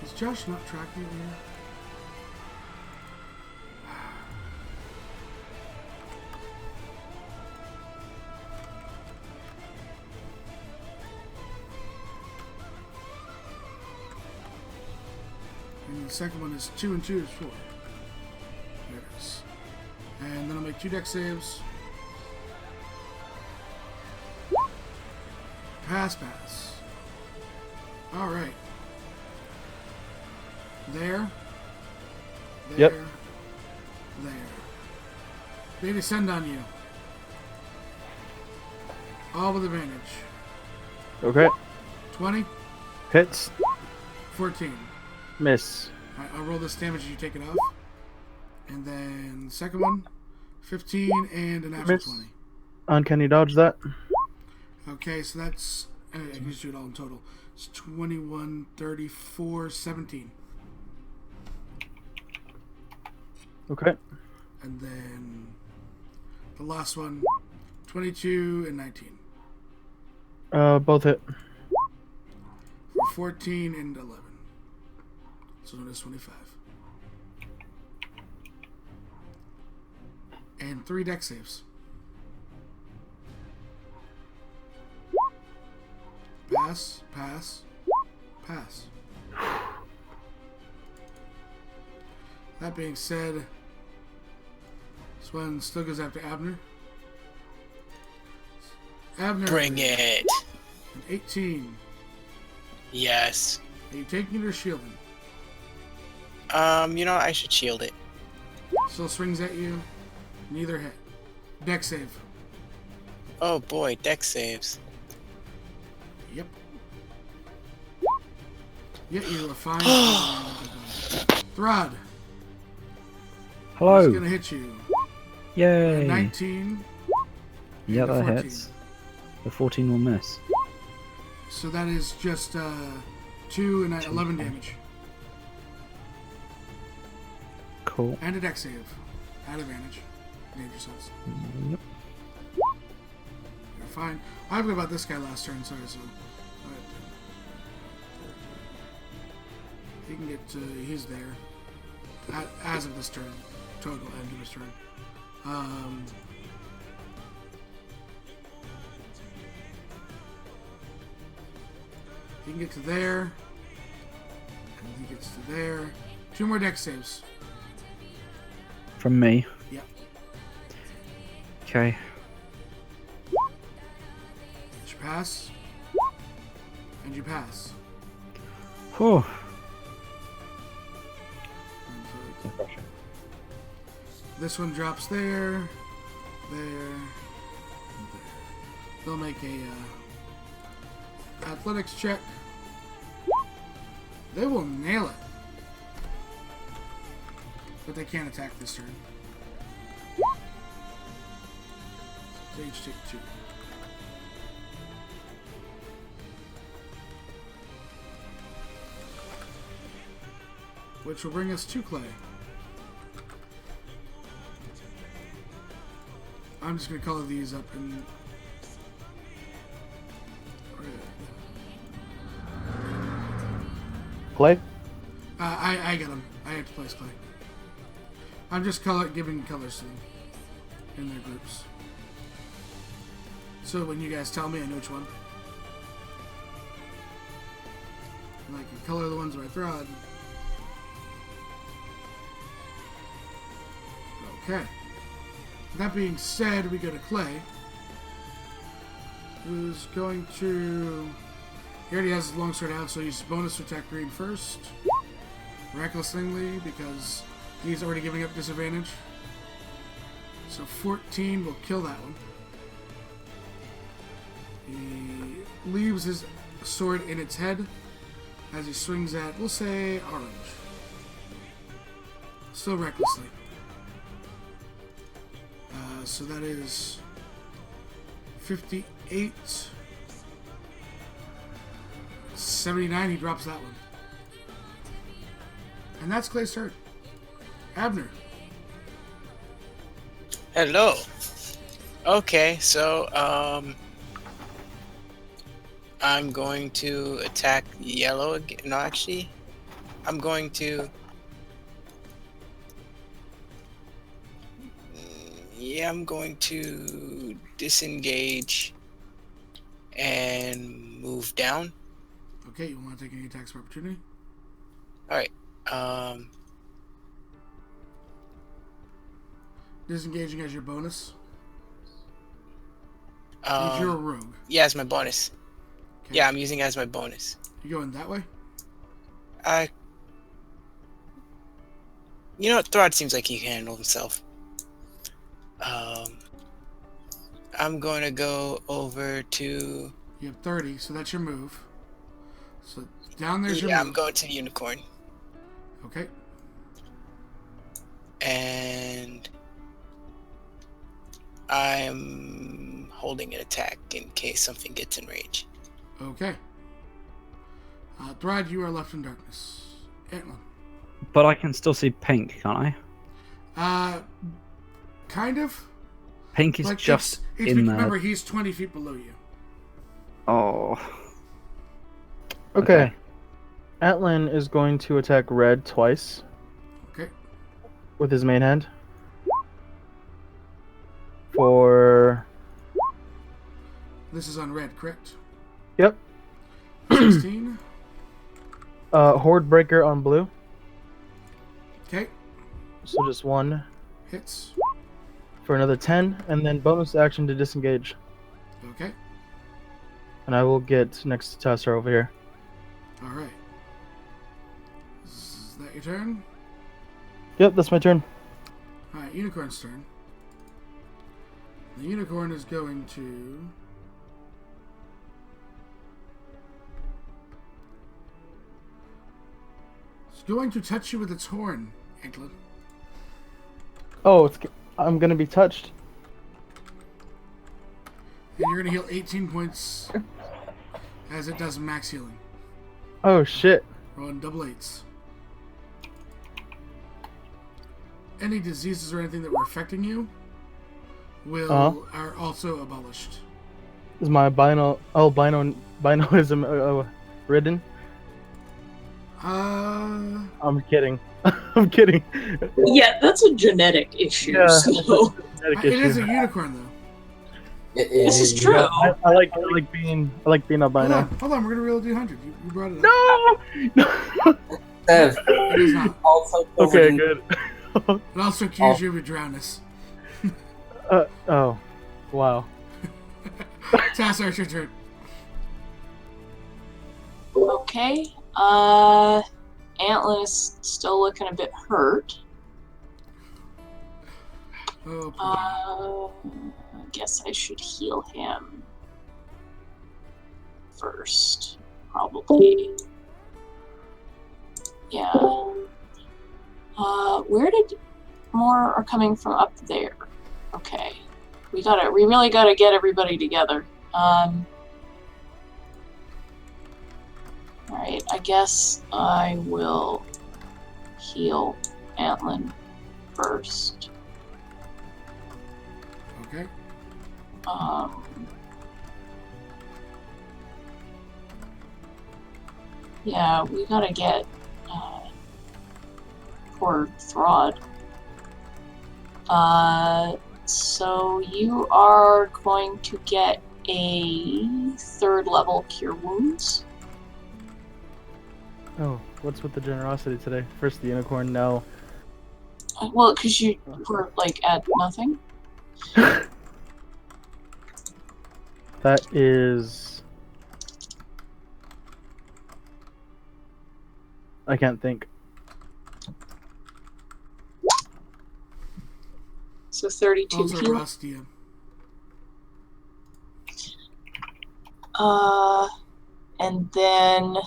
S1: Is Josh not tracking it here? And the second one is 2 and 2 is 4. There it is. And then I'll make 2 dex saves. Pass. Alright. There.
S2: Yep.
S1: There. They descend on you. All with advantage.
S2: Okay.
S1: 20,
S2: Hits.
S1: 14.
S2: Miss.
S1: Alright, I'll roll this damage as you take it off. And then second one, 15 and a natural
S2: Miss.
S1: 20.
S2: Uncanny dodge that.
S1: Okay, so that's, I can just do it all in total. It's 21, 34, 17.
S2: Okay.
S1: And then the last one, 22 and 19.
S2: Both hit.
S1: For 14 and 11. So that is 25. And 3 dex saves. Pass. That being said, this one still goes after Abner. Abner.
S8: Bring it.
S1: 18.
S8: Yes.
S1: Are you taking it or shielding?
S8: I should shield it.
S1: Still swings at you. Neither hit. Dex save.
S8: Oh boy, dex saves.
S1: Yep. Yet you are fine. Throd.
S3: Hello.
S1: He's gonna hit you.
S3: Yay.
S1: 19.
S3: Yeah,
S1: and a
S3: that
S1: 14.
S3: hits. The 14 will miss.
S1: So that is just 2 and 11 damage.
S3: Cool.
S1: And a dex save. At advantage. Danger sense.
S3: Yep.
S1: You're fine. I forgot about this guy last turn, sorry, so. He can get to. He's there. As of this turn. Total end of his turn. He can get to there. And he gets to there. 2 more dex saves.
S3: From me.
S1: Yep.
S3: Okay.
S1: Did you pass? And you pass.
S3: Whew.
S1: This one drops there, there, and there. They'll make a athletics check. They will nail it. But they can't attack this turn. They each take 2. Which will bring us to Clay. I'm just going to color these up in red.
S2: Clay?
S1: I get them. I have to place Clay. I'm just giving colors to them in their groups. So when you guys tell me, I know which one. And I can color the ones where I throw it. Okay. That being said, we go to Clay, who's going to... He already has his longsword out, so he's bonus to attack green first. Recklessly, because he's already giving up disadvantage. So 14 will kill that one. He leaves his sword in its head as he swings at, we'll say, orange. Still recklessly. So that is 58. 79, he drops that one. And that's Clay's turn. Abner.
S8: Hello. Okay, so I'm going to attack yellow again. No, actually, I'm going to. Yeah, I'm going to disengage and move down.
S1: Okay, you want to take any attacks of opportunity?
S8: All right.
S1: Disengaging as your bonus.
S8: Um,
S1: You're a rogue.
S8: Yeah, as my bonus.
S1: Okay.
S8: Yeah, I'm using it as my bonus.
S1: You going that way?
S8: You know what? Throd seems like he can handle himself. I'm going to go over to...
S1: You have 30, so that's your move. So down there's your
S8: Yeah,
S1: move.
S8: I'm going to the unicorn.
S1: Okay.
S8: And I'm holding an attack in case something gets in range.
S1: Okay. Throd, you are left in darkness. Antlin.
S3: But I can still see pink, can't I?
S1: Kind of.
S3: Pink is
S1: Like
S3: just
S1: it's
S3: in there.
S1: remember, he's 20 feet below you.
S3: Oh.
S2: Okay. Atlin is going to attack red twice.
S1: Okay.
S2: With his main hand. For...
S1: This is on red, correct?
S2: Yep.
S1: 16.
S2: Horde Breaker on blue.
S1: Okay.
S2: So just one.
S1: Hits.
S2: For another 10, and then bonus action to disengage.
S1: Okay.
S2: And I will get next to Tassar over here.
S1: Alright. Is that your turn?
S2: Yep, that's my turn.
S1: Alright, Unicorn's turn. The Unicorn is going to... It's going to touch you with its horn, Antlin.
S2: Oh, I'm gonna be touched.
S1: And you're going to heal 18 points as it does max healing.
S2: Oh, shit.
S1: Rolling double 8s. Any diseases or anything that were affecting you are also abolished.
S2: Is my albinoism ridden? I'm kidding. I'm kidding.
S5: Yeah, that's a genetic issue.
S2: Yeah,
S5: So
S2: Genetic
S1: It is
S2: issue.
S1: a unicorn, though.
S5: this is true.
S2: I like being albino.
S1: Hold on, we're gonna roll a D100. You brought it up.
S2: No.
S6: Dev,
S1: It is not.
S6: also
S2: Okay,
S6: covered in-
S2: good.
S1: It also accused you of drownness.
S2: Oh. Wow.
S1: Tassar, it's your turn.
S5: Okay. Antlin is still looking a bit hurt.
S1: Oh, boy.
S5: I guess I should heal him first, probably. Yeah. Where did more are coming from up there? Okay. We really gotta get everybody together. Alright, I guess I will heal Antlin first.
S1: Okay.
S5: Yeah, we gotta get poor Throd. So you are going to get a 3rd level Cure Wounds.
S2: Oh, what's with the generosity today? First the unicorn, no.
S5: Well, because you were like at nothing.
S2: That is. I can't think.
S5: So 32
S1: Also,
S5: heal.
S1: Ross DM.
S5: And then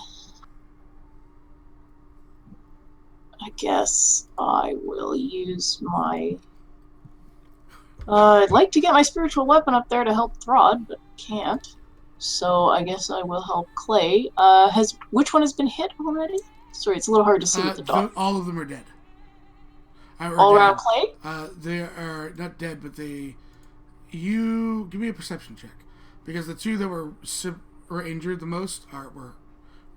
S5: I guess I will use my. I'd like to get my spiritual weapon up there to help Throd, but can't. So I guess I will help Clay. Which one has been hit already? Sorry, it's a little hard to see with the dog.
S1: All of them are dead.
S5: All around Clay?
S1: They are not dead, but you give me a perception check, because the 2 that were injured the most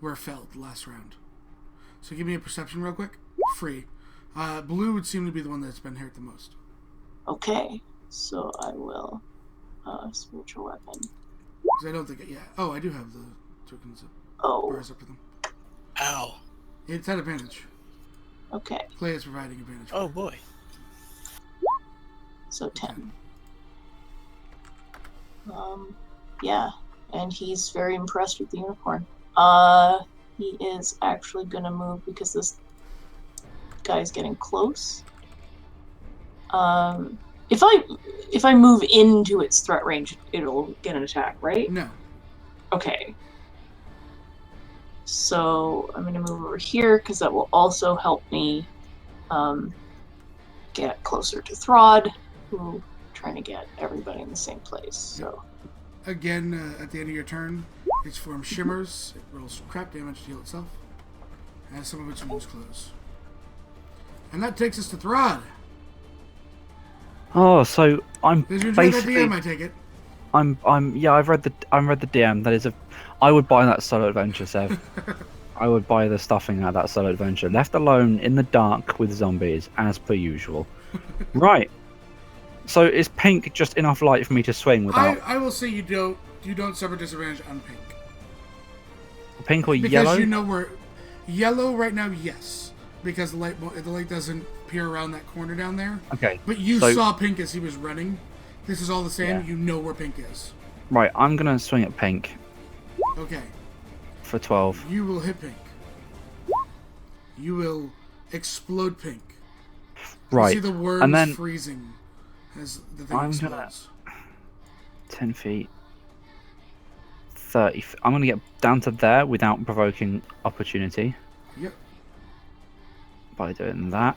S1: were felled last round. So give me a perception real quick. Free. Blue would seem to be the one that's been hurt the most.
S5: Okay, so I will spiritual weapon.
S1: Because I don't think I do have the tokens bars up to them.
S8: Ow.
S1: It's at advantage.
S5: Okay.
S1: Clay is providing advantage.
S8: Oh boy.
S5: So 10. Yeah, and he's very impressed with the unicorn. He is actually gonna move because this guy's getting close. If I move into its threat range, it'll get an attack, right?
S1: No.
S5: Okay. So I'm gonna move over here because that will also help me get closer to Throd, who trying to get everybody in the same place. So
S1: again, at the end of your turn, its form shimmers. It rolls crap damage to heal itself, as some of its wounds close. And that takes us to Throd.
S3: Oh, so I'm
S1: Did you enjoy
S3: basically.
S1: that DM, I take it?
S3: Yeah, I've read the DM. That is I would buy that solo adventure, Sev. I would buy the stuffing out of that solo adventure. Left alone in the dark with zombies, as per usual. Right. So is pink just enough light for me to swing without?
S1: I will say you don't suffer disadvantage on pink.
S3: Pink or
S1: because
S3: yellow?
S1: Because you know where yellow right now, yes, because the light doesn't peer around that corner down there.
S3: Okay.
S1: But you saw pink as he was running. This is all the same. Yeah. You know where pink is.
S3: Right. I'm gonna swing at pink.
S1: Okay.
S3: For 12.
S1: You will hit pink. You will explode pink.
S3: Right.
S1: You see the worms
S3: and then
S1: freezing as the thing explodes.
S3: 10 feet. 30. I'm gonna get down to there without provoking opportunity.
S1: Yep.
S3: By doing that.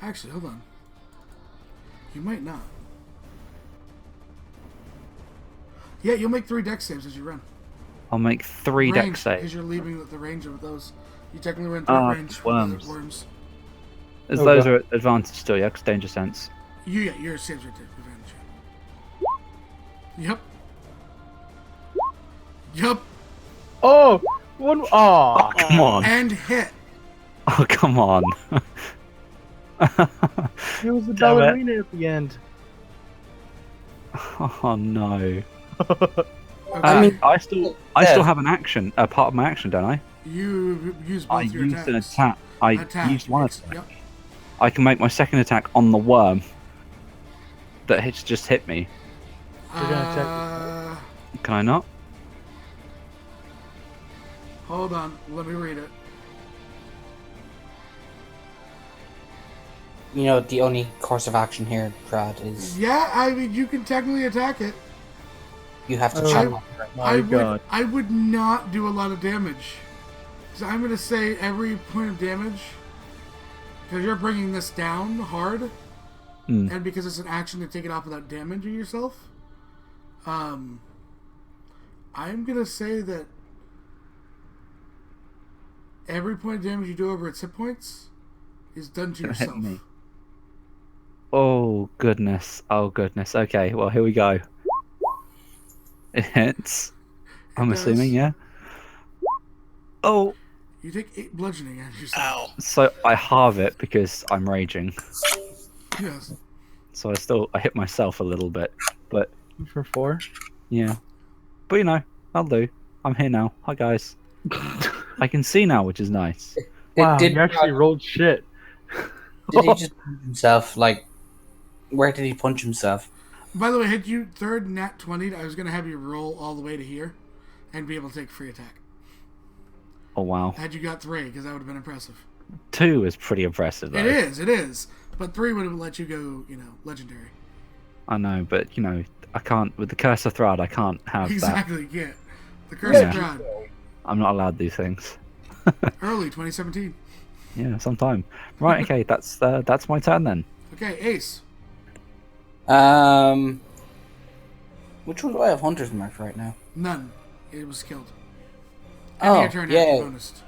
S1: Actually, hold on. You might not. Yeah, you'll make 3 dex saves as you run.
S3: I'll make 3 dex saves.
S1: Because you're leaving the range of those. You technically run through range
S3: worms.
S1: with worms.
S3: As those are advantage still, yeah, because danger sense.
S1: Your saves are at advantage. Yep. Yep.
S2: Oh! One. Oh,
S3: come on.
S1: And hit.
S3: Oh, come on.
S2: It was a ballerina at the end.
S3: Oh, no.
S1: Okay.
S3: I still have an action, a part of my action, don't I?
S1: You use both your attacks.
S3: An attack. I used one attack.
S1: Yep.
S3: I can make my second attack on the worm. that just hit me.
S2: You're gonna attack
S3: Can I not?
S1: Hold on. Let me read it.
S6: You know, the only course of action here, Brad, is
S1: Yeah, I mean, you can technically attack it.
S6: you have to
S2: Oh.
S6: channel.
S2: My God.
S1: I would not do a lot of damage. So I'm going to say every point of damage, because you're bringing this down hard, and because it's an action to take it off without damaging yourself, I'm going to say that every point of damage you do over its hit points is done to
S3: Gonna hit
S1: yourself.
S3: me. Oh goodness. Oh goodness. Okay, well here we go. It hits. I'm
S1: does.
S3: assuming, yeah. Oh,
S1: You take 8 bludgeoning out of yourself.
S8: Ow.
S3: so I halve it because I'm raging.
S1: Yes.
S3: So I hit myself a little bit, but
S2: for 4.
S3: yeah. But you know, I'll do. I'm here now. Hi guys. I can see now, which is nice.
S2: Wow,
S6: Did
S2: you actually rolled shit.
S6: he just punch himself? Like, where did he punch himself?
S1: By the way, had you third nat 20, I was going to have you roll all the way to here and be able to take free attack.
S3: Oh wow.
S1: Had you got 3, because that would have been impressive.
S3: 2 is pretty impressive though.
S1: It is. But 3 would have let you go, legendary.
S3: I know, but you know, I can't with the curse of Thrud. I can't have that.
S1: Exactly, yeah. The Curse of God.
S3: I'm not allowed these things.
S1: Early 2017.
S3: Yeah, sometime. Right. Okay. That's my turn then.
S1: Okay, Ace.
S6: Which one do I have Hunter's Mark right now?
S1: None. It was killed.
S6: Oh,
S1: Your turn
S6: yeah.
S1: bonus.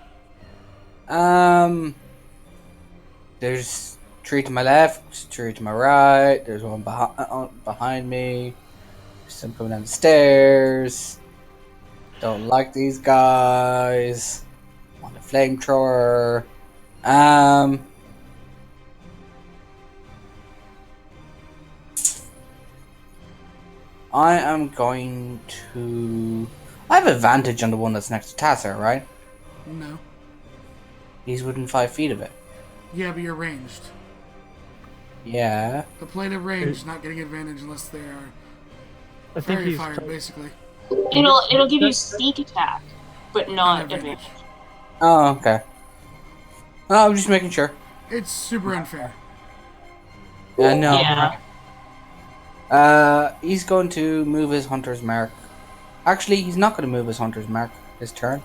S6: There's 3 to my left, 3 to my right. There's one behind me. Some coming down the stairs. Don't like these guys. Want a flamethrower. I am going to. I have advantage on the one that's next to Tasser, right?
S1: No.
S6: He's within 5 feet of it.
S1: Yeah, but you're ranged.
S6: Yeah.
S1: The plane of range not getting advantage unless they are
S2: I think
S1: fairy
S2: he's
S1: fire, basically.
S5: It'll give you sneak attack, but not advantage.
S6: Oh, okay. Oh, I'm just making sure.
S1: It's super unfair.
S6: No.
S5: Yeah.
S6: He's going to move his Hunter's Mark. Actually, he's not going to move his Hunter's Mark this turn.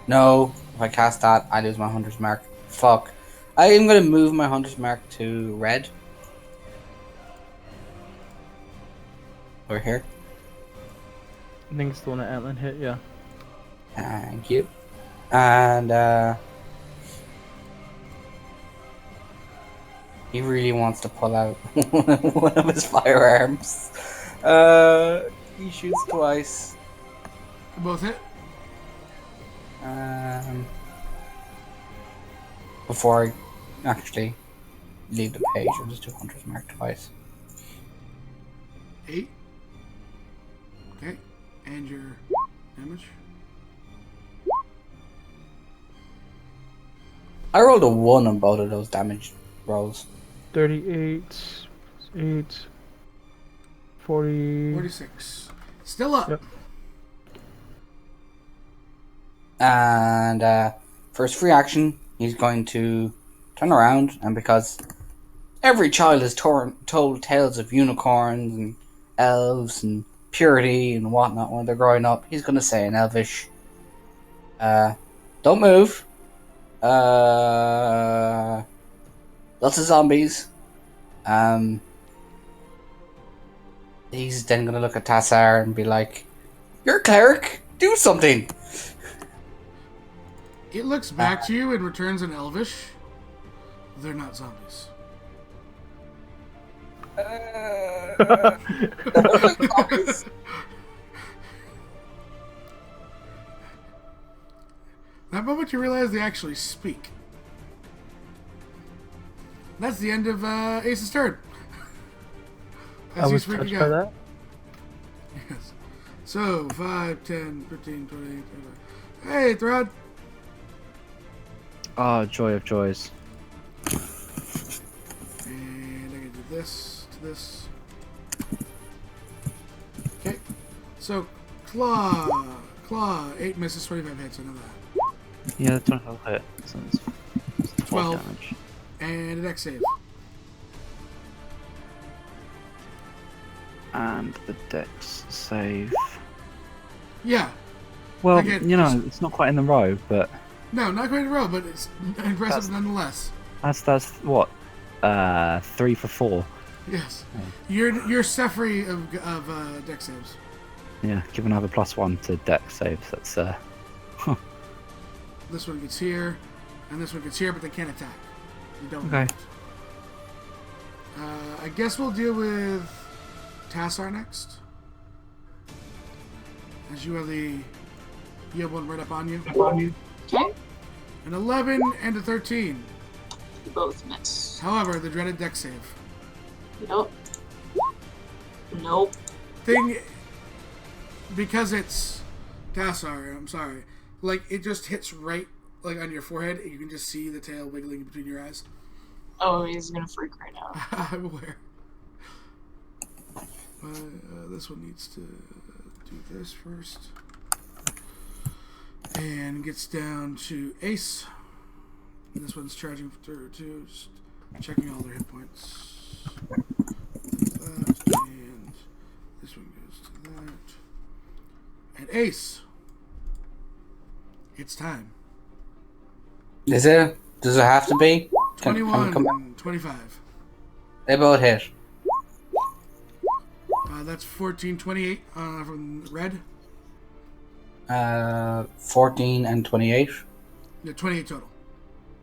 S6: No, if I cast that, I lose my Hunter's Mark. Fuck. I am going to move my Hunter's Mark to red. Over here.
S2: I think it's the one that Atlan hit, yeah.
S6: Thank you. And, he really wants to pull out one of his firearms. He shoots twice.
S1: Both hit?
S6: Before I actually leave the page, I'll just do Hunter's Mark twice.
S1: 8. Okay. And your damage?
S6: I rolled a 1 on both of those damage rolls.
S2: 38, 8, 40.
S1: 46. Still up.
S2: Yep.
S6: And for his free action, he's going to turn around, and because every child is told tales of unicorns and elves and purity and whatnot when they're growing up, he's going to say in Elvish, don't move. Lots of zombies. He's then going to look at Tassar and be like, "You're a cleric. Do something."
S1: It looks back to you and returns in Elvish. They're not zombies. That moment you realize they actually speak. That's the end of Ace's turn.
S2: I was touched by that.
S1: Yes. So, 5, 10, 15, 20, 25. Hey, Thrud.
S3: Oh, joy of joys.
S1: And I can do this to this. So, Claw, 8 misses, 25 hits, I know that.
S3: Yeah, 25 hit. So it's 12
S1: 12.
S3: damage.
S1: And a dex save.
S3: And the dex save.
S1: Yeah.
S3: Well,
S1: Again,
S3: you know, it's not quite in the row, but
S1: No, not quite in a row, but it's impressive nonetheless.
S3: that's what 3 for 4.
S1: Yes. You're suffering of dex saves.
S3: Yeah, given I have a +1 to dex saves, that's
S1: This one gets here, and this one gets here, but they can't attack. You don't.
S3: Okay.
S1: I guess we'll deal with Tassar next. As you have one right up on you.
S5: Okay.
S1: An 11 and a 13.
S5: You both miss.
S1: However, the dreaded dex save.
S5: Nope. Nope.
S1: Because it's Tassar, I'm sorry. Like, it just hits right, like, on your forehead, and you can just see the tail wiggling between your eyes.
S5: Oh, he's gonna freak right now.
S1: I'm aware. This one needs to do this first. And gets down to Ace. And this one's charging for two, just checking all their hit points. That, and this one goes to that. And Ace. It's time.
S6: Is it? Does it have to be?
S1: 21, 25.
S6: They both hit.
S1: That's 14, 28 from red.
S6: 14 and 28.
S1: Yeah, 28 total.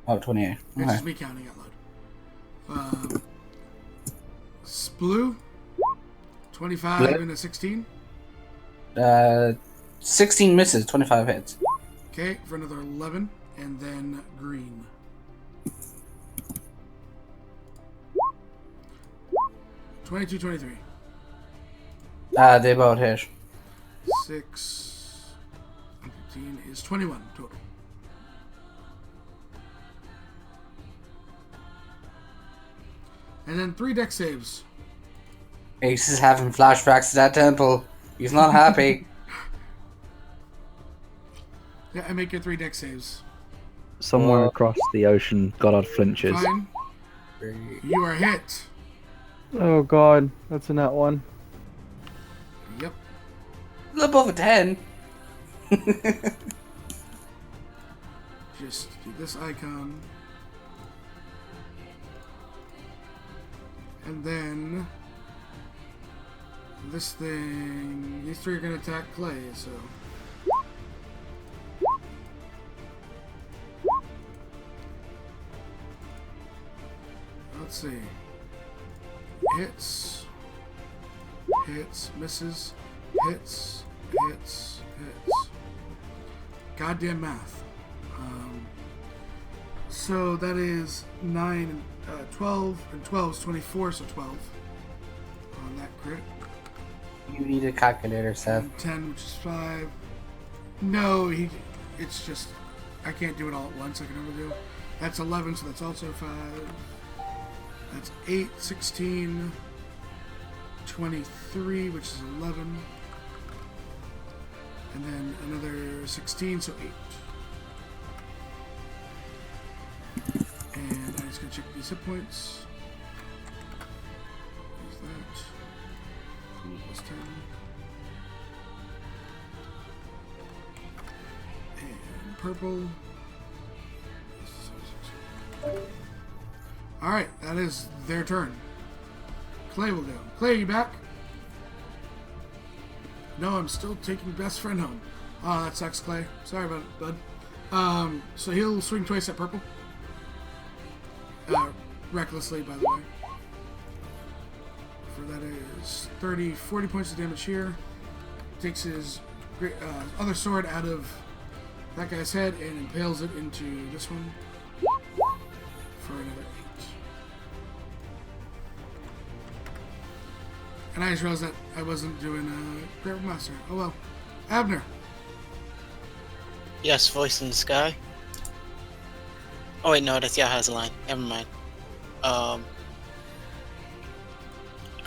S6: Oh, 28.
S1: It's
S6: Okay.
S1: just me counting out loud. Blue. 25
S6: Blue.
S1: and a 16.
S6: 16 misses, 25 hits.
S1: Okay, for another 11. And then green. $22, 23.
S6: They both hit.
S1: 6 and 15 is 21 total. And then 3 dex saves.
S6: Ace is having flashbacks to that temple. He's not happy.
S1: Yeah, I make your 3 dex saves.
S3: Somewhere across the ocean, Goddard flinches.
S1: Fine. You are hit.
S2: Oh god, that's a nat 1.
S1: Yep.
S6: Above a 10.
S1: Just do this icon. And then this thing. These 3 are going to attack Clay, so. Let's see. Hits. Hits. Misses. Hits. Hits. Hits. Goddamn math. So that is 9 and 12, and 12 is 24, so 12 on that crit.
S6: You need a calculator, Seth.
S1: And 10, which is 5. No, it's just, I can't do it all at once, I can never do. That's 11, so that's also 5. That's 8, 16, 23, which is 11. And then another 16, so 8. And I'm just going to check these hit points. There's that. 2 plus 10. And purple. Alright, that is their turn. Clay will go. Clay, are you back? No, I'm still taking best friend home. Oh, that sucks, Clay. Sorry about it, bud. So he'll swing twice at purple. Recklessly, by the way. For that is 40 points of damage here. Takes his other sword out of that guy's head and impales it into this one for another 8. And I just realized that I wasn't doing a Great Master. Oh well. Abner.
S8: Yes, voice in the sky. Oh wait, no, that's Yaha's line. Never mind.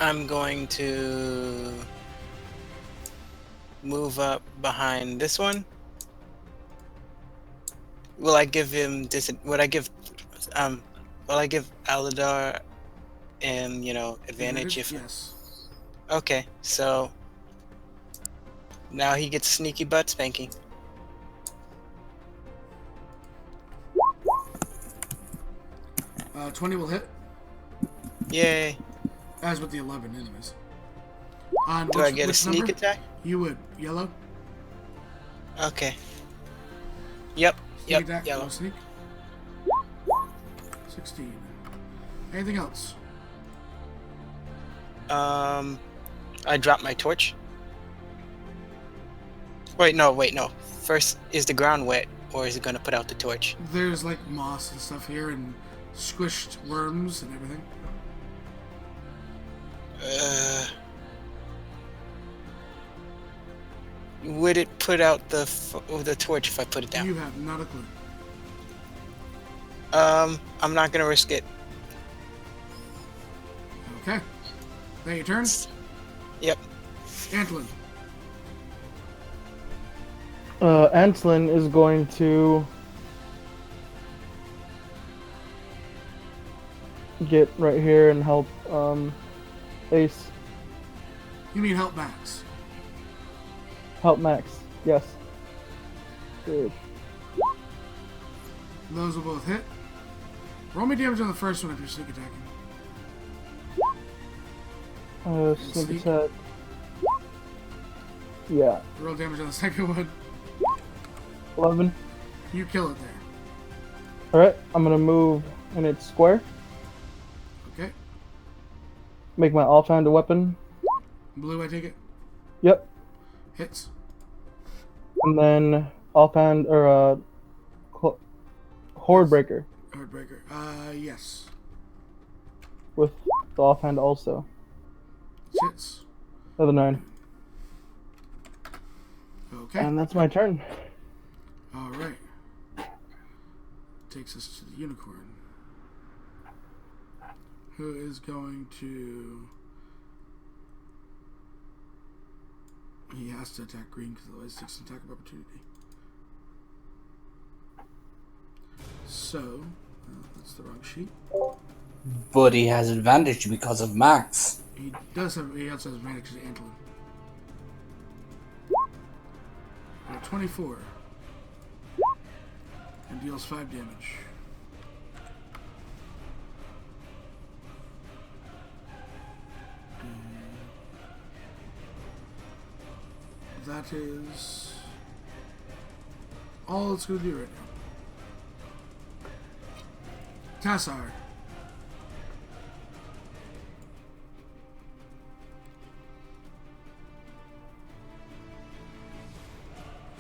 S8: I'm going to move up behind this one. Will I give him Will I give Aladar advantage if?
S1: Yes.
S8: Okay, so now he gets sneaky butt spanking.
S1: Uh, 20 will hit,
S8: Yay!
S1: as with the 11, anyways.
S8: Do I get a sneak
S1: number?
S8: attack?
S1: You would. Yellow?
S8: Okay. Yep.
S1: Sneak attack,
S8: Yellow.
S1: no sneak. 16. Anything else?
S8: I dropped my torch. Wait, no. First, is the ground wet, or is it gonna put out the torch?
S1: There's like moss and stuff here, and squished worms and everything.
S8: Would it put out the torch if I put it down?
S1: You have not a clue.
S8: I'm not gonna risk it.
S1: Okay. That your turn?
S8: Yep.
S1: Antolin.
S2: Antolin is going to get right here and help Ace.
S1: You mean help Max?
S2: Help Max. Yes. Good.
S1: Those will both hit. Roll me damage on the first one if you're sneak attacking.
S2: Sneak
S1: Sneak.
S2: attack. Yeah.
S1: Roll damage on the second one.
S2: 11.
S1: You kill it there.
S2: Alright, I'm gonna move in its square.
S1: Okay.
S2: Make my offhand a weapon.
S1: Blue, I take it.
S2: Yep.
S1: Hits.
S2: And then offhand or Horde Breaker
S1: Heartbreaker. Yes.
S2: with the offhand also.
S1: Hits.
S2: Another 9.
S1: Okay.
S2: And that's my turn.
S1: Alright. Takes us to the unicorn. Who is going to... He has to attack green because otherwise he takes an attack of opportunity. So, that's the wrong sheet.
S6: But he has advantage because of Max.
S1: He also has advantage to Antolin. 24. And deals 5 damage. That is all it's going to do right now. Tassar.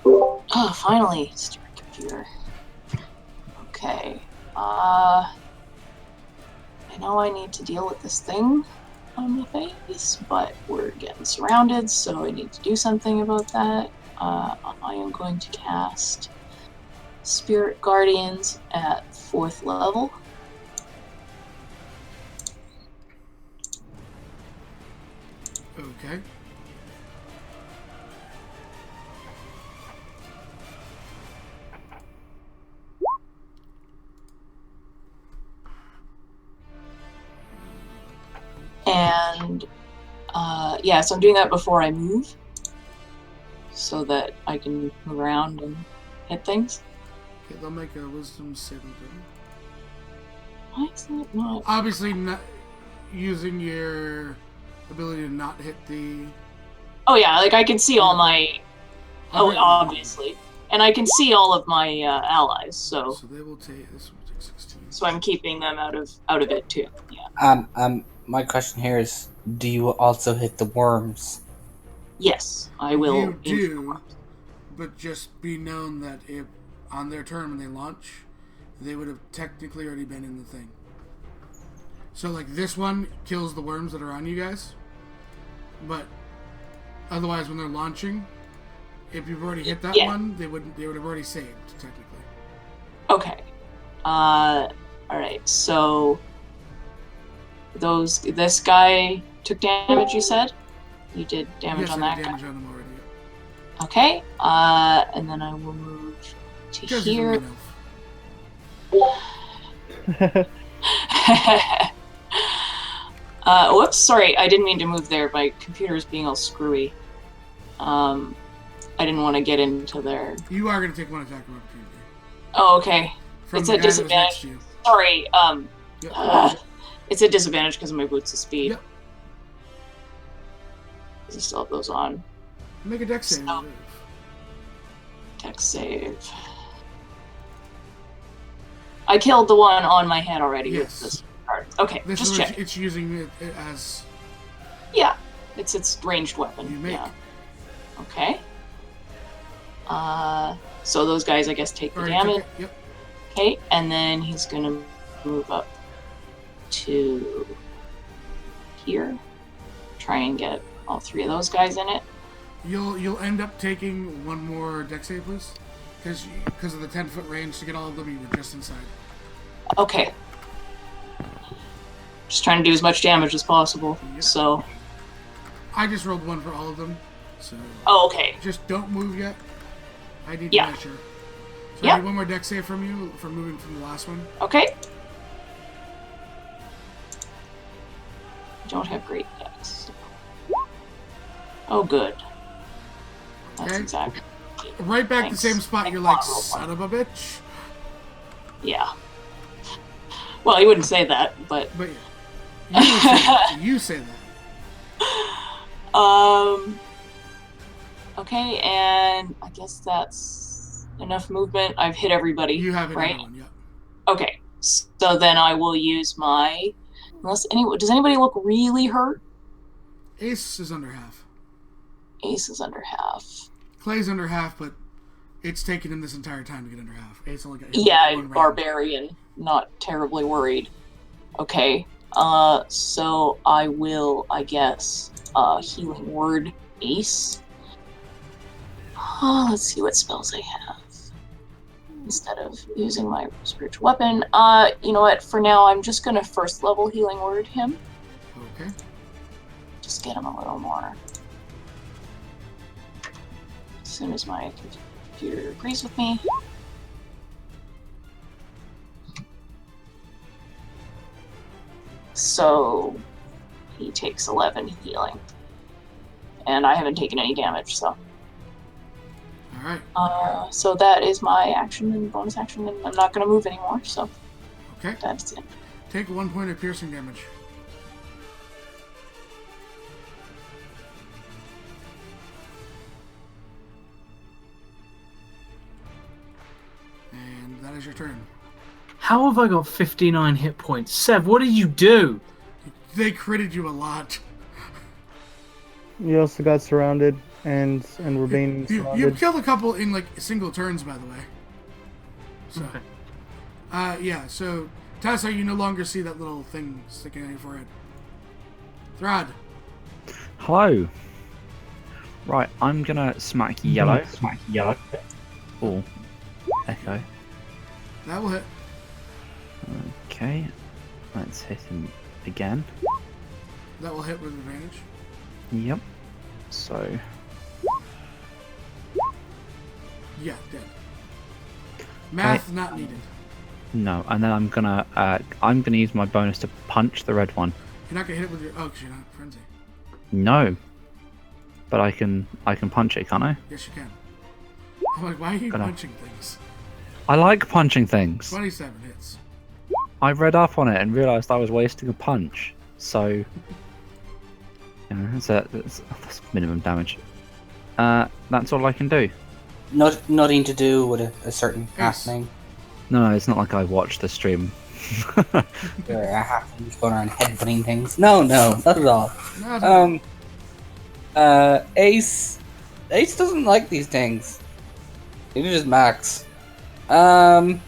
S5: Oh, finally, stupid computer. Okay. I know I need to deal with this thing on my face, but we're getting surrounded, so I need to do something about that. I am going to cast Spirit Guardians at 4th level.
S1: Okay.
S5: And yeah, so I'm doing that before I move, so that I can move around and hit things.
S1: Okay, they'll make a wisdom saving throw.
S5: Why is that not?
S1: Obviously, not using your ability to not hit the...
S5: Oh yeah, like I can see all my. Oh, obviously, and I can see all of my allies. So
S1: they will take this. Will take 16.
S5: so I'm keeping them out of it too. Yeah.
S6: My question here is, do you also hit the worms?
S5: Yes, I will.
S1: You do, but just be known that if on their turn when they launch, they would have technically already been in the thing. So like this one kills the worms that are on you guys, but otherwise when they're launching, if you've already hit that one, they would have already saved technically.
S5: Okay. All right. So this guy took damage. You said you did damage
S1: yes,
S5: on
S1: I
S5: that
S1: did
S5: guy.
S1: damage on them already.
S5: Okay. And then I will move to
S1: Because he's a
S5: here.
S1: mean elf.
S5: Whoops, sorry, I didn't mean to move there. My computer is being all screwy. I didn't want to get into there.
S1: You are going to take one attack of opportunity.
S5: Oh, okay.
S1: From
S5: It's
S1: the
S5: a
S1: guy that was
S5: disadvantage.
S1: next to you.
S5: Sorry,
S1: Yep.
S5: it's a disadvantage because of my boots of speed.
S1: Yep.
S5: Does he still have those on?
S1: Make a dex save.
S5: So- Dex save. I killed the one on my head already
S1: Yes.
S5: with this card. Okay,
S1: This
S5: just
S1: is
S5: check.
S1: what it's using it as
S5: Yeah, it's its ranged weapon.
S1: you make.
S5: Yeah. Okay. So those guys, I guess, take the
S1: Already
S5: damage.
S1: took it. Yep.
S5: Okay, and then he's gonna move up to here. Try and get all three of those guys in it.
S1: You'll end up taking one more dex save, please, because of the 10-foot range to get all of them. You were just inside.
S5: Okay. Just trying to do as much damage as possible.
S1: Yep.
S5: So.
S1: I just rolled one for all of them, so
S5: Oh, okay.
S1: just don't move yet. I need
S5: Yeah.
S1: to measure. So
S5: Yeah.
S1: I need one more dex save from you for moving from the last one.
S5: Okay. Don't have great dex. Oh, good. That's
S1: Okay.
S5: exactly.
S1: Right back
S5: Thanks.
S1: to the same spot. You're like, son of a bitch.
S5: Yeah. Well, you wouldn't say that, but.
S1: But yeah. You say that.
S5: Okay, and I guess that's enough movement. I've hit everybody.
S1: You have another
S5: right?
S1: one, yeah.
S5: Okay, so then I will use my. Does anybody look really hurt?
S1: Ace is under half.
S5: Ace is under half.
S1: Clay's under half, but it's taken him this entire time to get under half. Ace only got hit
S5: Yeah,
S1: with one round.
S5: barbarian. Not terribly worried. Okay. So I will, I guess, healing word Ace. Let's see what spells I have. Instead of using my spiritual weapon. You know what? For now, I'm just gonna first level healing word him.
S1: Okay.
S5: Just get him a little more. As soon as my computer agrees with me. So he takes 11 healing. And I haven't taken any damage, so.
S1: Alright.
S5: So that is my action and bonus action, and I'm not going to move anymore, so
S1: Okay.
S5: that's it.
S1: Take 1 point of piercing damage. And that is your turn.
S9: How have I got 59 hit points? Sev, what did you do?
S1: They critted you a lot.
S2: You also got surrounded and were being
S1: You
S2: surrounded.
S1: killed a couple in like single turns, by the way. So,
S9: Okay.
S1: yeah. So, Tessa, you no longer see that little thing sticking out your forehead. Throd.
S3: Hello. Right, I'm gonna smack yellow. Smack yellow. Oh, echo.
S1: That will hit.
S3: Okay, let's hit him again.
S1: That will hit with advantage.
S3: Yep. So,
S1: Yeah, dead. Math not needed.
S3: no, and then I'm gonna use my bonus to punch the red one.
S1: You're not gonna hit it with your. Oh, 'cause you're not frenzy.
S3: No, but I can punch it, can't I?
S1: Yes, you can. I'm like, why are you
S3: Gonna-
S1: punching things?
S3: I like punching things.
S1: 27 hits.
S3: I read up on it and realised I was wasting a punch. So, you know, that's minimum damage. That's all I can do.
S6: Nothing to do with a certain
S1: Yes.
S6: happening.
S3: No, it's not like I watched the stream.
S6: There are happenings going around headbutting things. No, not at all.
S1: No,
S6: Ace doesn't like these things. Neither does Max. Damn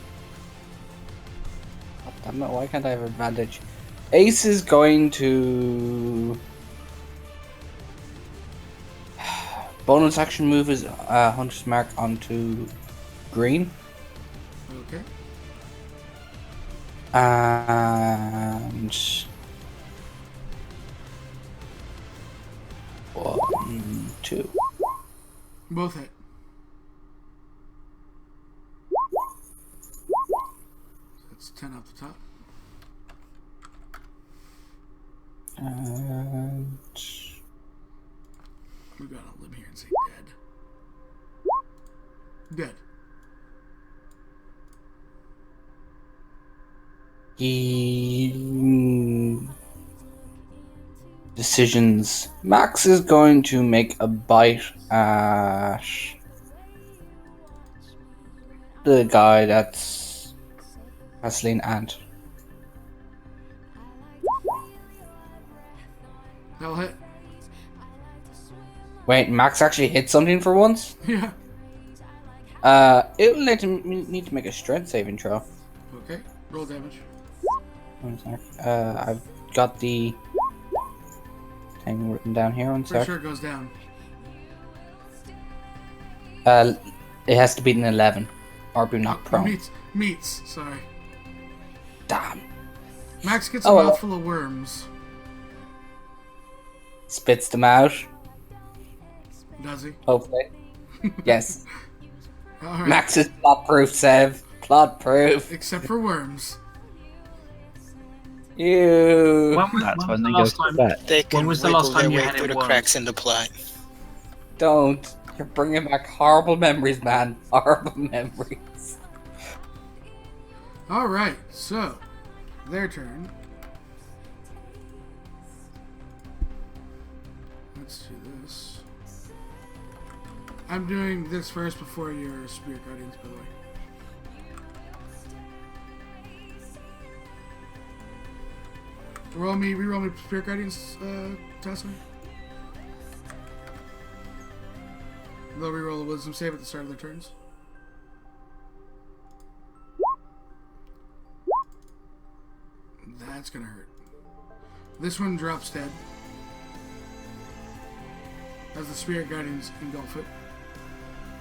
S6: it, why can't I have advantage? Ace is going to bonus action move his Hunter's Mark onto green.
S1: Okay.
S6: And 1, 2.
S1: Both hit. That's 10 off the top.
S6: And
S1: We're going to limb here and say dead. Dead.
S6: Decisions. Max is going to make a bite at the guy that's wrestling Ant.
S1: That'll hit.
S6: Wait, Max actually hit something for once?
S1: Yeah.
S6: It will need to make a strength saving throw.
S1: Okay. Roll damage.
S6: One sec. I've got the thing written down here. One
S1: Pretty
S6: sec.
S1: sure it goes down.
S6: It has to beat an 11 or be knocked prone.
S1: Meats. Sorry.
S6: Damn.
S1: Max gets a
S6: Oh, well.
S1: mouthful of worms.
S6: Spits them out.
S1: Does he?
S6: Hopefully. Yes.
S1: All right.
S6: Max is plot proof, Sev. Plot proof.
S1: Except for worms.
S6: Ew.
S3: That's when
S9: the
S3: they go
S9: last
S3: to
S9: time-
S3: bed.
S8: They can
S9: was the
S8: wiggle
S9: last
S8: their
S9: time you
S8: way
S9: had
S8: through
S9: it
S8: the
S9: worms?
S8: cracks in the plot.
S6: Don't. You're bringing back horrible memories, man. Horrible memories.
S1: All right. So, their turn. Let's do this. I'm doing this first before your Spirit Guardians, by the way. Reroll me Spirit Guardians, Tessa. They'll reroll a Wisdom save at the start of their turns. That's gonna hurt. This one drops dead as the Spirit Guardians engulf it.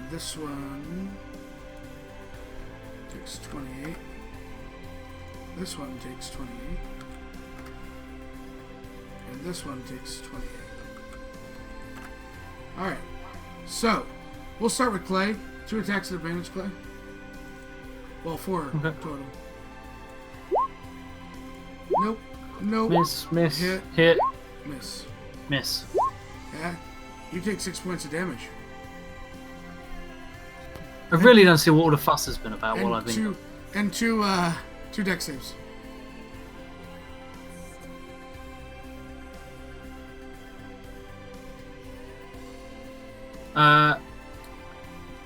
S1: This one takes 28. This one takes 28. And this one takes 28. Alright. So, we'll start with Clay. 2 attacks at advantage, Clay. Well, 4 total. Nope. Nope.
S9: Miss.
S1: Hit.
S9: Hit.
S1: Miss. Yeah. You take 6 points of damage.
S9: I really don't see what all the fuss has been about while I've been.
S1: Two deck saves.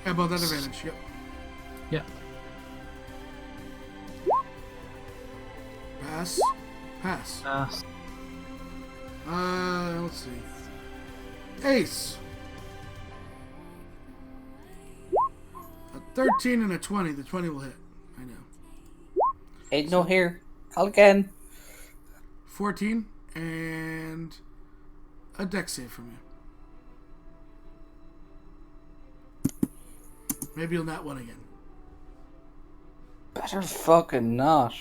S1: Yeah, both at advantage. Yep.
S9: Yeah.
S1: Pass.
S9: Uh,
S1: Let's see. Ace. A 13 and a 20. The 20 will hit. I know.
S6: Ain't no here. Call again.
S1: 14 and a deck save from you. Maybe you'll not win again.
S6: Better fucking not.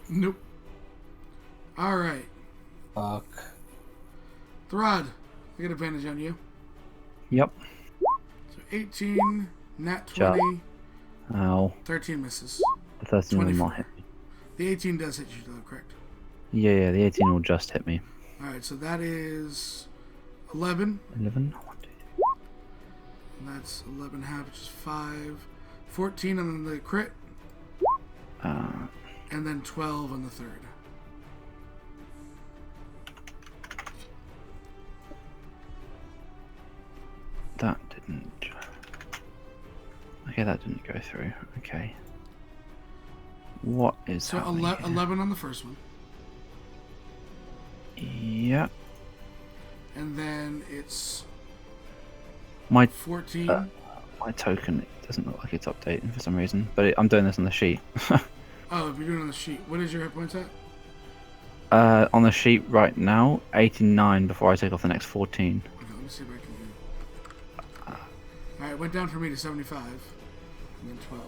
S1: Nope. Alright.
S6: Fuck.
S1: Throd, I get advantage on you.
S3: Yep.
S1: So 18, nat 20,
S3: Ow.
S1: 13 misses.
S3: The 13 will
S1: 24.
S3: not hit me.
S1: The 18 does hit you though, correct?
S3: Yeah, the 18 will just hit me.
S1: Alright, so that is 11.
S3: 11?
S1: And that's 11 half, which is 5. 14 on the crit, and then 12 on the third.
S3: That didn't... Okay, that didn't go through. Okay. What is
S1: So
S3: happening here?
S1: 11 on the first one.
S3: Yep.
S1: And then it's
S3: My
S1: 14.
S3: my token, it doesn't look like it's updating for some reason, but I'm doing this on the sheet.
S1: Oh, if you're doing it on the sheet. What is your hit points at?
S3: On the sheet right now, 89 before I take off the next 14.
S1: Okay, let me see if I can do it. Alright, it went down for me to 75. And then 12.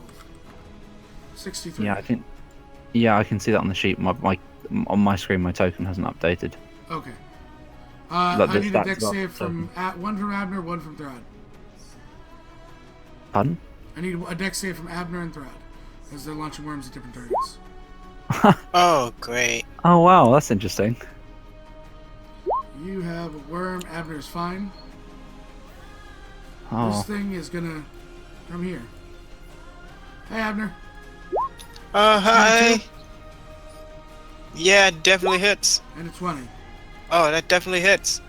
S1: 63.
S3: Yeah, I think. Yeah, I can see that on the sheet. On my screen, my token hasn't updated.
S1: Okay.
S3: Like the
S1: I need a
S3: stats
S1: dex
S3: up,
S1: save
S3: so-
S1: from one from Abner, one from Throd.
S3: Pardon?
S1: I need a dex save from Abner and Throd, as they're launching worms at different targets.
S8: Oh, great.
S3: Oh wow, that's interesting.
S1: You have a worm. Abner is fine.
S3: Oh,
S1: This thing is gonna come here. Hey, Abner.
S8: Hi.
S1: 22?
S8: Yeah, it definitely hits.
S1: And a 20.
S8: Oh, that definitely hits.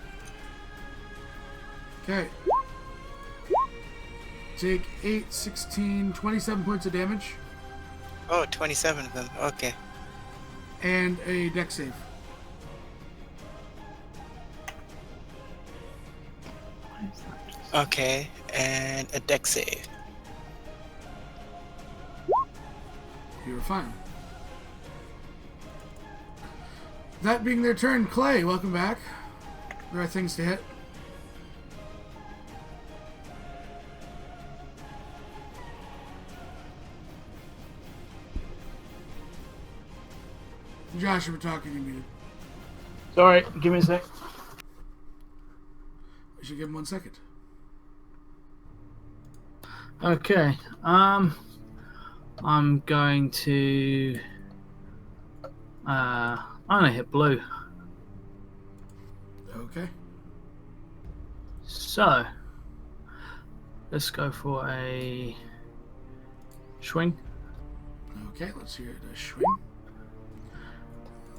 S1: Okay. Take 8, 16, 27 points of damage,
S8: Oh, 27 of them. Okay.
S1: and a dex save.
S8: Okay, and a dex save.
S1: You're fine. That being their turn, Clay, welcome back. There are things to hit. Josh, you were talking, you muted.
S9: Sorry, give me a sec.
S1: I should give him 1 second.
S9: Okay. I'm going to. I'm gonna hit blue.
S1: Okay.
S9: So let's go for a swing.
S1: Okay, let's hear the swing.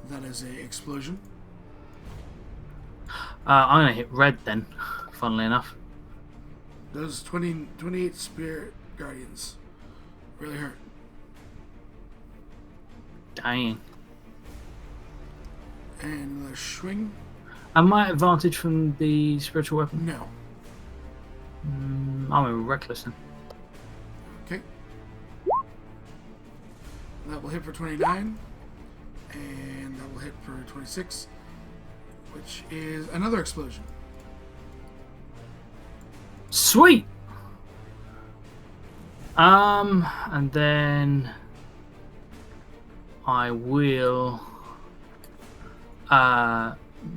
S1: That is a explosion.
S9: I'm gonna hit red then. Funnily enough.
S1: Those 28 spirit guardians really hurt.
S9: Dang.
S1: And the swing?
S9: Am my advantage from the spiritual weapon?
S1: No.
S9: I'm a reckless then.
S1: Okay. That will hit for 29. And that will hit for 26. Which is another explosion.
S9: Sweet. And then I will.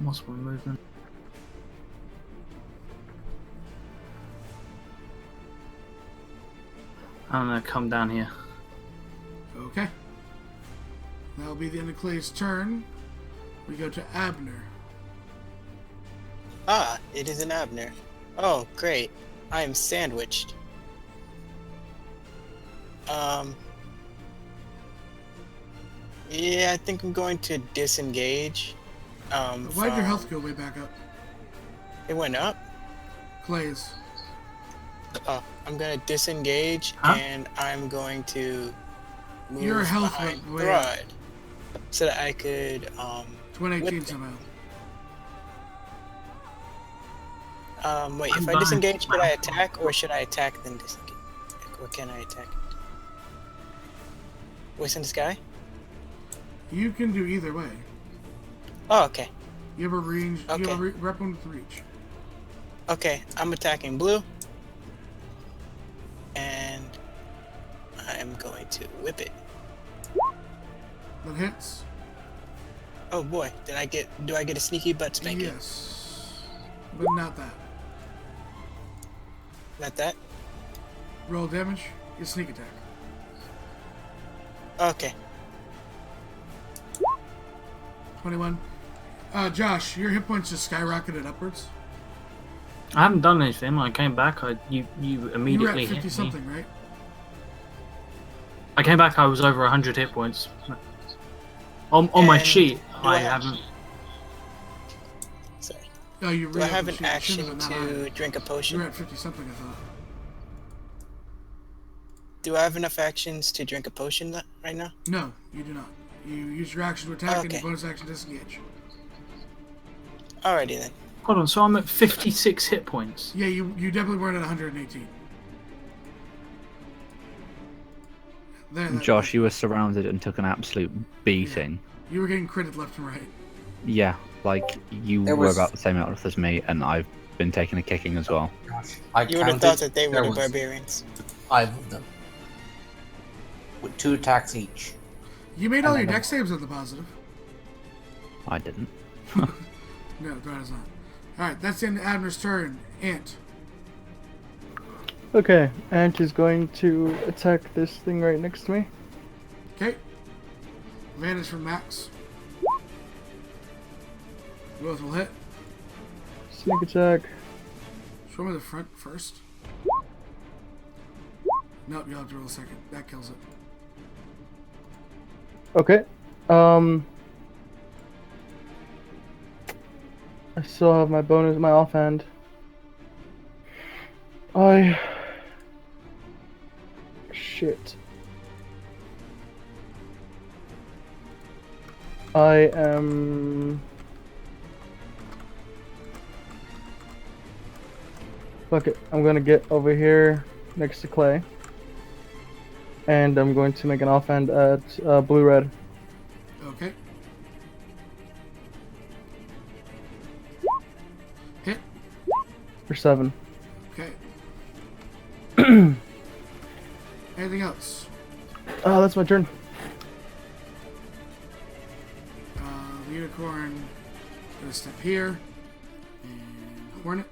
S9: What's my movement? I'm gonna come down here.
S1: Okay. That'll be the end of Clay's turn. We go to Abner.
S8: Ah, it is an Abner. Oh, great. I am sandwiched. Yeah, I think I'm going to disengage.
S1: Why'd your health go way back up?
S8: It went up?
S1: Clay's.
S8: Oh, I'm gonna disengage
S9: Huh?
S8: and I'm going to move
S1: Your health
S8: behind
S1: went way up.
S8: Thrud so that I could
S1: It's 118
S8: whip
S1: somehow.
S8: wait,
S9: I'm
S8: if I
S9: behind
S8: disengage, could I
S9: Thrud.
S8: attack or should I attack then disengage? Or can I attack? Voice in the sky?
S1: You can do either way.
S8: Oh, okay.
S1: You have a range. You have a
S8: Okay.
S1: weapon with reach.
S8: Okay, I'm attacking blue. And I'm going to whip it.
S1: That hits.
S8: Oh boy, do I get a sneaky butt spanking?
S1: Yes. But not that.
S8: Not that?
S1: Roll damage. Your sneak attack.
S8: Okay.
S1: 21. Josh, your hit points just skyrocketed upwards.
S9: I haven't done anything. I came back. You
S1: You were
S9: immediately
S1: at 50
S9: hit me.
S1: something, right?
S9: I came back. I was over 100 hit points. On my
S8: And
S9: sheet,
S8: do
S9: I
S8: I have-
S9: haven't.
S8: Sorry.
S1: Oh, you
S8: Do I have an action to drink a
S1: You were
S8: potion?
S1: at 50 something, I thought.
S8: Do I have enough actions to drink a potion right now?
S1: No, you do not. You use your action to attack and
S8: Okay.
S1: your bonus action to disengage.
S8: Alrighty then.
S9: Hold on. So I'm at 56 hit points.
S1: Yeah, you definitely weren't at 118. There,
S3: Josh, you were surrounded and took an absolute beating.
S1: You were getting critted left and right.
S3: Yeah, like you
S6: There
S3: were
S6: was-
S3: about the same health as me, and I've been taking a kicking as well.
S6: I
S8: You would have
S6: counted,
S8: thought that they were
S6: there
S8: the
S6: was
S8: barbarians.
S6: 5 of them. With 2 attacks each.
S1: You made all
S6: And
S1: your
S6: then-
S1: deck saves on the positive.
S3: I didn't.
S1: No, that is not. Alright, that's the end of Abner's turn. Ant.
S2: Okay, Ant is going to attack this thing right next to me.
S1: Okay. Advantage from Max. Both will hit.
S2: Sneak attack.
S1: Show me the front first. Nope, you'll have to roll a second. That kills it.
S2: Okay. I still have my bonus, my offhand. Shit. I am... Fuck it. I'm gonna get over here next to Clay. And I'm going to make an offhand at blue-red.
S1: Okay. Hit.
S2: For 7.
S1: Okay. Anything else?
S2: That's my turn.
S1: The unicorn is gonna step here and hornet.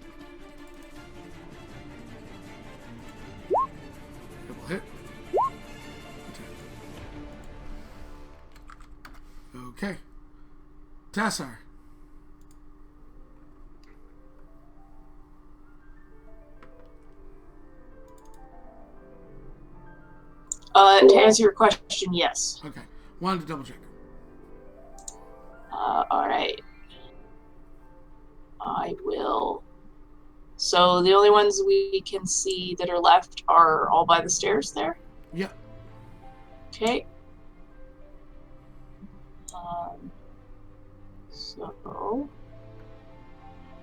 S1: Double hit. Okay. Tassar.
S5: To answer your question, yes.
S1: Okay. Wanted to double check.
S5: Alright. I will. So the only ones we can see that are left are all by the stairs there?
S1: Yep.
S5: Okay. So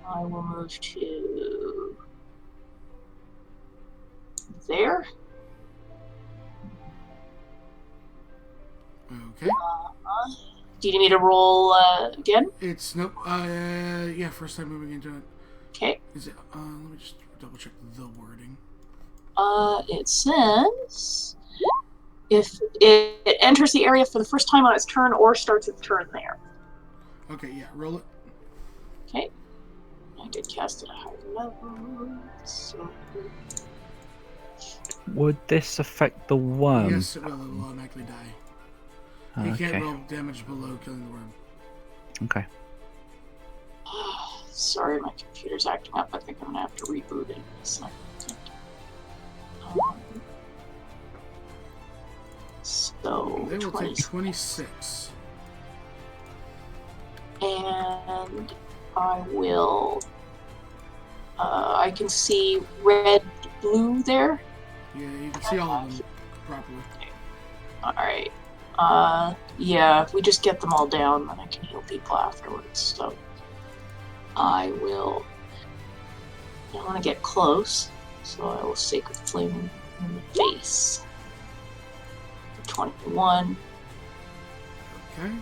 S5: I will move to there.
S1: Okay.
S5: Do you need me to roll again?
S1: It's nope. Yeah, first time moving into it.
S5: Okay.
S1: Is it? Let me just double check the wording.
S5: It says if it enters the area for the first time on its turn or starts its turn there.
S1: Okay, yeah, roll it.
S5: Okay. I did cast it at a higher level. So
S3: Would this affect the worm?
S1: Yes, it will. It will automatically die. You
S3: Okay.
S1: can't roll damage below killing the worm.
S3: Okay.
S5: sorry, my computer's acting up. I think I'm gonna have to reboot it in a second. So
S1: They will
S5: 20.
S1: take 26.
S5: And I will. I can see red, blue there.
S1: Yeah, you can see all of them properly.
S5: Alright. Yeah, if we just get them all down, then I can heal people afterwards. So I will. I want to get close, so I will Sacred Flame in the face. 21.
S1: Okay.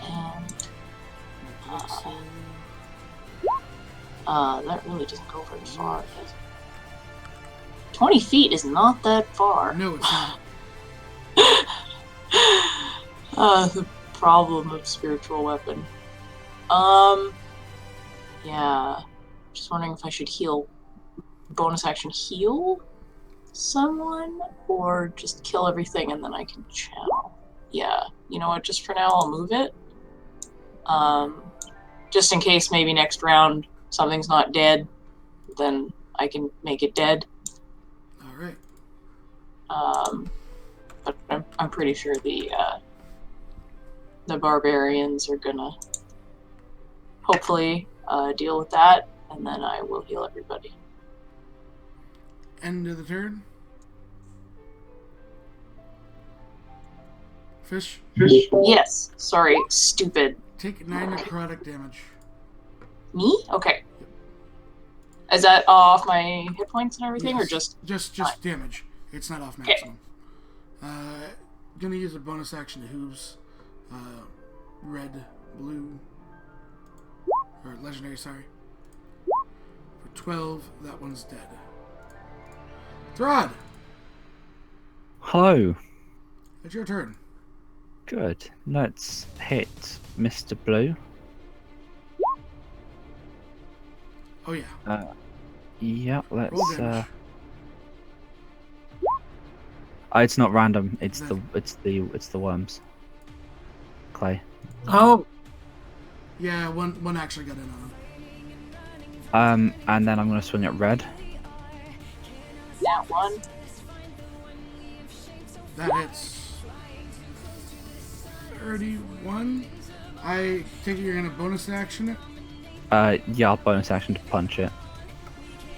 S5: And that really doesn't go very far, does it? 20 feet is not that far.
S1: No, it's not.
S5: The problem of spiritual weapon. Yeah. Just wondering if I should bonus action heal someone, or just kill everything and then I can channel. Yeah, you know what, just for now I'll move it. Just in case maybe next round something's not dead, then I can make it dead.
S1: Alright.
S5: But I'm pretty sure the barbarians are gonna hopefully deal with that, and then I will heal everybody.
S1: End of the turn. Fish.
S5: Yes, sorry, stupid.
S1: Take 9 necrotic damage.
S5: Me? Okay. Is that off my hit points and everything, or
S1: Yes.
S5: just
S1: Just damage. It's not off maximum. Gonna use a bonus action to hooves. Red, blue, or legendary, sorry. For 12, that one's dead. Throd,
S3: Hello.
S1: it's your turn.
S3: Good. Let's hit Mr. Blue.
S1: Oh yeah.
S3: Yeah,
S1: Roll
S3: let's.
S1: damage.
S3: It's not random. It's
S1: No.
S3: the worms. Clay.
S9: Oh,
S1: Yeah, one actually got in on him.
S3: And then I'm gonna swing at red.
S5: That one.
S1: That hits 31. I take it you're gonna bonus action it.
S3: Yeah, I'll bonus action to punch it.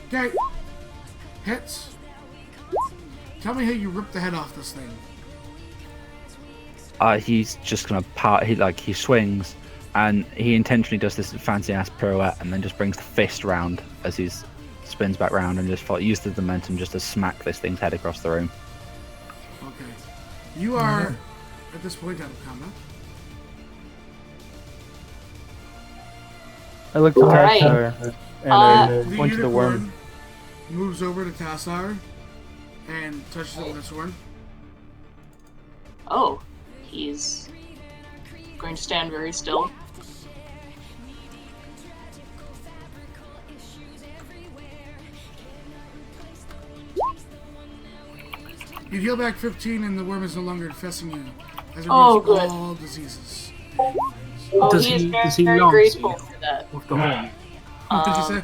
S1: Okay. Hits. Tell me how you rip the head off this thing.
S3: He's just gonna he swings, and he intentionally does this fancy ass pirouette, and then just brings the fist round as he spins back round, and just use the momentum just to smack this thing's head across the room.
S1: Okay. You are at this point out of combat.
S2: I look to
S5: Alright.
S2: Tassar and I
S1: The
S2: point to the worm.
S1: unicorn moves over to Tassar and touches it with its horn.
S5: Oh, he's going to stand very still.
S1: You heal back 15 and the worm is no longer infesting you. As it
S5: Oh,
S1: removes
S5: good.
S1: all diseases.
S5: Oh,
S9: Does
S5: he is
S9: he-
S5: very,
S9: does he
S5: very
S9: lance
S5: grateful
S9: you?
S5: for that.
S9: with the horn.
S1: What did you
S5: Um,
S1: say?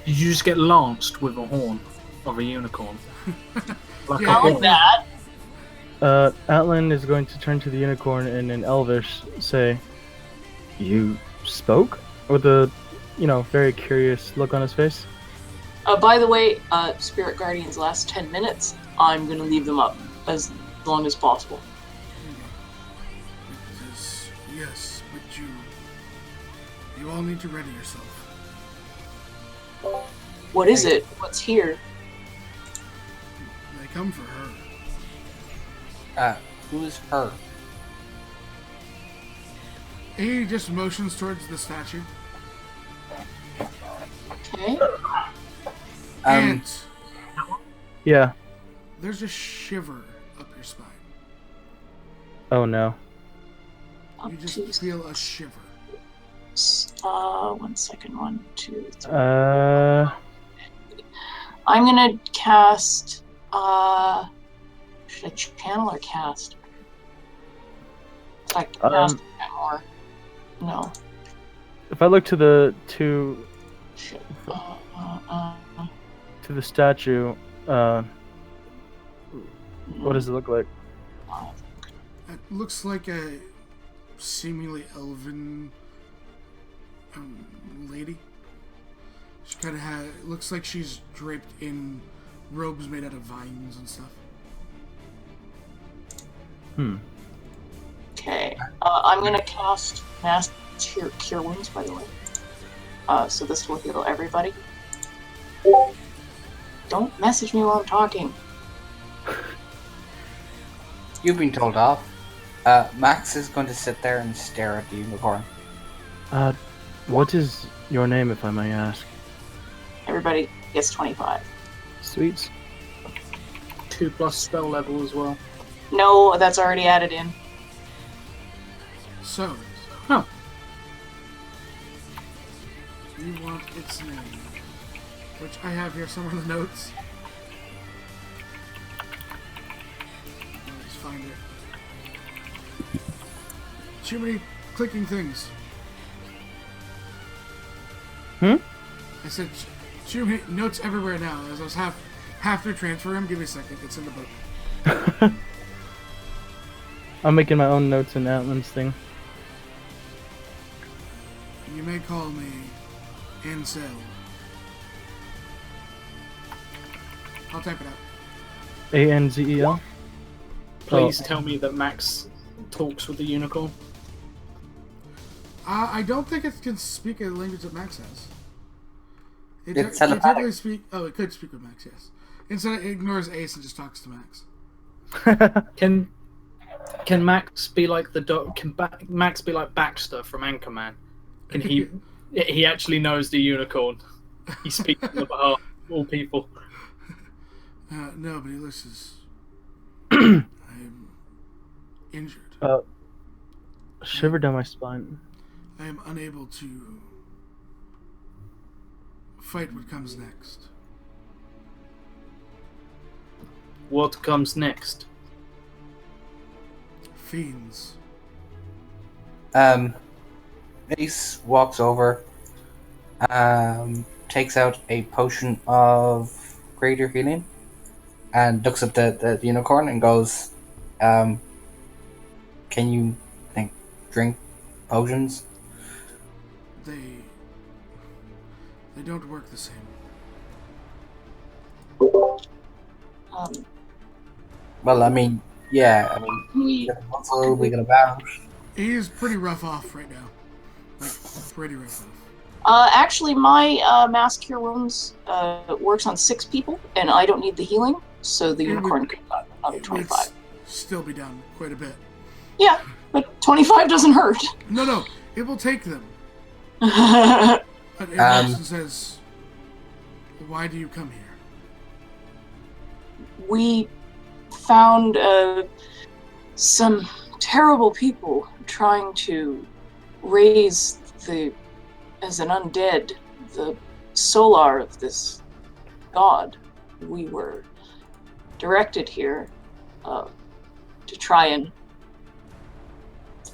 S9: Did you just get lanced with a horn of a unicorn? Like
S1: Yeah.
S9: a
S5: I like
S9: horn.
S5: that.
S2: Atlan is going to turn to the unicorn and in Elvish say, "You spoke?" With a, very curious look on his face.
S5: By the way, Spirit Guardian's last 10 minutes, I'm going to leave them up as long as possible.
S1: It says, yes, but you all need to ready yourself.
S5: What is it? What's here?
S1: They come for her.
S6: Who's her?
S1: He just motions towards the statue.
S5: Okay.
S1: And
S2: Yeah.
S1: there's a shiver up your spine.
S2: Oh no.
S1: You just feel a shiver.
S5: 1 second. 1, 2, 3. I'm gonna cast. Should I channel or cast? I cast more. No.
S2: If I look to the to
S5: Shit.
S2: the statue, what does it look like?
S1: It looks like a seemingly elven lady. She kind of it looks like she's draped in robes made out of vines and stuff.
S5: Okay. I'm gonna cast Mass Cure Wounds, by the way. So this will heal everybody. Don't message me while I'm talking.
S6: You've been told off. Max is going to sit there and stare at the unicorn.
S2: What is your name, if I may ask?
S5: Everybody gets 25.
S2: Sweets.
S9: 2+ spell level as well.
S5: No, that's already added in.
S1: So,
S9: Oh,
S1: you want its name, which I have here somewhere in the notes. Let's find it. Too many clicking things. I said too many notes everywhere now. As I was half through transfer him. Give me a second. It's in the book.
S2: I'm making my own notes in Atlan's thing.
S1: You may call me Ansel. I'll type it out.
S2: Anzel.
S9: please tell me that Max talks with the unicorn.
S1: I don't think it can speak a language that Max has. It
S6: It's
S1: typically
S6: telepathic.
S1: speak. Oh, it could speak with Max. Yes. Instead, it ignores Ace and just talks to Max.
S9: Can Max be like Max be like Baxter from Anchorman? Can he? He actually knows the unicorn. He speaks on the behalf of all people.
S1: No, but he listens. I'm injured.
S2: Shiver down my spine.
S1: I am unable to fight what comes next.
S9: What comes next?
S1: Fiends.
S6: Ace walks over, takes out a potion of greater healing, and looks at the unicorn and goes, "Can you drink potions?"
S1: They don't work the same.
S6: Well, I mean, yeah, I mean, we got a muscle, we got a bout.
S1: He is pretty rough off right now. Like, pretty rough off.
S5: Actually, my Mass Cure Wounds works on 6 people, and I don't need the healing, so the unicorn could have another 25.
S1: Still be down quite a bit.
S5: Yeah, but 25 doesn't hurt.
S1: No, it will take them. But Anderson says, "Why do you come here?"
S5: We found some terrible people trying to raise as an undead, the solar of this god. We were directed here to try and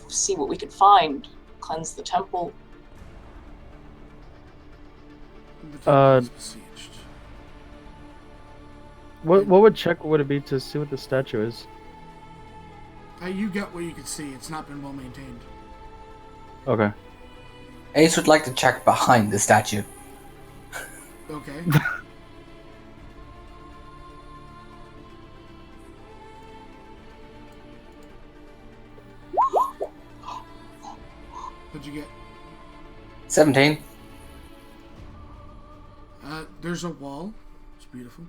S5: see what we could find, cleanse the temple.
S1: The temple is besieged.
S2: What check would it be to see what the statue is?
S1: You get what you can see. It's not been well maintained.
S2: Okay.
S6: Ace would like to check behind the statue.
S1: Okay. What'd you get?
S6: 17.
S1: There's a wall. It's beautiful.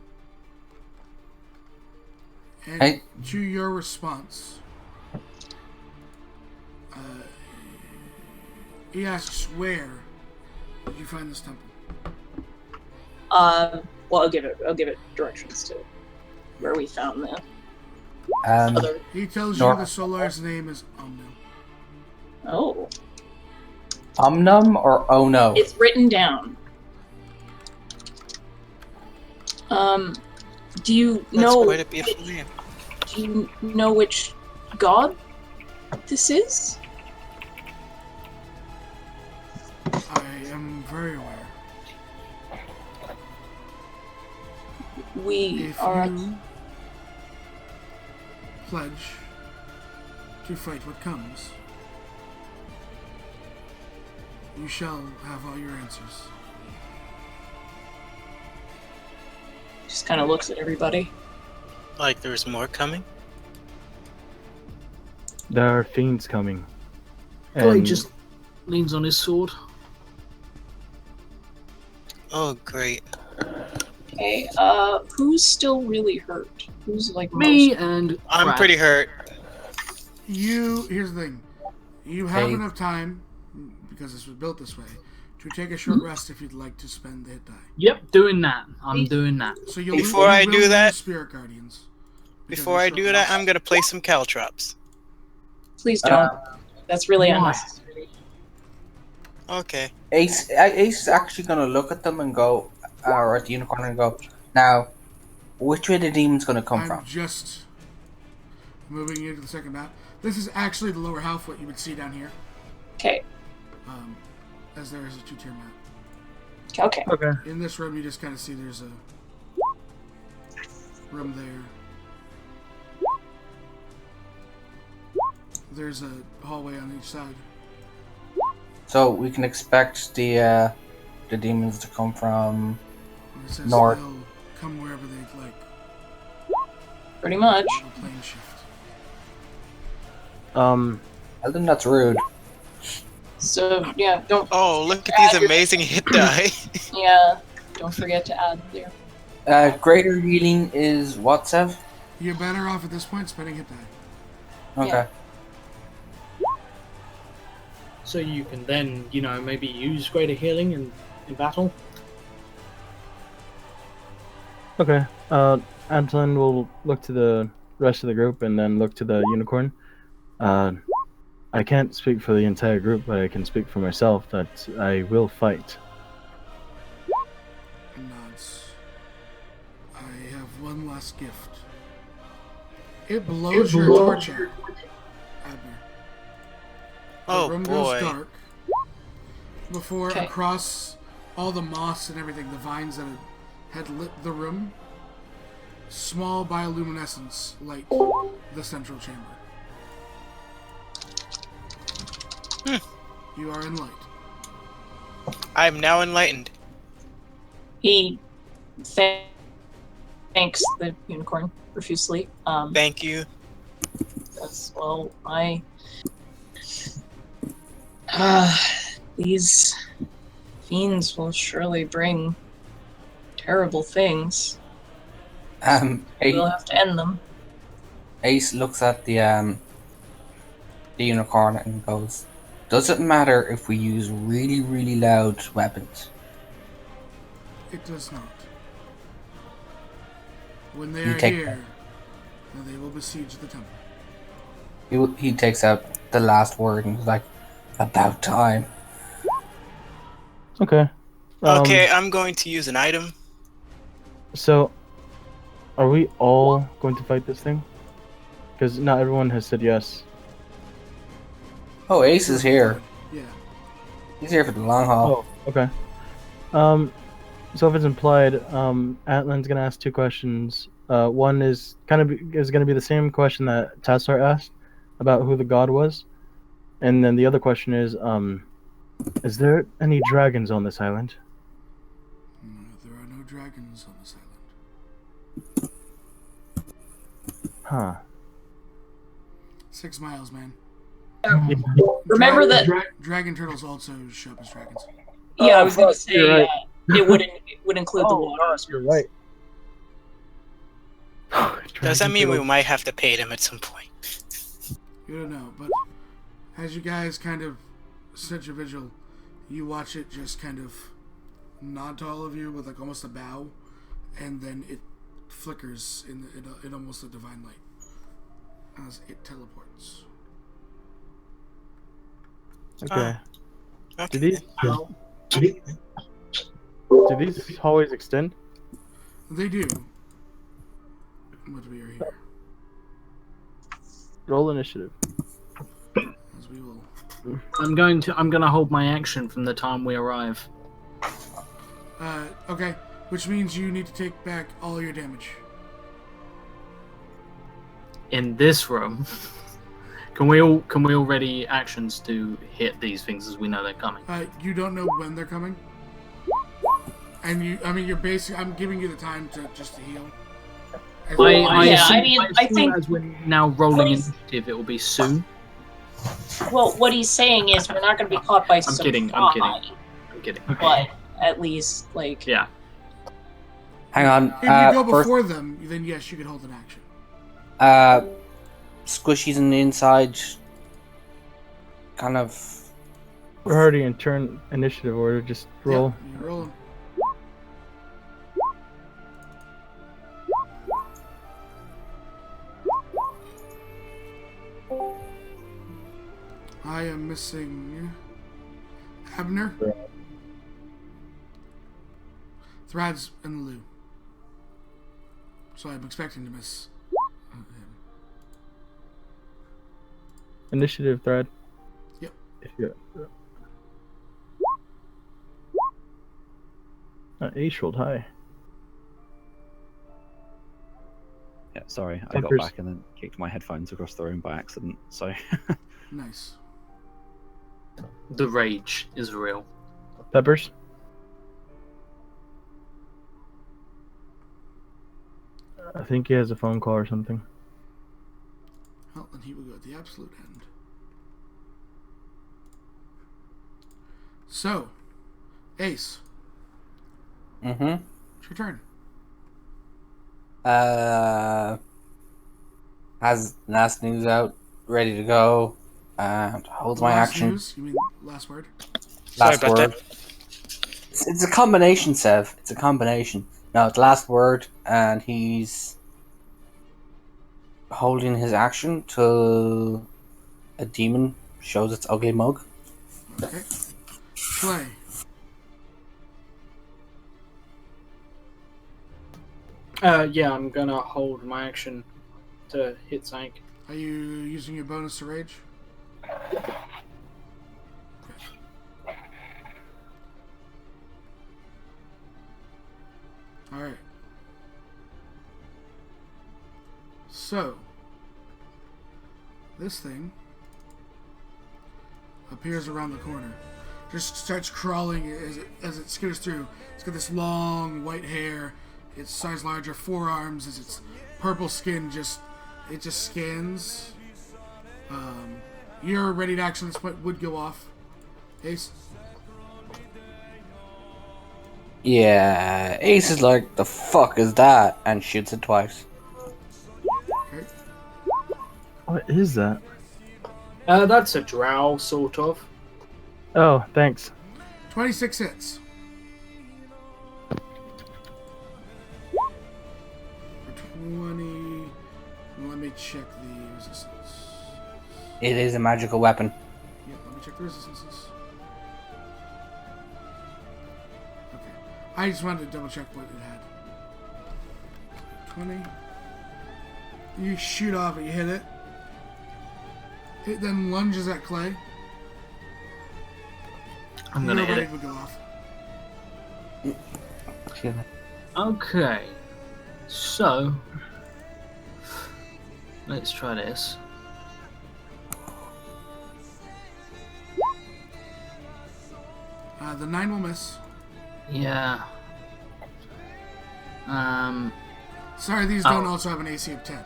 S1: And
S6: Hey.
S1: to your response, he asks, "Where did you find this temple?"
S5: Well, I'll give it directions to where we found the other.
S1: He tells you the Solar's name is Omno.
S5: Oh,
S6: Omnum or Oh no?
S5: it's written down. Do you
S8: That's
S5: know?
S8: quite a beautiful name.
S5: Do you know which god this is?
S1: I am very aware.
S5: We
S1: If
S5: are.
S1: you pledge to fight what comes, you shall have all your answers.
S5: Just kind of looks at everybody.
S8: Like there's more coming?
S2: There are fiends coming.
S9: Guy
S2: And
S9: just leans on his sword.
S8: Oh, great.
S5: Okay, who's still really hurt? Who's like
S9: Me
S5: most...
S9: and
S8: I'm
S9: Brad.
S8: pretty hurt.
S1: Here's the thing. You have
S6: Hey.
S1: enough time, because this was built this way, to take a short rest if you'd like to spend the hit die.
S9: Yep, doing that. I'm doing that.
S1: So you'll
S8: Before I
S1: will
S8: do
S1: lose
S8: that-
S1: Spirit Guardians. because
S8: Before
S1: of
S8: I
S1: short
S8: do that,
S1: rest.
S8: I'm gonna play some caltrops.
S5: Please don't. That's really
S9: Why?
S5: unnecessary.
S8: Okay.
S6: Ace is actually going to look at them and go, or at the unicorn and go, "Now, which way the demon's going to come
S1: I'm
S6: from?"
S1: just moving you to the second map. This is actually the lower half, what you would see down here,
S5: Okay.
S1: as there is a 2-tier map.
S5: Okay.
S2: okay.
S1: In this room, you just kind of see there's a room there. There's a hallway on each side.
S6: So we can expect the demons to come from.
S1: And it says
S6: North.
S1: they'll come wherever they'd like.
S5: Pretty much.
S1: A plane shift.
S6: Well, then that's rude.
S5: So yeah, don't.
S8: Oh, look at these amazing hit die.
S5: Yeah, don't forget to add there.
S6: Greater healing is what, Sev?
S1: You're better off at this point spending hit die.
S6: Okay.
S5: Yeah.
S9: So you can then, maybe use greater healing in battle.
S2: Okay. Anton will look to the rest of the group and then look to the unicorn. I can't speak for the entire group, but I can speak for myself that I will fight.
S1: last gift. It blows your torch out, Abner.
S8: Oh,
S1: the room
S8: boy.
S1: goes dark before
S5: Okay.
S1: across all the moss and everything, the vines that had lit the room, small bioluminescence light the central chamber. You are in light.
S8: I'm now enlightened.
S5: He thanks the unicorn profusely.
S8: Thank you.
S5: As well, these fiends will surely bring terrible things. We'll have to end them.
S6: Ace looks at the unicorn and goes, "Does it matter if we use really, really loud weapons?"
S1: It does not. When they
S6: You
S1: are
S6: take
S1: here, they will besiege the temple.
S6: He takes out the last word and is like, "About time."
S2: Okay.
S8: Okay, I'm going to use an item.
S2: So, are we all going to fight this thing? Because not everyone has said yes.
S6: Oh, Ace is here.
S1: Yeah.
S6: He's here for the long haul.
S2: Oh, okay. So if it's implied, Atlan's gonna ask two questions. One is gonna be the same question that Tassar asked about who the god was, and then the other question is there any dragons on this island?
S1: No, there are no dragons on this island.
S2: Huh.
S1: 6 miles, man.
S5: Remember that.
S1: Dragon turtles also show up as dragons.
S5: Yeah, I was going to say
S2: you're right.
S5: it would include the water.
S2: You're right.
S8: Does that mean we might have to pay them at some point?
S1: You don't know, but as you guys kind of set your vigil, you watch it just kind of nod to all of you with like almost a bow, and then it flickers in almost a divine light as it teleports.
S2: Okay.
S8: Okay.
S2: Do these hallways extend?
S1: They do. But we are here.
S2: Roll initiative.
S1: As we will.
S9: I'm gonna hold my action from the time we arrive.
S1: Okay. Which means you need to take back all your damage.
S9: In this room, can we all ready actions to hit these things as we know they're coming?
S1: You don't know when they're coming. And you're basically, I'm giving you the time to heal.
S9: I
S5: I think
S9: as we're now rolling
S5: Please.
S9: initiative, it will be soon.
S5: Well, what he's saying is we're not going to be caught by
S9: I'm kidding.
S5: But at least, like...
S9: Yeah.
S6: Hang on.
S1: If you go
S6: first,
S1: before them, then yes, you can hold an action.
S6: Squishy's on the inside. Kind of.
S2: We're already in turn initiative order. Just roll.
S1: Yep, you're rolling. I am missing Abner, Thrads, and Lou. So I'm expecting to miss him.
S2: Initiative thread.
S1: Yep.
S2: If you. Ace rolled high.
S3: Yeah, sorry, I got
S2: Tempers.
S3: back and then kicked my headphones across the room by accident. So
S1: Nice.
S9: The rage is real.
S2: Peppers. I think he has a phone call or something.
S1: Well, then he will go at the absolute end. So, Ace,
S6: Mm-hmm.
S1: it's your turn.
S6: Has last news out, ready to go, and holds my
S1: Last
S6: action.
S1: news? You mean last word?
S8: Sorry
S6: Last
S8: about
S6: word.
S8: that.
S6: It's a combination, Sev. It's a combination. No, it's last word, and he's holding his action till a demon shows its ugly mug.
S1: Okay. Play.
S9: Yeah, I'm gonna hold my action to hit something.
S1: Are you using your bonus to rage? Alright. So, this thing appears around the corner. Just starts crawling as it skitters through. It's got this long white hair. Its size larger forearms as its purple skin just scans. Your ready to action at this point would go off. Ace?
S6: Yeah, Ace is like, the fuck is that? And shoots it twice.
S1: Okay.
S2: What is that?
S9: That's a drow, sort of.
S2: Oh, thanks.
S1: 26 hits. For 20... Let me check the resistance.
S6: It is a magical weapon.
S1: Yeah, let me check the resistances. Okay. I just wanted to double check what it had. 20. You shoot off it, you hit it. It then lunges at Clay.
S9: I'm gonna hit
S1: Your
S9: it.
S1: blade would go off.
S9: Okay. So, let's try this.
S1: The 9 will miss.
S9: Yeah.
S1: Sorry, these don't also have an AC of 10.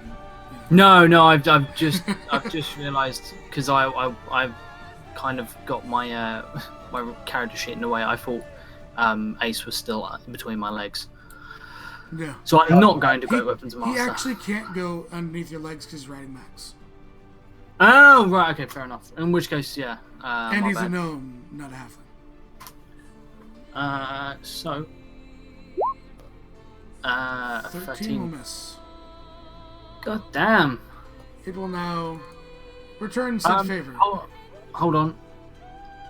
S9: No, I've just realised because I kind of got my my character sheet in the way. I thought Ace was still in between my legs,
S1: Yeah.
S9: so I'm not going to Great Weapons Master.
S1: He actually can't go underneath your legs because he's riding Max.
S9: Oh right, okay, fair enough. In which case, yeah.
S1: And
S9: my
S1: he's a
S9: bad.
S1: gnome, not a halfling.
S9: So.
S1: 13 will
S9: 13.
S1: miss.
S9: God damn.
S1: It will now return said favor.
S9: Hold on.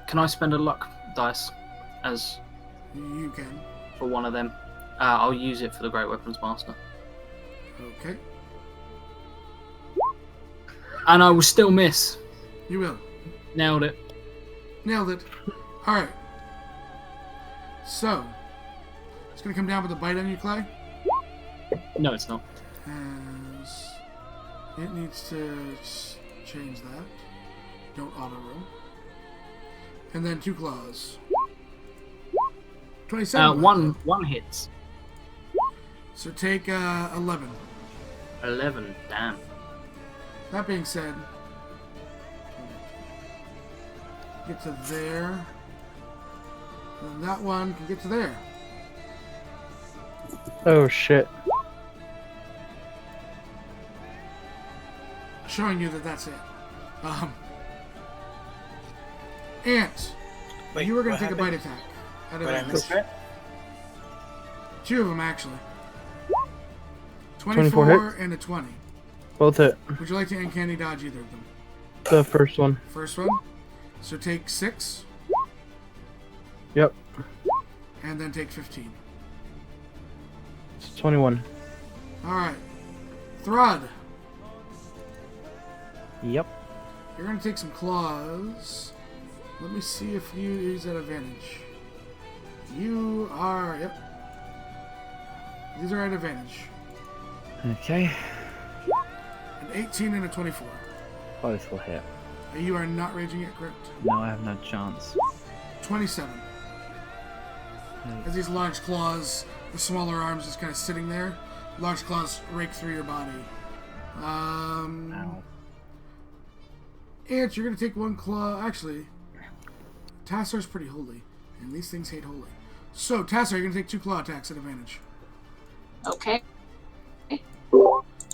S9: Can I spend a luck dice as
S1: You can.
S9: for one of them? I'll use it for the Great Weapons Master.
S1: Okay.
S9: And I will still miss.
S1: You will.
S9: Nailed it.
S1: Nailed it. Alright. So, it's going to come down with a bite on you, Clay.
S9: No, it's not.
S1: As it needs to change that. Don't auto roll. And then 2 claws. 27.
S9: One hits.
S1: So take 11.
S9: 11. Damn.
S1: That being said, get to there. And that one can get to there.
S2: Oh shit.
S1: Showing you that that's it. Ant,
S8: Wait,
S1: you were going
S8: what
S1: to take a
S8: happened?
S1: bite attack. At
S8: What I
S1: advantage.
S8: missed?
S1: 2 of them, actually.
S2: 24
S1: 24
S2: hits?
S1: and a 20.
S2: Both hit.
S1: Would you like to uncanny dodge either of them?
S2: The first one.
S1: First one. So take 6,
S2: Yep.
S1: and then take 15.
S2: It's 21.
S1: Alright. Thrud,
S2: Yep.
S1: you're going to take some claws. Let me see if you use that advantage. You are... Yep. These are at advantage.
S3: Okay.
S1: An 18 and a 24.
S3: Both will hit.
S1: You are not raging yet, correct?
S3: No, I have no chance.
S1: 27. As these large claws, the smaller arms just kind of sitting there. Large claws rake through your body.
S3: Ow.
S1: Ant, you're going to take 1 claw. Actually, Tassar's pretty holy, and these things hate holy. So, Tassar, you're going to take 2 claw attacks at advantage.
S5: Okay.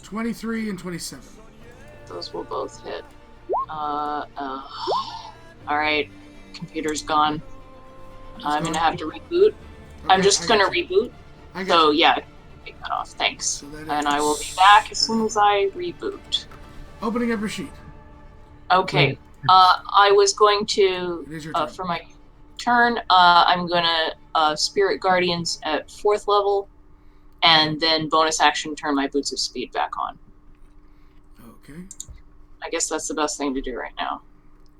S1: 23 and 27.
S5: Those will both hit. Alright. Computer's gone. I'm gonna have to reboot. I'm
S1: Okay,
S5: just
S1: I
S5: gonna
S1: got you.
S5: reboot.
S1: I got
S5: So
S1: you.
S5: yeah, take that off. Thanks.
S1: So that
S5: And I will be
S1: is-
S5: back as soon as I reboot.
S1: Opening up your sheet.
S5: Okay. I was going to
S1: It is your turn.
S5: for my turn. I'm gonna Spirit Guardians at 4th level. and then bonus action turn my boots of speed back on.
S1: Okay.
S5: I guess that's the best thing to do right now.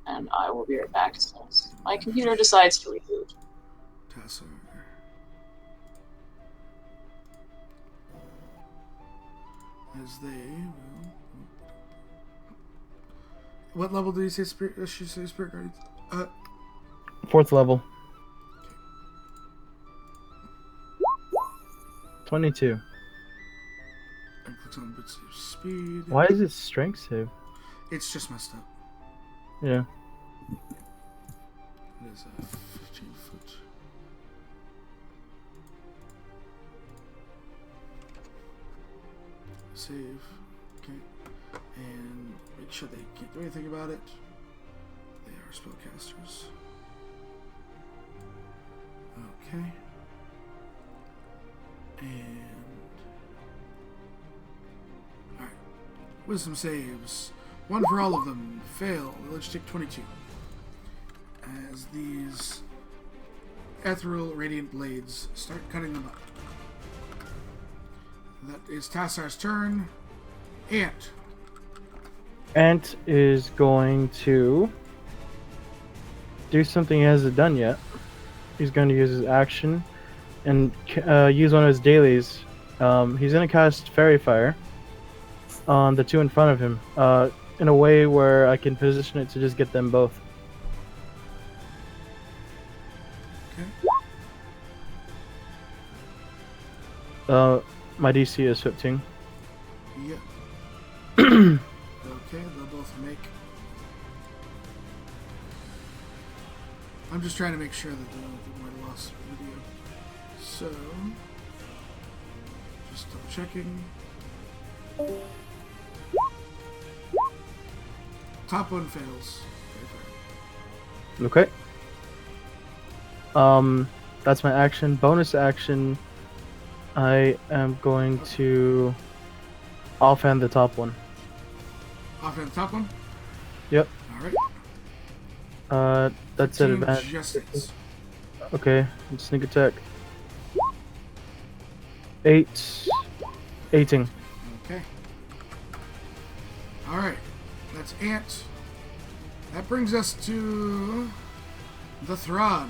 S5: And I will be right back as soon as my computer decides to reboot.
S1: Tassar. As they will. What level do you say spirit? She say spirit guardians?
S2: 4th level. 22.
S1: And clicks on boots of speed.
S2: Why is it strength save?
S1: It's just messed up.
S2: Yeah.
S1: It is a 15-foot. Save. Okay. And make sure they can't do anything about it. They are spellcasters. Okay. And. Alright. Wisdom saves. One for all of them. Fail. They'll each take 22. As these ethereal radiant blades start cutting them up. That is Tassar's turn. Ant.
S2: Ant is going to do something he hasn't done yet. He's going to use his action and use one of his dailies. He's going to cast Fairy Fire on the two in front of him in a way where I can position it to just get them both.
S1: Okay.
S2: My DC is 15.
S1: Yeah. Okay, they'll both make. I'm just trying to make sure that the might have lost video. So, just double checking. Top one fails.
S2: Okay. That's my action. Bonus action. I am going to offhand the top one.
S1: Offhand the top one?
S2: Yep.
S1: Alright.
S2: That's an advantage.
S1: Just hits.
S2: Okay, sneak attack. 18.
S1: Okay. Alright. That's Ant. That brings us to the Throd.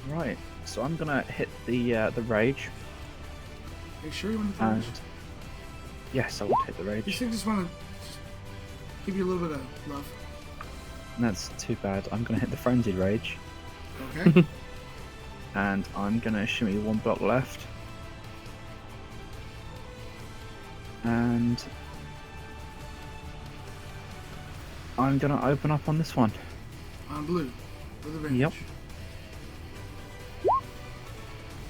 S3: Right. So I'm gonna hit the rage.
S1: Are you sure you want to
S3: And
S1: finish?
S3: yes, I will hit the
S1: These
S3: rage.
S1: things just want to give you a little bit of love.
S3: And that's too bad. I'm gonna hit the frenzied rage,
S1: Okay.
S3: and I'm gonna shimmy one block left, and I'm gonna open up on this one.
S1: On blue. With advantage.
S3: Yep.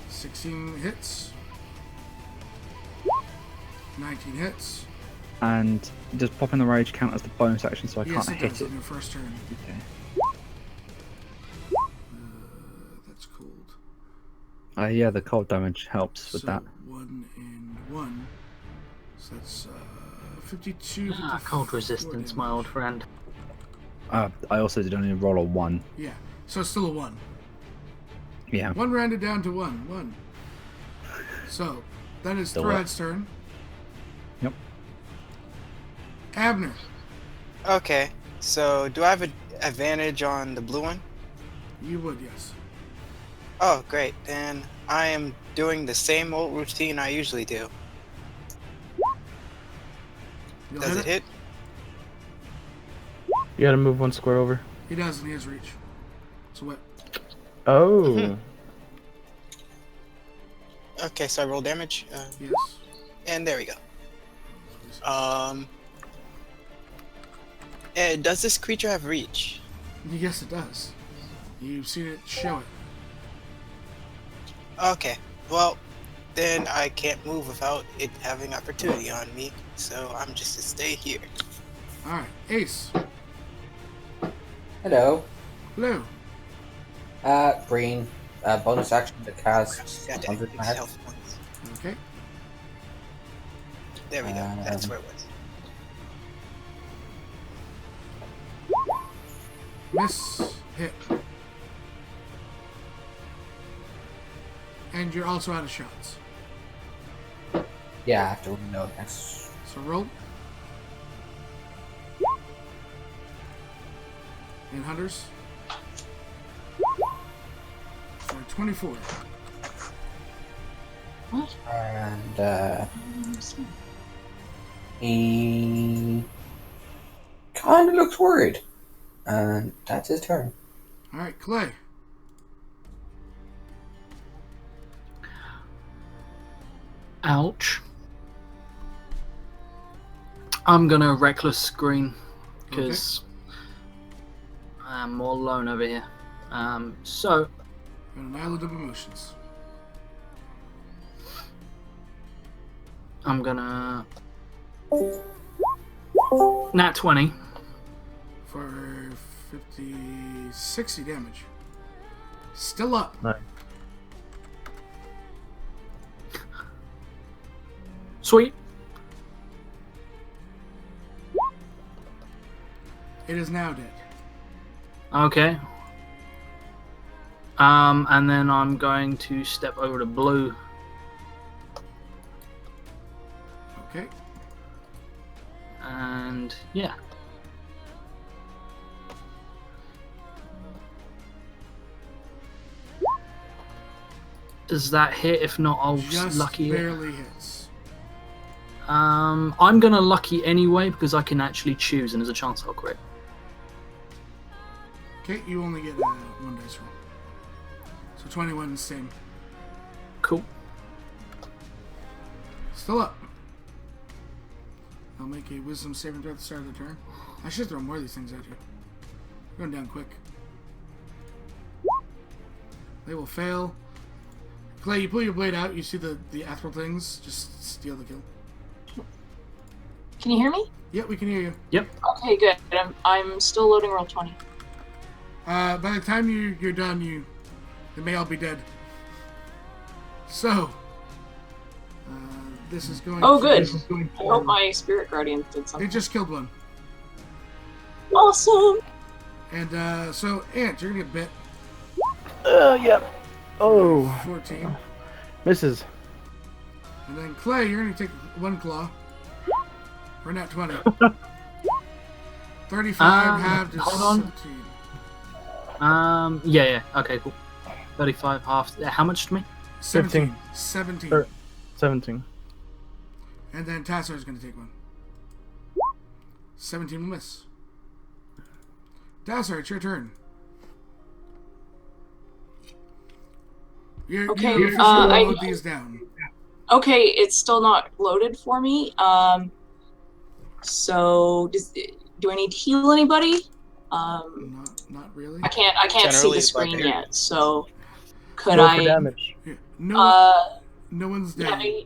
S1: 16 hits. 19 hits.
S3: And does popping the rage count as the bonus action, so I
S1: Yes,
S3: can't
S1: it
S3: hit
S1: does
S3: it?
S1: on your first turn.
S3: Okay.
S1: That's cold.
S3: Yeah, the cold damage helps with
S1: So,
S3: that.
S1: 1 and 1. So that's 52.
S9: Cold
S1: 54
S9: resistance, my old
S1: damage.
S9: friend.
S3: I also did only roll a 1.
S1: Yeah. So it's still a 1.
S3: Yeah.
S1: 1 rounded down to 1. 1. So, that is
S3: Still
S1: Thrad's turn.
S3: Yep.
S1: Abner.
S8: Okay, so do I have an advantage on the blue one?
S1: You would, yes.
S8: Oh, great. Then I am doing the same old routine I usually do.
S1: You'll
S8: Does it hit?
S2: You gotta move one square over.
S1: He does, and he has reach. So what?
S2: Oh.
S8: Okay, so I roll damage.
S1: Yes.
S8: And there we go. Does this creature have reach?
S1: Yes, it does. You've seen it show it.
S8: Okay, well, then I can't move without it having opportunity on me, so I'm just to stay here.
S1: Alright, Ace.
S6: Hello.
S1: Hello.
S6: Green. Bonus action to cast
S8: Got
S6: 100
S8: to
S6: my head.
S8: health points.
S1: Okay.
S8: There we go. That's where it was.
S1: Miss. Hit. And you're also out of shots.
S6: Yeah, I have to know next.
S1: So roll. And hunters. For 24.
S5: What?
S6: And he kind of looks worried. And that's his turn.
S1: All right, Clay.
S9: Ouch. I'm gonna reckless screen because I'm all alone over here. So
S1: An island of emotions.
S9: I'm gonna nat 20.
S1: For 50, 60 damage. Still up.
S2: Nice.
S9: Sweet.
S1: It is now dead.
S9: Okay. And then I'm going to step over to blue.
S1: Okay.
S9: And yeah. Does that hit? If not, I'll
S1: Just
S9: lucky it.
S1: barely hits.
S9: I'm gonna lucky anyway because I can actually choose and there's a chance I'll crit.
S1: Okay, you only get one dice roll. So 21 is the same.
S9: Cool.
S1: Still up. I'll make a wisdom saving throw at the start of the turn. I should throw more of these things at you. Going down quick. They will fail. Clay, you pull your blade out, you see the ethereal things, just steal the kill.
S5: Can you hear me?
S1: Yep, we can hear you.
S9: Yep.
S5: Okay, good. I'm still loading roll 20.
S1: By the time you're done, they may all be dead. So, this is going.
S5: Oh, good.
S1: This is going
S5: I hope my spirit guardian did something.
S1: They just killed one.
S5: Awesome.
S1: And so, Ant, you're gonna get bit.
S2: Yeah. Oh.
S1: 14.
S2: Misses.
S1: And then Clay, you're gonna take one claw. We're not 20. 35 halved is
S9: hold on.
S1: 17.
S9: Yeah. Okay, cool. 35 half. How much to me?
S1: 17.
S2: 15.
S1: 17.
S2: 17.
S1: And then Tassar's gonna take one. 17 will miss. Tassar, it's your turn.
S5: Okay,
S1: you officially load these down.
S5: Okay, it's still not loaded for me. So do I need to heal anybody?
S1: Not really.
S5: I can't see
S8: Generally,
S5: the screen
S8: barbarian.
S5: yet. So could
S2: Roll
S5: I?
S2: for damage.
S1: Yeah. No one's
S5: Yeah,
S1: down.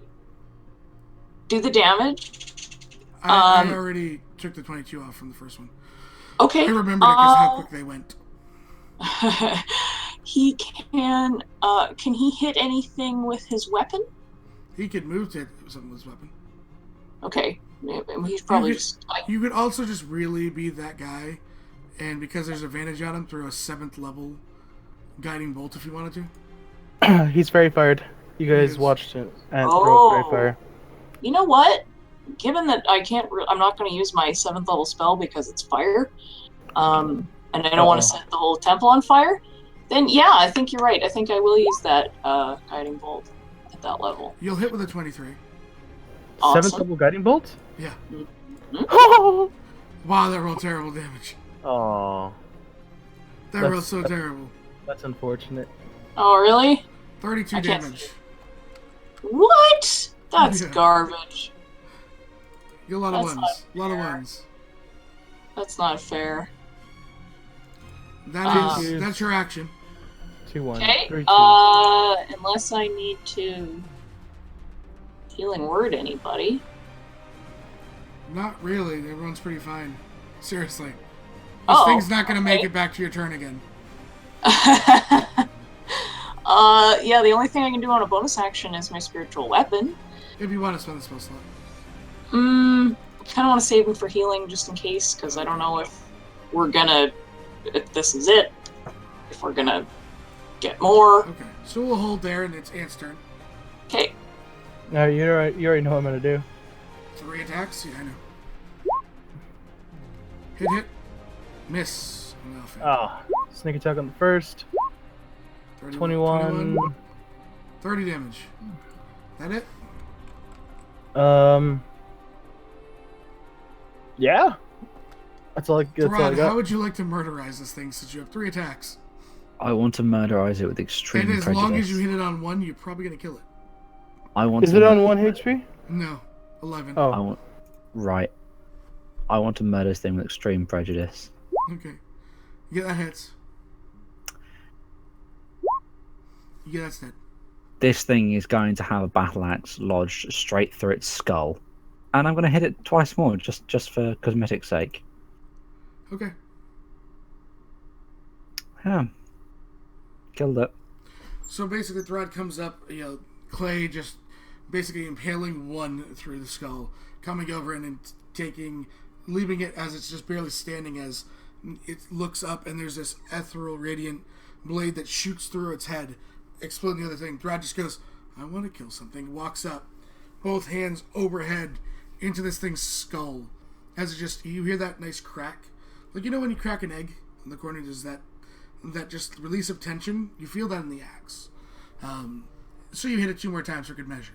S5: do the damage.
S1: I already took the 22 off from the first one.
S5: Okay.
S1: I remembered it because how quick they went.
S5: He can he hit anything with his weapon?
S1: He could move to hit something with his weapon.
S5: Okay. He's probably
S1: you could,
S5: just
S1: you could also just really be that guy, and because there's advantage on him, throw a 7th level guiding bolt if you wanted to.
S2: He's very fired. You guys
S1: Yes.
S2: watched it and throw very
S5: Oh.
S2: fire.
S5: You know what? Given that I'm not going to use my 7th level spell because it's fire, and I don't want to set the whole temple on fire, then yeah, I think you're right. I think I will use that guiding bolt at that level.
S1: You'll hit with a 23.
S5: Awesome.
S2: 7th level guiding bolt?
S1: Yeah.
S2: Oh.
S1: Wow, that rolled terrible damage. That
S2: That's-
S1: rolled so terrible.
S2: That's unfortunate.
S5: Oh, really?
S1: 32
S5: I can't
S1: damage.
S5: What? That's
S1: Yeah.
S5: garbage.
S1: You got a lot of
S5: That's
S1: ones. A
S5: not
S1: lot of
S5: fair.
S1: ones.
S5: That's not fair.
S1: That's your action.
S2: 2-1.
S5: Okay.
S2: 3-2.
S5: Unless I need to healing word anybody.
S1: Not really. Everyone's pretty fine. Seriously. This
S5: Oh,
S1: thing's not going to make
S5: okay.
S1: it back to your turn again.
S5: Yeah, the only thing I can do on a bonus action is my spiritual weapon.
S1: If you want to spend the spell slot.
S5: Kind of want to save him for healing just in case, because I don't know if this is it. If we're gonna get more.
S1: Okay. So we'll hold there, and it's Ant's turn.
S5: Okay.
S2: No, you already know what I'm gonna do.
S1: 3 attacks? Yeah, I know. Hit. Miss. Nothing.
S2: Sneak attack on the first. 21.
S1: 30 damage. That it?
S2: Yeah. That's all I
S1: Rod,
S2: got.
S1: how would you like to murderize this thing since you have 3 attacks?
S3: I want to murderize it with extreme
S1: And as
S3: prejudice.
S1: long as you hit it on 1, you're probably going to kill it.
S3: I want
S2: Is
S3: to
S2: it on 1 HP?
S1: No. 11.
S2: Oh.
S3: I want to murder this thing with extreme prejudice.
S1: Okay. Yeah, that hits. Yeah, that's dead.
S3: This thing is going to have a battle axe lodged straight through its skull. And I'm going to hit it twice more, just for cosmetic sake.
S1: Okay.
S3: Yeah. Killed it.
S1: So basically, Throd comes up, Clay just basically impaling 1 through the skull, coming over and then leaving it as it's just barely standing as it looks up, and there's this ethereal, radiant blade that shoots through its head, exploding the other thing. Throd just goes, I want to kill something, walks up, both hands overhead into this thing's skull, as you hear that nice crack. Like, when you crack an egg in the corner, there's that just release of tension. You feel that in the axe. So you hit it 2 more times for good measure.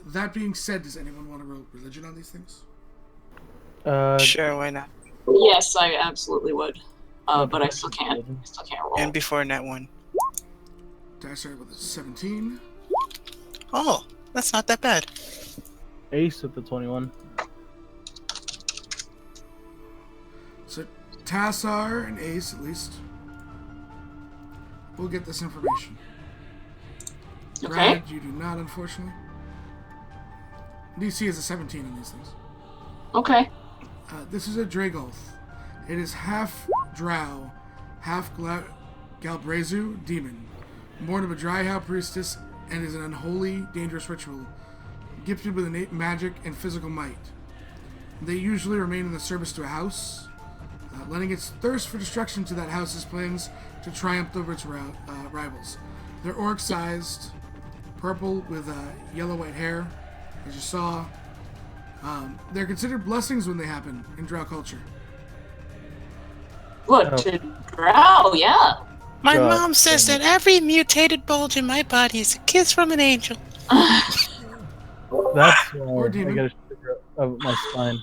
S1: That being said, does anyone want to roll religion on these things?
S8: Sure, why not?
S5: Yes, I absolutely would. But I still can't. Roll.
S8: And before net 1.
S1: I started with a 17.
S8: Oh, that's not that bad.
S2: Ace with the 21.
S1: So Tassar and Ace, at least, will get this information.
S5: Okay.
S1: Brad, you do not, unfortunately. DC is a 17 in these things.
S5: Okay.
S1: This is a Dragolth. It is half Drow, half Galbrazu demon, born of a Dryhow priestess, and is an unholy, dangerous ritual, gifted with innate magic and physical might. They usually remain in the service to a house, lending its thirst for destruction to that house's plans to triumph over its rivals. They're orc-sized, purple with yellow-white hair, as you saw. They're considered blessings when they happen in Drow culture.
S5: What, to Drow? Yeah.
S8: My mom says that every mutated bulge in my body is a kiss from an angel.
S2: That's
S1: Or demon.
S2: I gotta figure out my spine.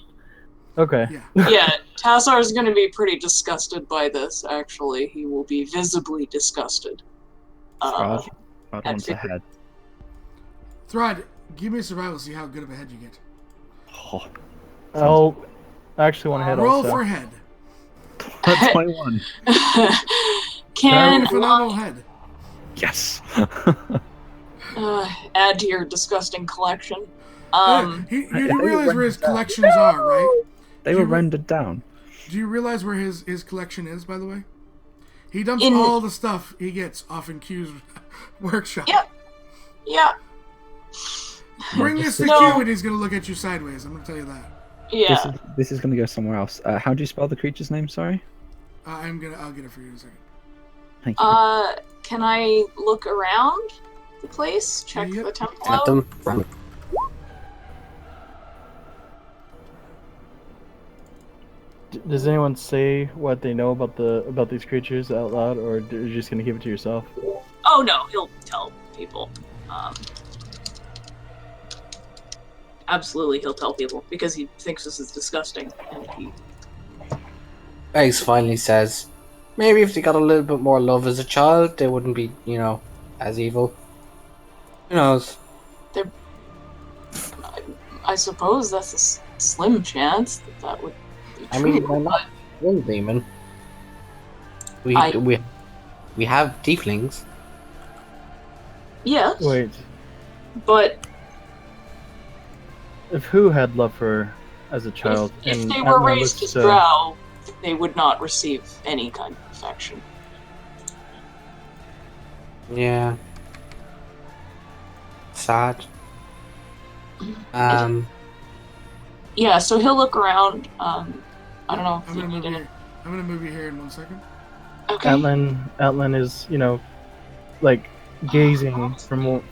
S2: Okay.
S1: Yeah.
S5: Yeah, Tassar is going to be pretty disgusted by this, actually. He will be visibly disgusted.
S3: Rod wants a head.
S1: Throd, give me a survival, see how good of a head you get.
S2: Oh, I actually want to head
S1: Roll
S2: also.
S1: for head.
S3: 21.
S5: Can
S1: Phenomenal head.
S3: Yes.
S5: add to your disgusting collection.
S1: You realize where his collections are, right?
S3: They were rendered down.
S1: Do you realize where his collection is, by the way? He dumps all the stuff he gets off in Q's workshop.
S5: Yep. Yeah.
S1: Bring this to Q and he's going to look at you sideways. I'm going to tell you that.
S5: Yeah.
S3: This is going to go somewhere else. How do you spell the creature's name? Sorry.
S1: I'll get it for you in a second.
S3: Thank you.
S5: Can I look around the place? Check the temple
S6: At
S5: out?
S6: them.
S2: Does anyone say what they know about these creatures out loud, or are you just gonna keep it to yourself?
S5: Oh no, he'll tell people. Absolutely, he'll tell people because he thinks this is disgusting, and he.
S6: Eggs finally says, maybe if they got a little bit more love as a child, they wouldn't be, as evil. Who knows?
S5: I suppose that's a slim chance that would be true.
S6: I mean, they're not full demon. We have tieflings.
S5: Yes,
S2: Wait,
S5: but
S2: if who had love for her as a child?
S5: if
S2: and
S5: they were
S2: Atma
S5: raised
S2: looks,
S5: as Drow, they would not receive any kind of affection.
S6: Yeah. Sad.
S5: Yeah, so he'll look around. I don't know.
S1: I'm going to move you here in 1 second.
S5: Okay.
S2: Atlan is, like gazing from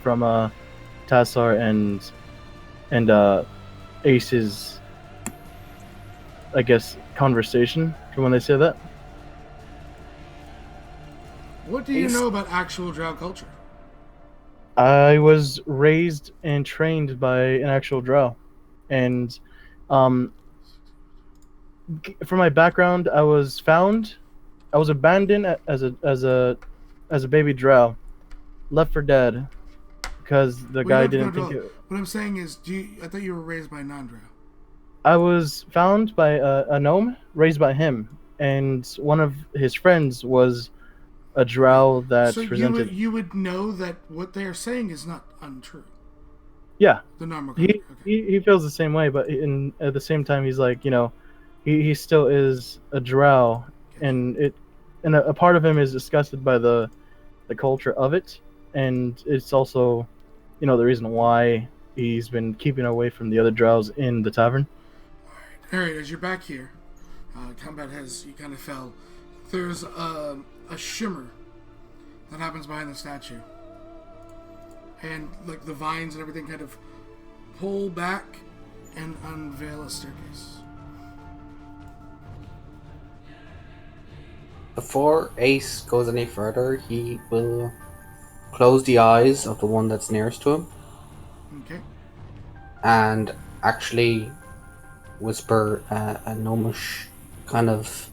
S2: Tassar and Ace's, I guess, conversation from when they say that.
S1: What do you know about actual drow culture?
S2: I was raised and trained by an actual drow, and for my background, I was abandoned as a baby drow, left for dead because the guy didn't think it.
S1: What I'm saying is, I thought you were raised by a non-drow.
S2: I was found by a gnome, raised by him, and one of his friends was a drow that
S1: So
S2: presented.
S1: you would know that what they are saying is not untrue.
S2: Yeah,
S1: The normal.
S2: he feels the same way, but at the same time, he's like, he still is a drow, and a part of him is disgusted by the culture of it, and it's also, the reason why he's been keeping away from the other drows in the tavern.
S1: All right, as you're back here, combat you kind of fell. There's a shimmer that happens behind the statue, and like the vines and everything kind of pull back and unveil a staircase.
S6: Before Ace goes any further, he will close the eyes of the one that's nearest to him.
S1: Okay.
S6: And actually whisper a gnomish kind of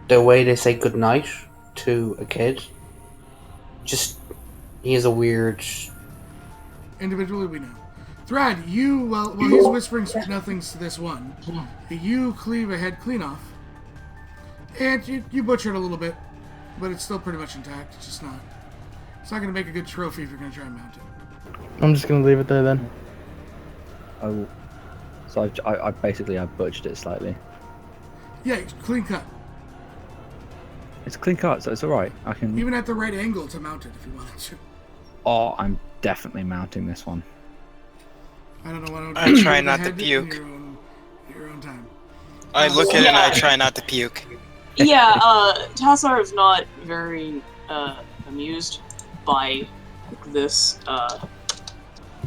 S6: the way they say goodnight to a kid. Just, he is a weird...
S1: Individually, we know. Thrad, while he's whispering sweet nothings to this one, you cleave a head clean off. And you butchered a little bit, but it's still pretty much intact. It's not going to make a good trophy if you're going to try and mount it.
S2: I'm just going to leave it there then.
S3: So I basically butchered it slightly.
S1: Yeah, it's clean cut.
S3: It's clean cut, so it's alright. I can...
S1: Even at the right angle to mount it if you wanted to.
S3: Oh, I'm definitely mounting this one.
S1: I don't know what
S8: I try not to puke.
S1: Your own time.
S8: I look at it and I try not to puke.
S5: Yeah, Tassar is not very amused by this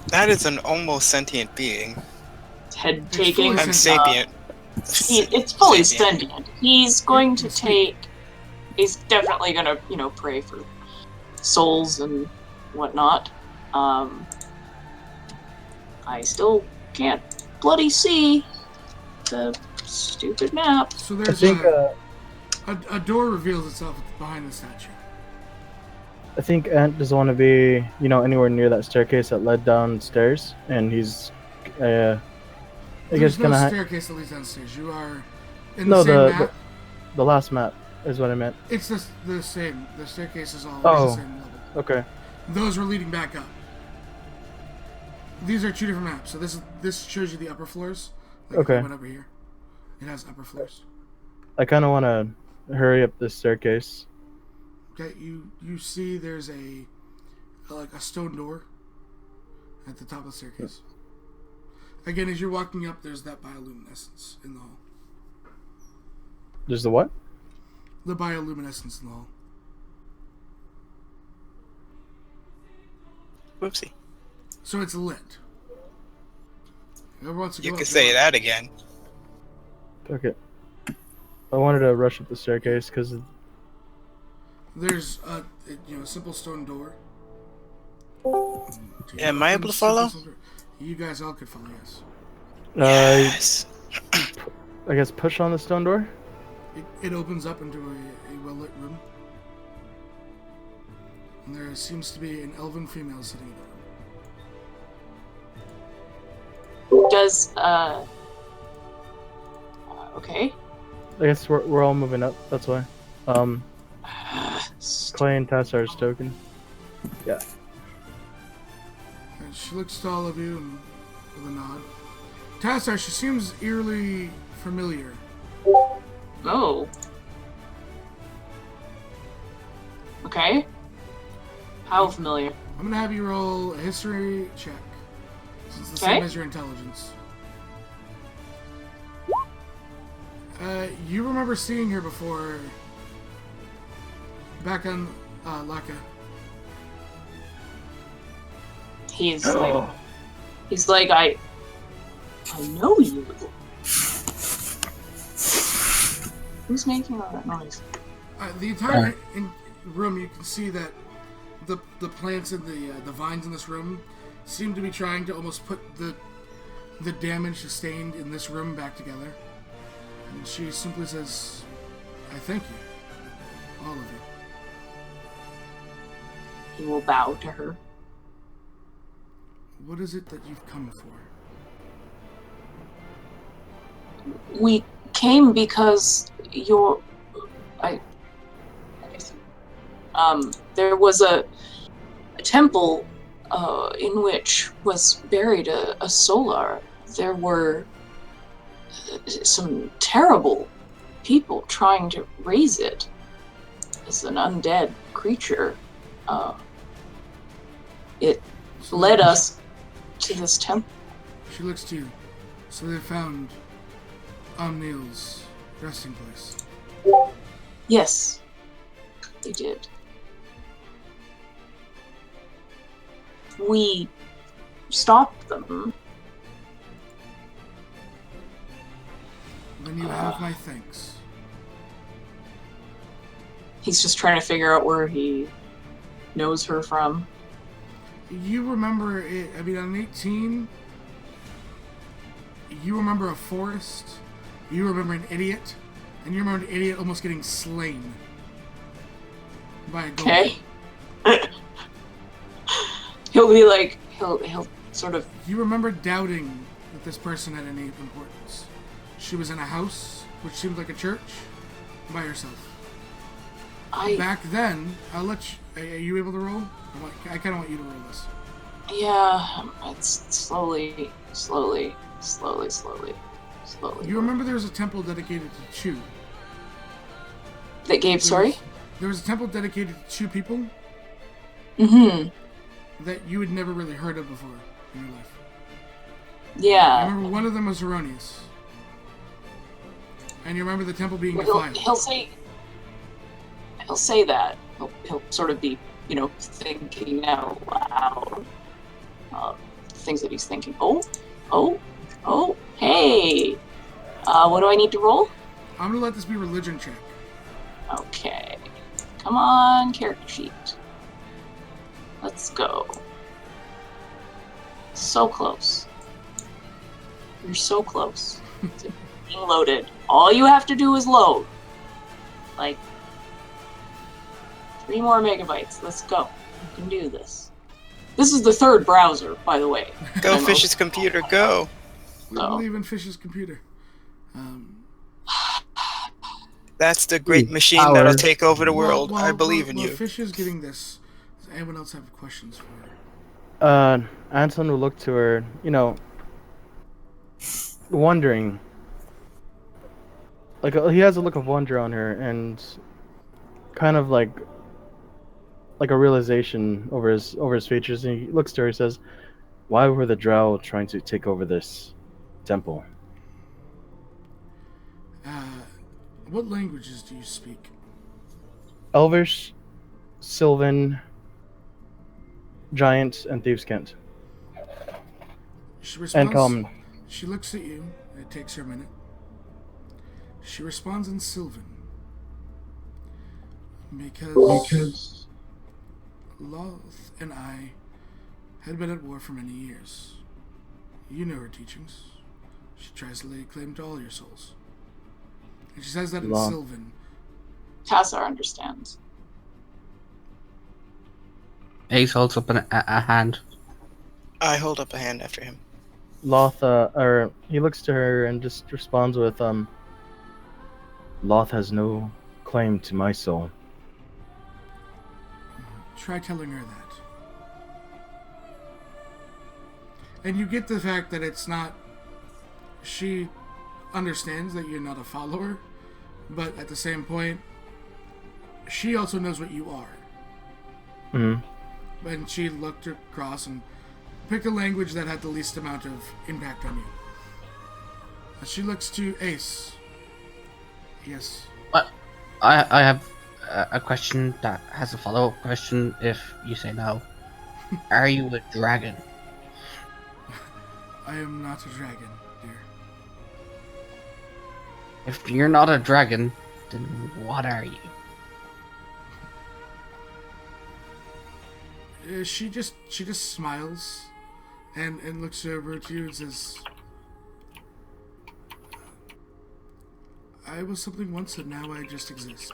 S8: That is an almost sentient being.
S5: head taking.
S8: I'm sapient.
S5: It's fully sentient. He's going to take. He's definitely gonna, pray for souls and whatnot. I still can't bloody see the stupid map.
S1: So there's a door reveals itself behind the statue.
S2: I think Ant doesn't want to be, anywhere near that staircase that led downstairs, and he's, I guess,
S1: There's no staircase that leads downstairs. You are in the same map.
S2: The last map is what I meant.
S1: It's the same. The staircase is all the same level.
S2: Okay.
S1: Those were leading back up. These are two different maps. So this shows you the upper floors.
S2: Okay.
S1: I went over here. It has upper floors.
S2: I kind of want to hurry up this staircase.
S1: Okay, you see there's a stone door at the top of the staircase. Again, as you're walking up, there's that bioluminescence in the hall.
S2: There's the what?
S1: The bioluminescence in the hall.
S8: Whoopsie.
S1: So it's lit. Whoever wants to go
S8: You
S1: up,
S8: can
S1: go
S8: say
S1: up.
S8: that again.
S2: Okay. I wanted to rush up the staircase because...
S1: There's a simple stone door.
S8: Yeah, am I able to follow?
S1: You guys all could follow, yes.
S8: Yes.
S2: I guess push on the stone door?
S1: It opens up into a well-lit room. And there seems to be an elven female sitting in the room.
S5: Does okay.
S2: I guess we're all moving up, that's why. Clay and Tassar's token. Yeah.
S1: And she looks to all of you and with a nod. Tassar, she seems eerily familiar.
S5: Oh. Okay. How familiar?
S1: I'm gonna have you roll a history check. It's the same as your intelligence. You remember seeing her before back on Laka.
S5: He's like, I know you. Who's making all that noise?
S1: The entire room, you can see that the plants and the vines in this room seem to be trying to almost put the damage sustained in this room back together. And she simply says, I thank you. All of you.
S5: He will bow to her.
S1: What is it that you've come for?
S5: We came because there was a temple in which was buried a solar. There were some terrible people trying to raise it as an undead creature. It led us to this temple.
S1: She looks to you. So they found Omniel's resting place.
S5: Yes, they did. We stopped them.
S1: Then you have my thanks.
S5: He's just trying to figure out where he knows her from.
S1: You remember it, I mean, on 18, you remember a forest, you remember an idiot, and you remember an idiot almost getting slain by a goat.
S5: Okay. He'll be like, he'll sort of...
S1: You remember doubting that this person had any importance. She was in a house, which seemed like a church, by herself. Back then, I'll let you... Are you able to roll? I kind of want you to roll this.
S5: Yeah, it's slowly.
S1: You remember there was a temple dedicated to Chu?
S5: That gave, sorry?
S1: There was a temple dedicated to Chu people?
S5: Mm-hmm.
S1: That you had never really heard of before in your life.
S5: Yeah.
S1: I remember one of them was erroneous. And you remember the temple being defiled.
S5: He'll say that. He'll sort of be, thinking out loud. Things that he's thinking. Oh, hey. What do I need to roll?
S1: I'm gonna let this be religion check.
S5: Okay. Come on, character sheet. Let's go. So close. You're so close to being loaded. All you have to do is load. Like, 3 more megabytes. Let's go. You can do this. This is the 3rd browser, by the way.
S8: Go, Fish's computer, go.
S1: I believe in Fish's computer.
S8: That's the great machine that'll take over the world. I believe in you.
S1: Fish is getting this. Does anyone else have questions for her?
S2: Anton will look to her, wondering. Like, he has a look of wonder on her, and kind of like a realization over his features, and he looks to her and says, "Why were the Drow trying to take over this temple?"
S1: What languages do you speak?
S2: Elvish, Sylvan, Giant, and Thieves' Cant.
S1: She responds,
S2: and Common.
S1: She looks at you. It takes her a minute. She responds in Sylvan. Because Loth and I had been at war for many years. You know her teachings. She tries to lay claim to all your souls. And she says that in Sylvan.
S5: Tassar understands.
S6: Ace holds up a hand.
S8: I hold up a hand after him.
S2: Loth, he looks to her and just responds with, Loth has no claim to my soul.
S1: Try telling her that. And you get the fact that it's not... She understands that you're not a follower, but at the same point, she also knows what you are.
S2: Mm-hmm.
S1: And she looked across and picked a language that had the least amount of impact on you. She looks to Ace. Yes.
S6: Well, I have a question that has a follow-up question if you say no. Are you a dragon?
S1: I am not a dragon, dear.
S6: If you're not a dragon, then what are you?
S1: She just smiles and looks over to you and says, I was something once and now I just exist.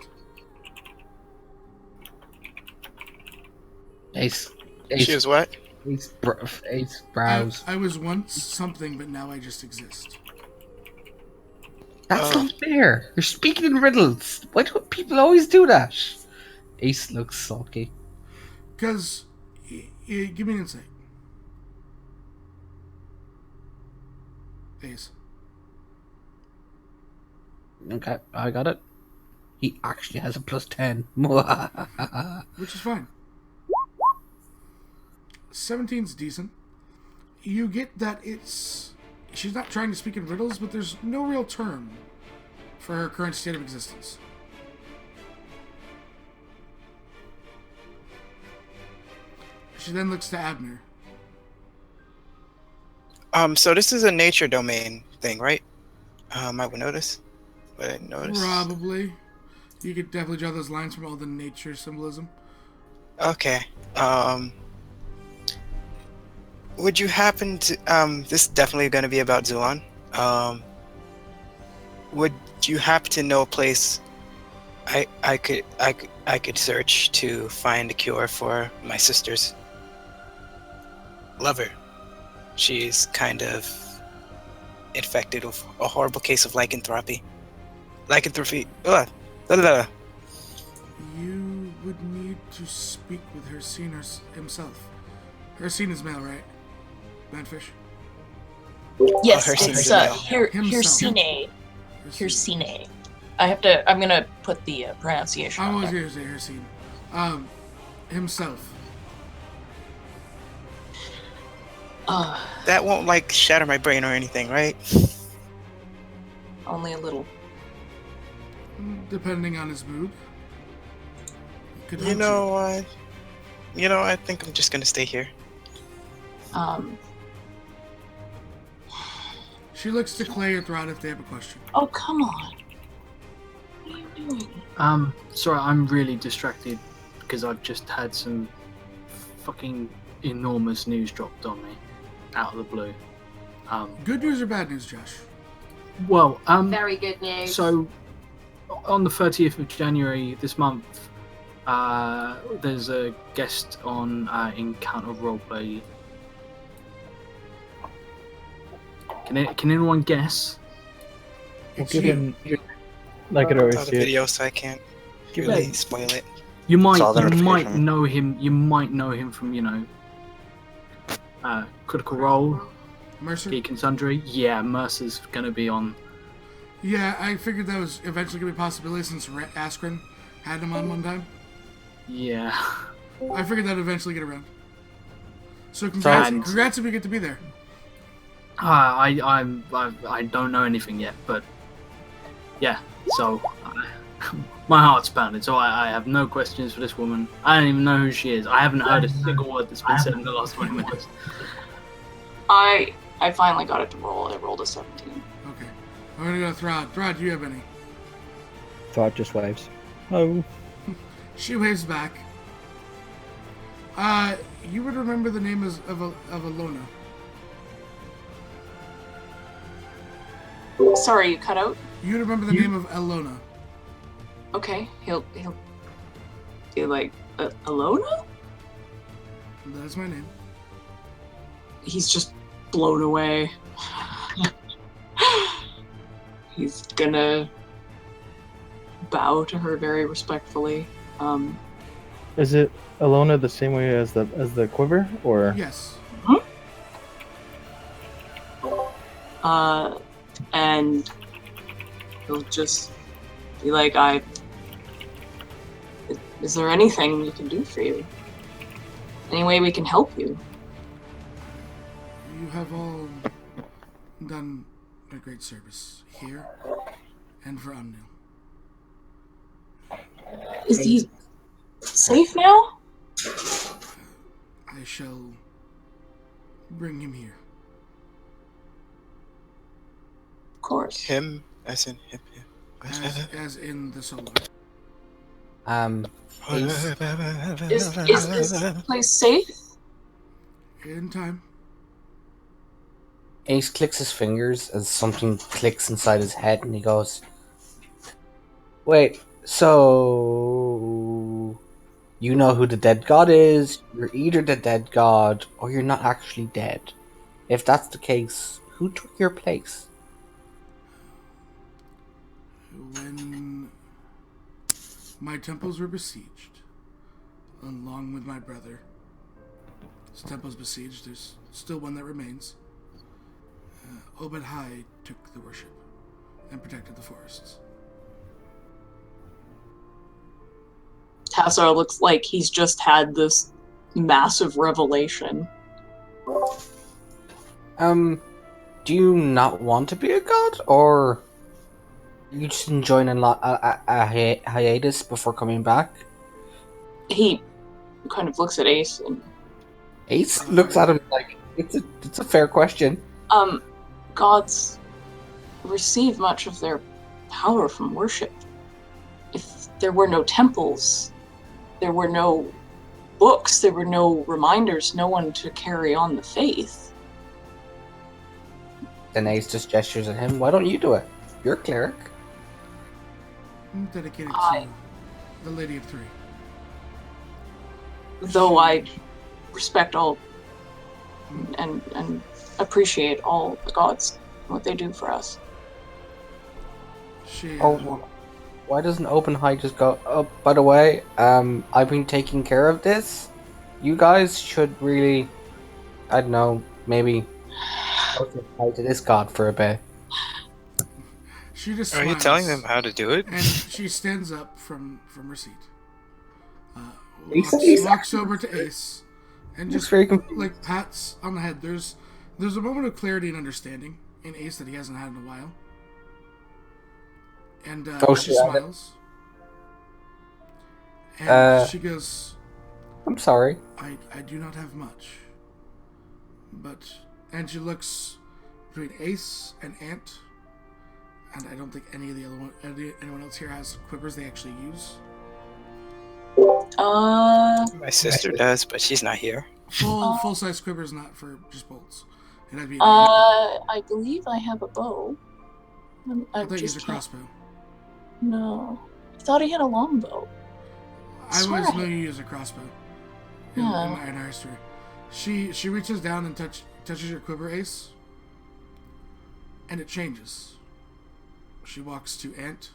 S6: Ace.
S8: She was what?
S6: Ace brows.
S1: I was once something, but now I just exist.
S6: That's not fair. You're speaking in riddles. Why do people always do that? Ace looks sulky.
S1: Because, give me an insight. Ace.
S6: Okay, I got it. He actually has a +10.
S1: Which is fine. 17's decent. You get that she's not trying to speak in riddles, but there's no real term for her current state of existence. She then looks to Abner.
S8: So this is a nature domain thing, right? I would notice. Would I notice?
S1: Probably. You could definitely draw those lines from all the nature symbolism.
S8: Okay. Would you happen to this is definitely going to be about Zulon. Would you happen to know a place I could search to find a cure for my sister's lover? She's kind of infected with a horrible case of lycanthropy.
S1: You would need to speak with Hercene himself. Hercene is male, right? Manfish?
S5: Yes,
S8: Hercene
S5: it's
S8: is male.
S5: Hercene. Hercene. I'm gonna put the pronunciation
S1: I
S5: on
S1: was
S5: there.
S1: going to say Hercene. Himself.
S8: That won't like shatter my brain or anything, right?
S5: Only a little.
S1: Depending on his mood. Could
S8: You
S1: hurt
S8: know what? I think I'm just gonna stay here.
S1: She looks to Clay or Throd if they have a question.
S5: Oh, come on. What are you doing?
S9: Sorry, I'm really distracted because I've just had some fucking enormous news dropped on me out of the blue.
S1: Good news or bad news, Josh?
S9: Well,
S10: Very good news.
S9: so on the 30th of January this month, there's a guest on Encounter Roleplay. Can anyone guess?
S2: We'll
S1: It's
S2: give
S1: you.
S2: him. I could always
S8: Saw the
S2: see it.
S8: video, so I can't really spoil it.
S9: You might
S11: all the
S9: you might
S11: notification.
S9: know him. You might know him from Critical Role,
S1: Mercer?
S9: Geek and Sundry. Yeah, Mercer's gonna be on.
S1: Yeah, I figured that was eventually going to be a possibility since Askren had him on one time.
S9: Yeah.
S1: I figured that'd eventually get around. So congrats,
S9: And-
S1: congrats if we get to be there.
S9: I don't know anything yet, but yeah. So my heart's pounding. So I have no questions for this woman. I don't even know who she is. I haven't heard a single word that's been said in the last 20 minutes.
S5: I finally got it to roll. I rolled a 17.
S1: Okay. I'm going to go to Throd. Throd, do you have any?
S2: Thought just waves. Oh.
S1: She waves back. You would remember the name of Alona.
S5: Sorry, you cut out?
S1: You would remember the name of Alona.
S5: Okay, he'll be like, Alona?
S1: That is my name.
S5: He's just blown away. He's gonna bow to her very respectfully.
S2: Is it Alona the same way as the quiver, or?
S1: Yes.
S5: And he'll just be like, is there anything we can do for you? Any way we can help you?
S1: You have all done a great service here and for Amnil.
S5: Is he safe now?
S1: I shall bring him here.
S5: Of course.
S8: Him, as in him.
S1: As in the solo.
S6: Ace,
S5: Is this place safe?
S1: In time.
S6: Ace clicks his fingers as something clicks inside his head, and he goes, "Wait, so you know who the dead god is? You're either the dead god, or you're not actually dead. If that's the case, who took your place?"
S1: When my temples were besieged, along with my brother, his temple's besieged, there's still one that remains. Obed-Hai took the worship and protected the forests.
S5: Tassar looks like he's just had this massive revelation.
S6: Do you not want to be a god, or are you just enjoying a hiatus before coming back?
S5: He kind of looks at Ace and
S6: Ace looks at him like it's a fair question.
S5: gods receive much of their power from worship. If there were no temples, there were no books, there were no reminders, no one to carry on the faith.
S6: Then Ace just gestures at him. Why don't you do it? You're a cleric.
S1: I'm dedicated to the Lady of Three.
S5: Though I respect all and appreciate all the gods, what they do for us.
S6: Why doesn't Open-High just go, "Oh, by the way, I've been taking care of this. You guys should really, I don't know, maybe go to this god for a bit."
S1: She just
S8: Are you
S1: smiles,
S8: telling them how to do it?
S1: and she stands up from her seat.
S6: Ace
S1: Walks over to Ace and just
S6: very confused.
S1: like pats on the head. There's a moment of clarity and understanding in Ace that he hasn't had in a while. And she smiles. And she goes,
S6: "I'm sorry.
S1: I do not have much. And she looks between Ace and Ant, and I don't think anyone else here has quivers they actually use.
S8: My sister does, but she's not here.
S1: Full size quivers, not for just bolts. And that'd be
S5: I believe I have a bow.
S1: I thought you used a crossbow.
S5: No. I thought he had a longbow.
S1: I always know you use a crossbow in
S5: Yeah.
S1: our history. She reaches down and touches your quiver, Ace, and it changes. She walks to Ant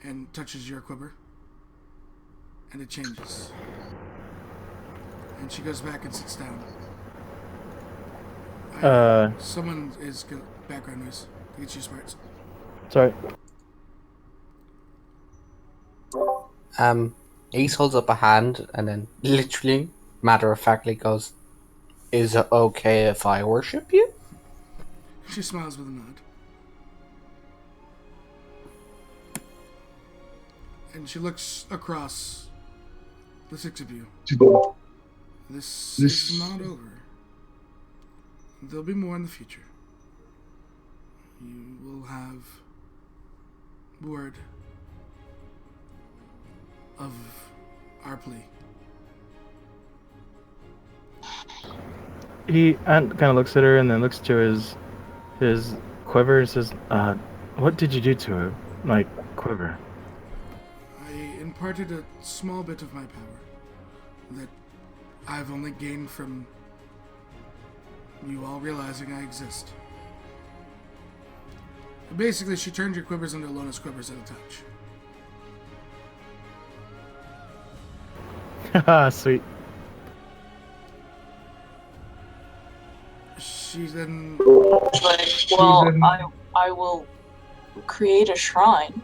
S1: and touches your quiver, and it changes. And she goes back and sits down. Someone is background noise. Get you smarts.
S2: Sorry.
S6: Ace holds up a hand and then literally, matter-of-factly goes, "Is it okay if I worship you?"
S1: She smiles with a nod. And she looks across the six of you. This is not over. There'll be more in the future. You will have word of our plea.
S2: Ant kind of looks at her and then looks to his quiver and says, "What did you do to her, like quiver?"
S1: I imparted a small bit of my power that I've only gained from you all realizing I exist. Basically, she turned your quivers into Lona's quivers at a touch.
S2: Haha, sweet.
S1: She then...
S5: Well, I will create a shrine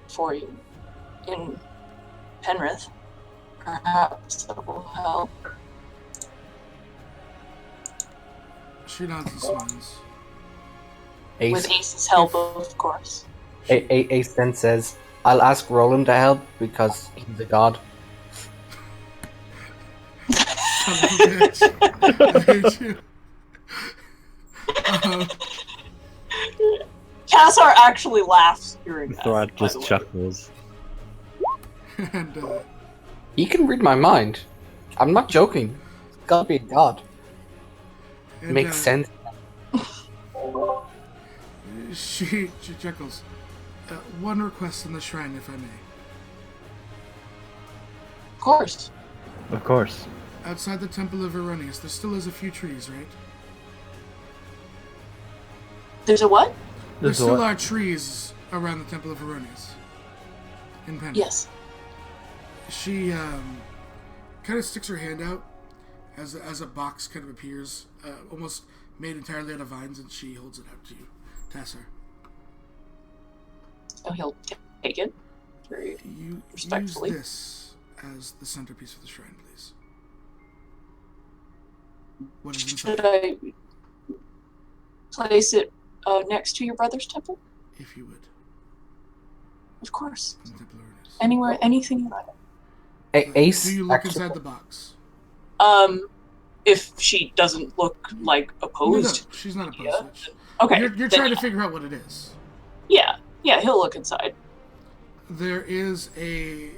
S5: for you in Penrith. Perhaps that will help.
S1: She nods and smiles.
S5: With Ace's help, of course.
S6: Ace then says, "I'll ask Roland to help because he's a god."
S1: son of a bitch. I hate you.
S5: Cassar actually laughs hearing that.
S3: Thrad
S5: by
S3: just
S5: the way.
S3: chuckles.
S1: And
S6: He can read my mind. I'm not joking. It's gotta be a god.
S1: and,
S6: Makes sense.
S1: She chuckles. One request in the shrine, if I may.
S5: Of course.
S2: Of course.
S1: Outside the Temple of Erroneous, there still is a few trees, right?
S5: There's a what?
S1: There
S2: There's a
S1: still
S2: what?
S1: are trees around the Temple of Erroneous. In Penrith.
S5: Yes.
S1: She kind of sticks her hand out as a box kind of appears, almost made entirely out of vines, and she holds it out to you, Tassar.
S5: Oh, he'll take it. Very
S1: You
S5: respectfully.
S1: use this as the centerpiece of the shrine, please. What is inside?
S5: Should I place it next to your brother's temple?
S1: If you would.
S5: Of course.
S1: In the Temple of Erroneous.
S5: Anywhere, anything you like.
S6: Ace.
S1: Do you look
S6: actually-
S1: inside the box?
S5: If she doesn't look like opposed.
S1: No, she's not opposed
S5: Yeah.
S1: to it.
S5: Okay.
S1: You're
S5: then
S1: trying to figure out what it is.
S5: Yeah, he'll look inside.
S1: There is a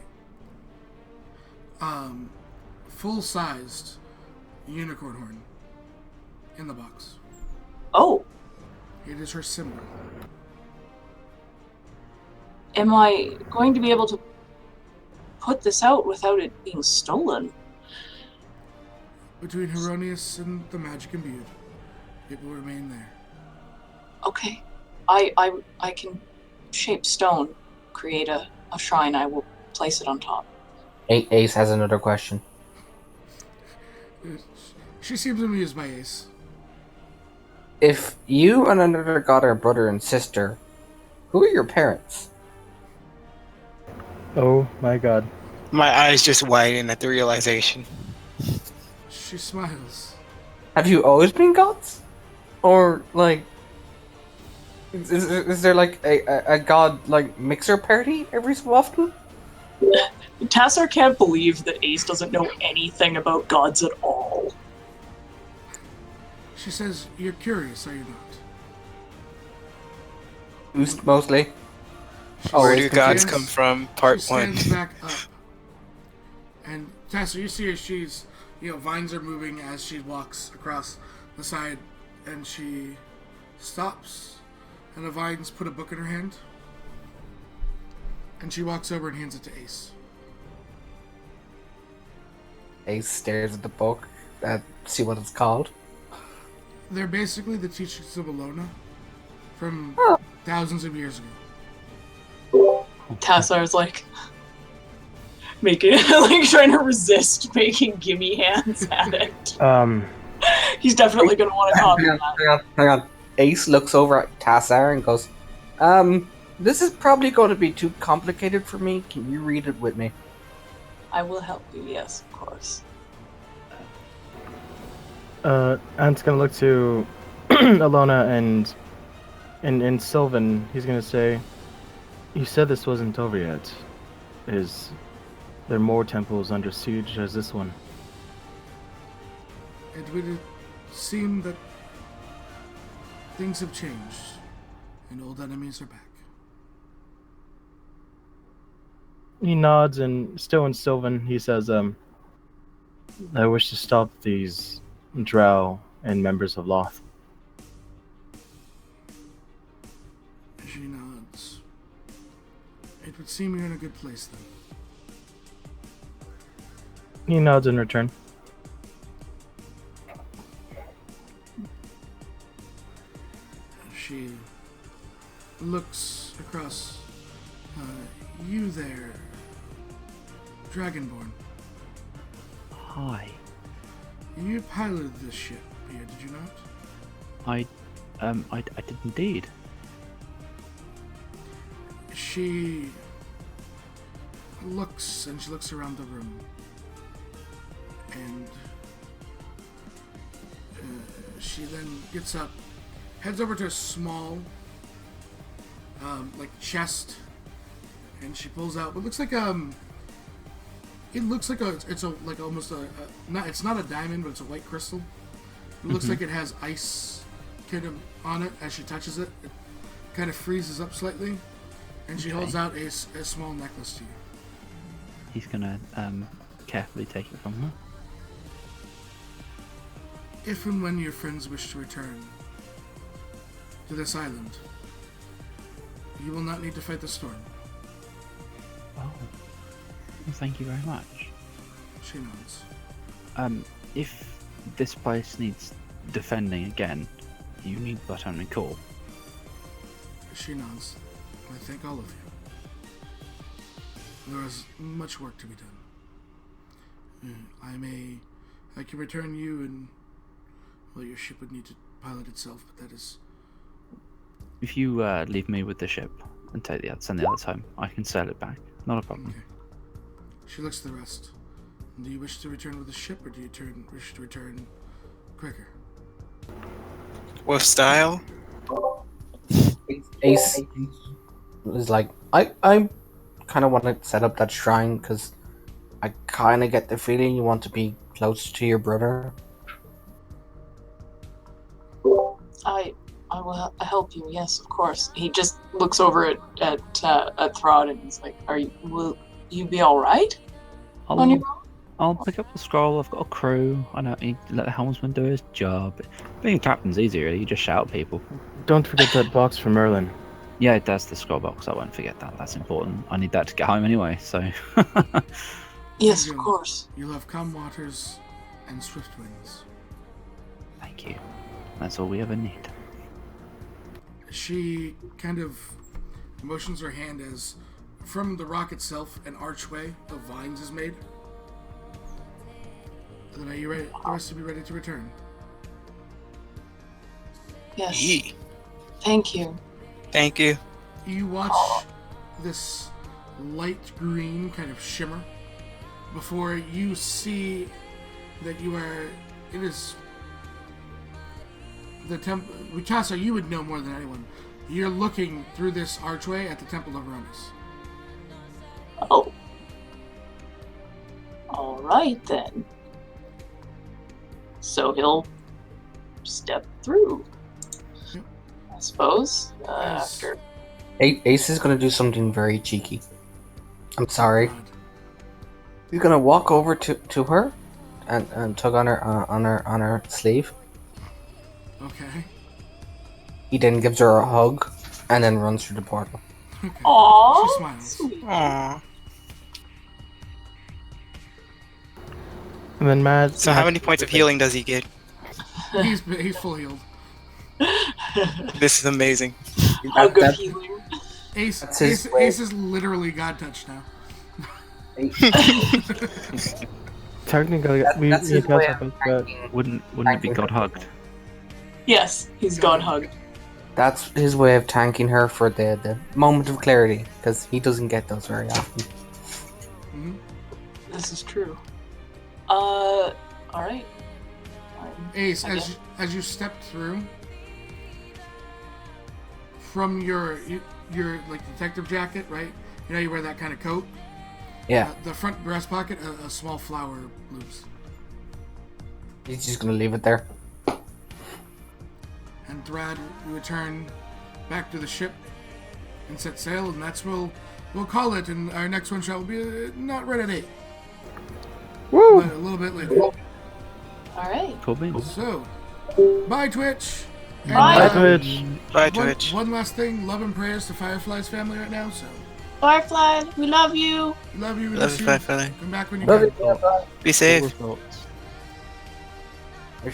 S1: full-sized unicorn horn in the box.
S5: Oh,
S1: It is her symbol.
S5: am I going to be able to put this out without it being stolen?
S1: Between Heronius and the magic imbued, it will remain there.
S5: Okay. I can shape stone, create a shrine. I will place it on top.
S6: Ace has another question.
S1: She seems amused by Ace.
S6: If you and another god are brother and sister, who are your parents?
S2: Oh my god.
S8: My eyes just widen at the realization.
S1: She smiles.
S6: Have you always been gods? Or, like... Is there, like, a god, like, mixer party every so often?
S5: Tassar can't believe that Ace doesn't know anything about gods at all.
S1: She says, "You're curious, are you not?"
S6: Oost, mostly.
S1: She
S8: Where
S1: stands-
S8: do gods come from? Part
S1: she
S8: one.
S1: stands back up. And Tessa, you see her, she's, vines are moving as she walks across the side, and she stops, and the vines put a book in her hand, and she walks over and hands it to Ace.
S6: Ace stares at the book, see what it's called.
S1: They're basically the teachings of Alona from thousands of years ago.
S5: Tassar's like making like trying to resist making gimme hands at it. He's definitely gonna want to comment that.
S6: Hang on. Ace looks over at Tassar and goes, this is probably going to be too complicated for me. Can you read it with me?
S5: I will help you, yes, of course.
S2: Ant's gonna look to Alona and Sylvan. He's gonna say, "You said this wasn't over yet. Is there more temples under siege as this one?"
S1: It would seem that things have changed, and old enemies are back.
S2: He nods, and still in Sylvan, he says, "I wish to stop these drow and members of Loth."
S1: She nods. It would seem you're in a good place then.
S2: He nods in return.
S1: She looks across. You there, Dragonborn.
S3: Hi.
S1: You piloted this ship here, did you not?
S3: I did indeed.
S1: She looks around the room, and she then gets up, heads over to a small, chest, and she pulls out what looks like a It looks like it's like almost not. It's not a diamond, but it's a white crystal. It looks like it has ice kind of on it as she touches it. It kind of freezes up slightly, and she holds out a small necklace to you.
S3: He's gonna carefully take it from her.
S1: If and when your friends wish to return to this island, you will not need to fight the storm.
S3: Oh, well, thank you very much.
S1: She nods.
S3: If this place needs defending again, you need but only call.
S1: She nods. I thank all of you. There is much work to be done. I can return you, and well, your ship would need to pilot itself, but that is.
S3: If you leave me with the ship and send the others home, I can sail it back. Not a problem.
S1: Okay. She looks at the rest. Do you wish to return with the ship, or do you wish to return quicker?
S8: With style?
S6: Ace is like, I kind of want to set up that shrine because I kind of get the feeling you want to be close to your brother.
S5: I will help you. Yes, of course. He just looks over at Throd and he's like, will you be all right?
S3: I'll pick up the scroll. I've got a crew. I know you let the helmsman do his job. Being captain's easy, really. You just shout at people.
S2: Don't forget that box from Merlin.
S3: Yeah, that's the scroll box. I won't forget that. That's important. I need that to get home anyway. So.
S5: Yes, of course.
S1: You'll have calm waters and swift winds.
S3: Thank you. That's all we ever need.
S1: She kind of motions her hand as from the rock itself an archway of vines is made. And then are you ready? The rest to be ready to return.
S5: Yes.
S8: Yee.
S5: Thank you.
S8: Thank you.
S1: You watch this light green kind of shimmer before you see that you are. It is the temple. Witasa, you would know more than anyone. You're looking through this archway at the Temple of Ronis.
S5: Oh. All right then. So he'll step through.
S1: Yep.
S5: I suppose.
S1: Yes.
S5: After.
S6: Ace is going to do something very cheeky. I'm sorry. He's going to walk over to her and tug on her sleeve.
S1: Okay.
S6: He then gives her a hug and then runs through the portal.
S1: Okay.
S5: Aww.
S1: She smiles.
S5: Sweet.
S8: Aww.
S2: And then Matt.
S8: So how many points of healing does he get?
S1: He's full healed.
S8: This is amazing.
S5: How good healing.
S1: Ace is literally God touched now.
S2: Technically, we
S6: That's his
S2: got
S6: way
S2: something,
S6: of
S2: but
S6: thanking-
S3: Wouldn't it be God hugged?
S5: Yes, he's gone hugged.
S6: That's his way of thanking her for the moment of clarity, because he doesn't get those very often.
S1: Mm-hmm.
S5: This is true. Alright.
S1: Ace, as you step through from your like detective jacket, right? You know you wear that kind of coat.
S6: Yeah,
S1: The front breast pocket, a small flower blooms.
S6: he's just gonna leave it there.
S1: And Thrad, you return back to the ship and set sail, and that's we'll call it. And our next one shot will be not right at 8.
S2: woo!
S1: But a little bit later.
S5: Alright.
S3: Cool beans.
S1: So, bye Twitch. And,
S5: Bye.
S2: Bye, Twitch.
S8: Bye, Twitch.
S1: One last thing, love and prayers to Firefly's family right now. So,
S5: Firefly, we love you.
S1: love you. We
S8: Love
S1: miss
S8: you,
S1: you.
S8: Bye, Philly.
S1: Come back when you
S6: Love
S1: can.
S6: you.
S8: Be safe.
S3: Results.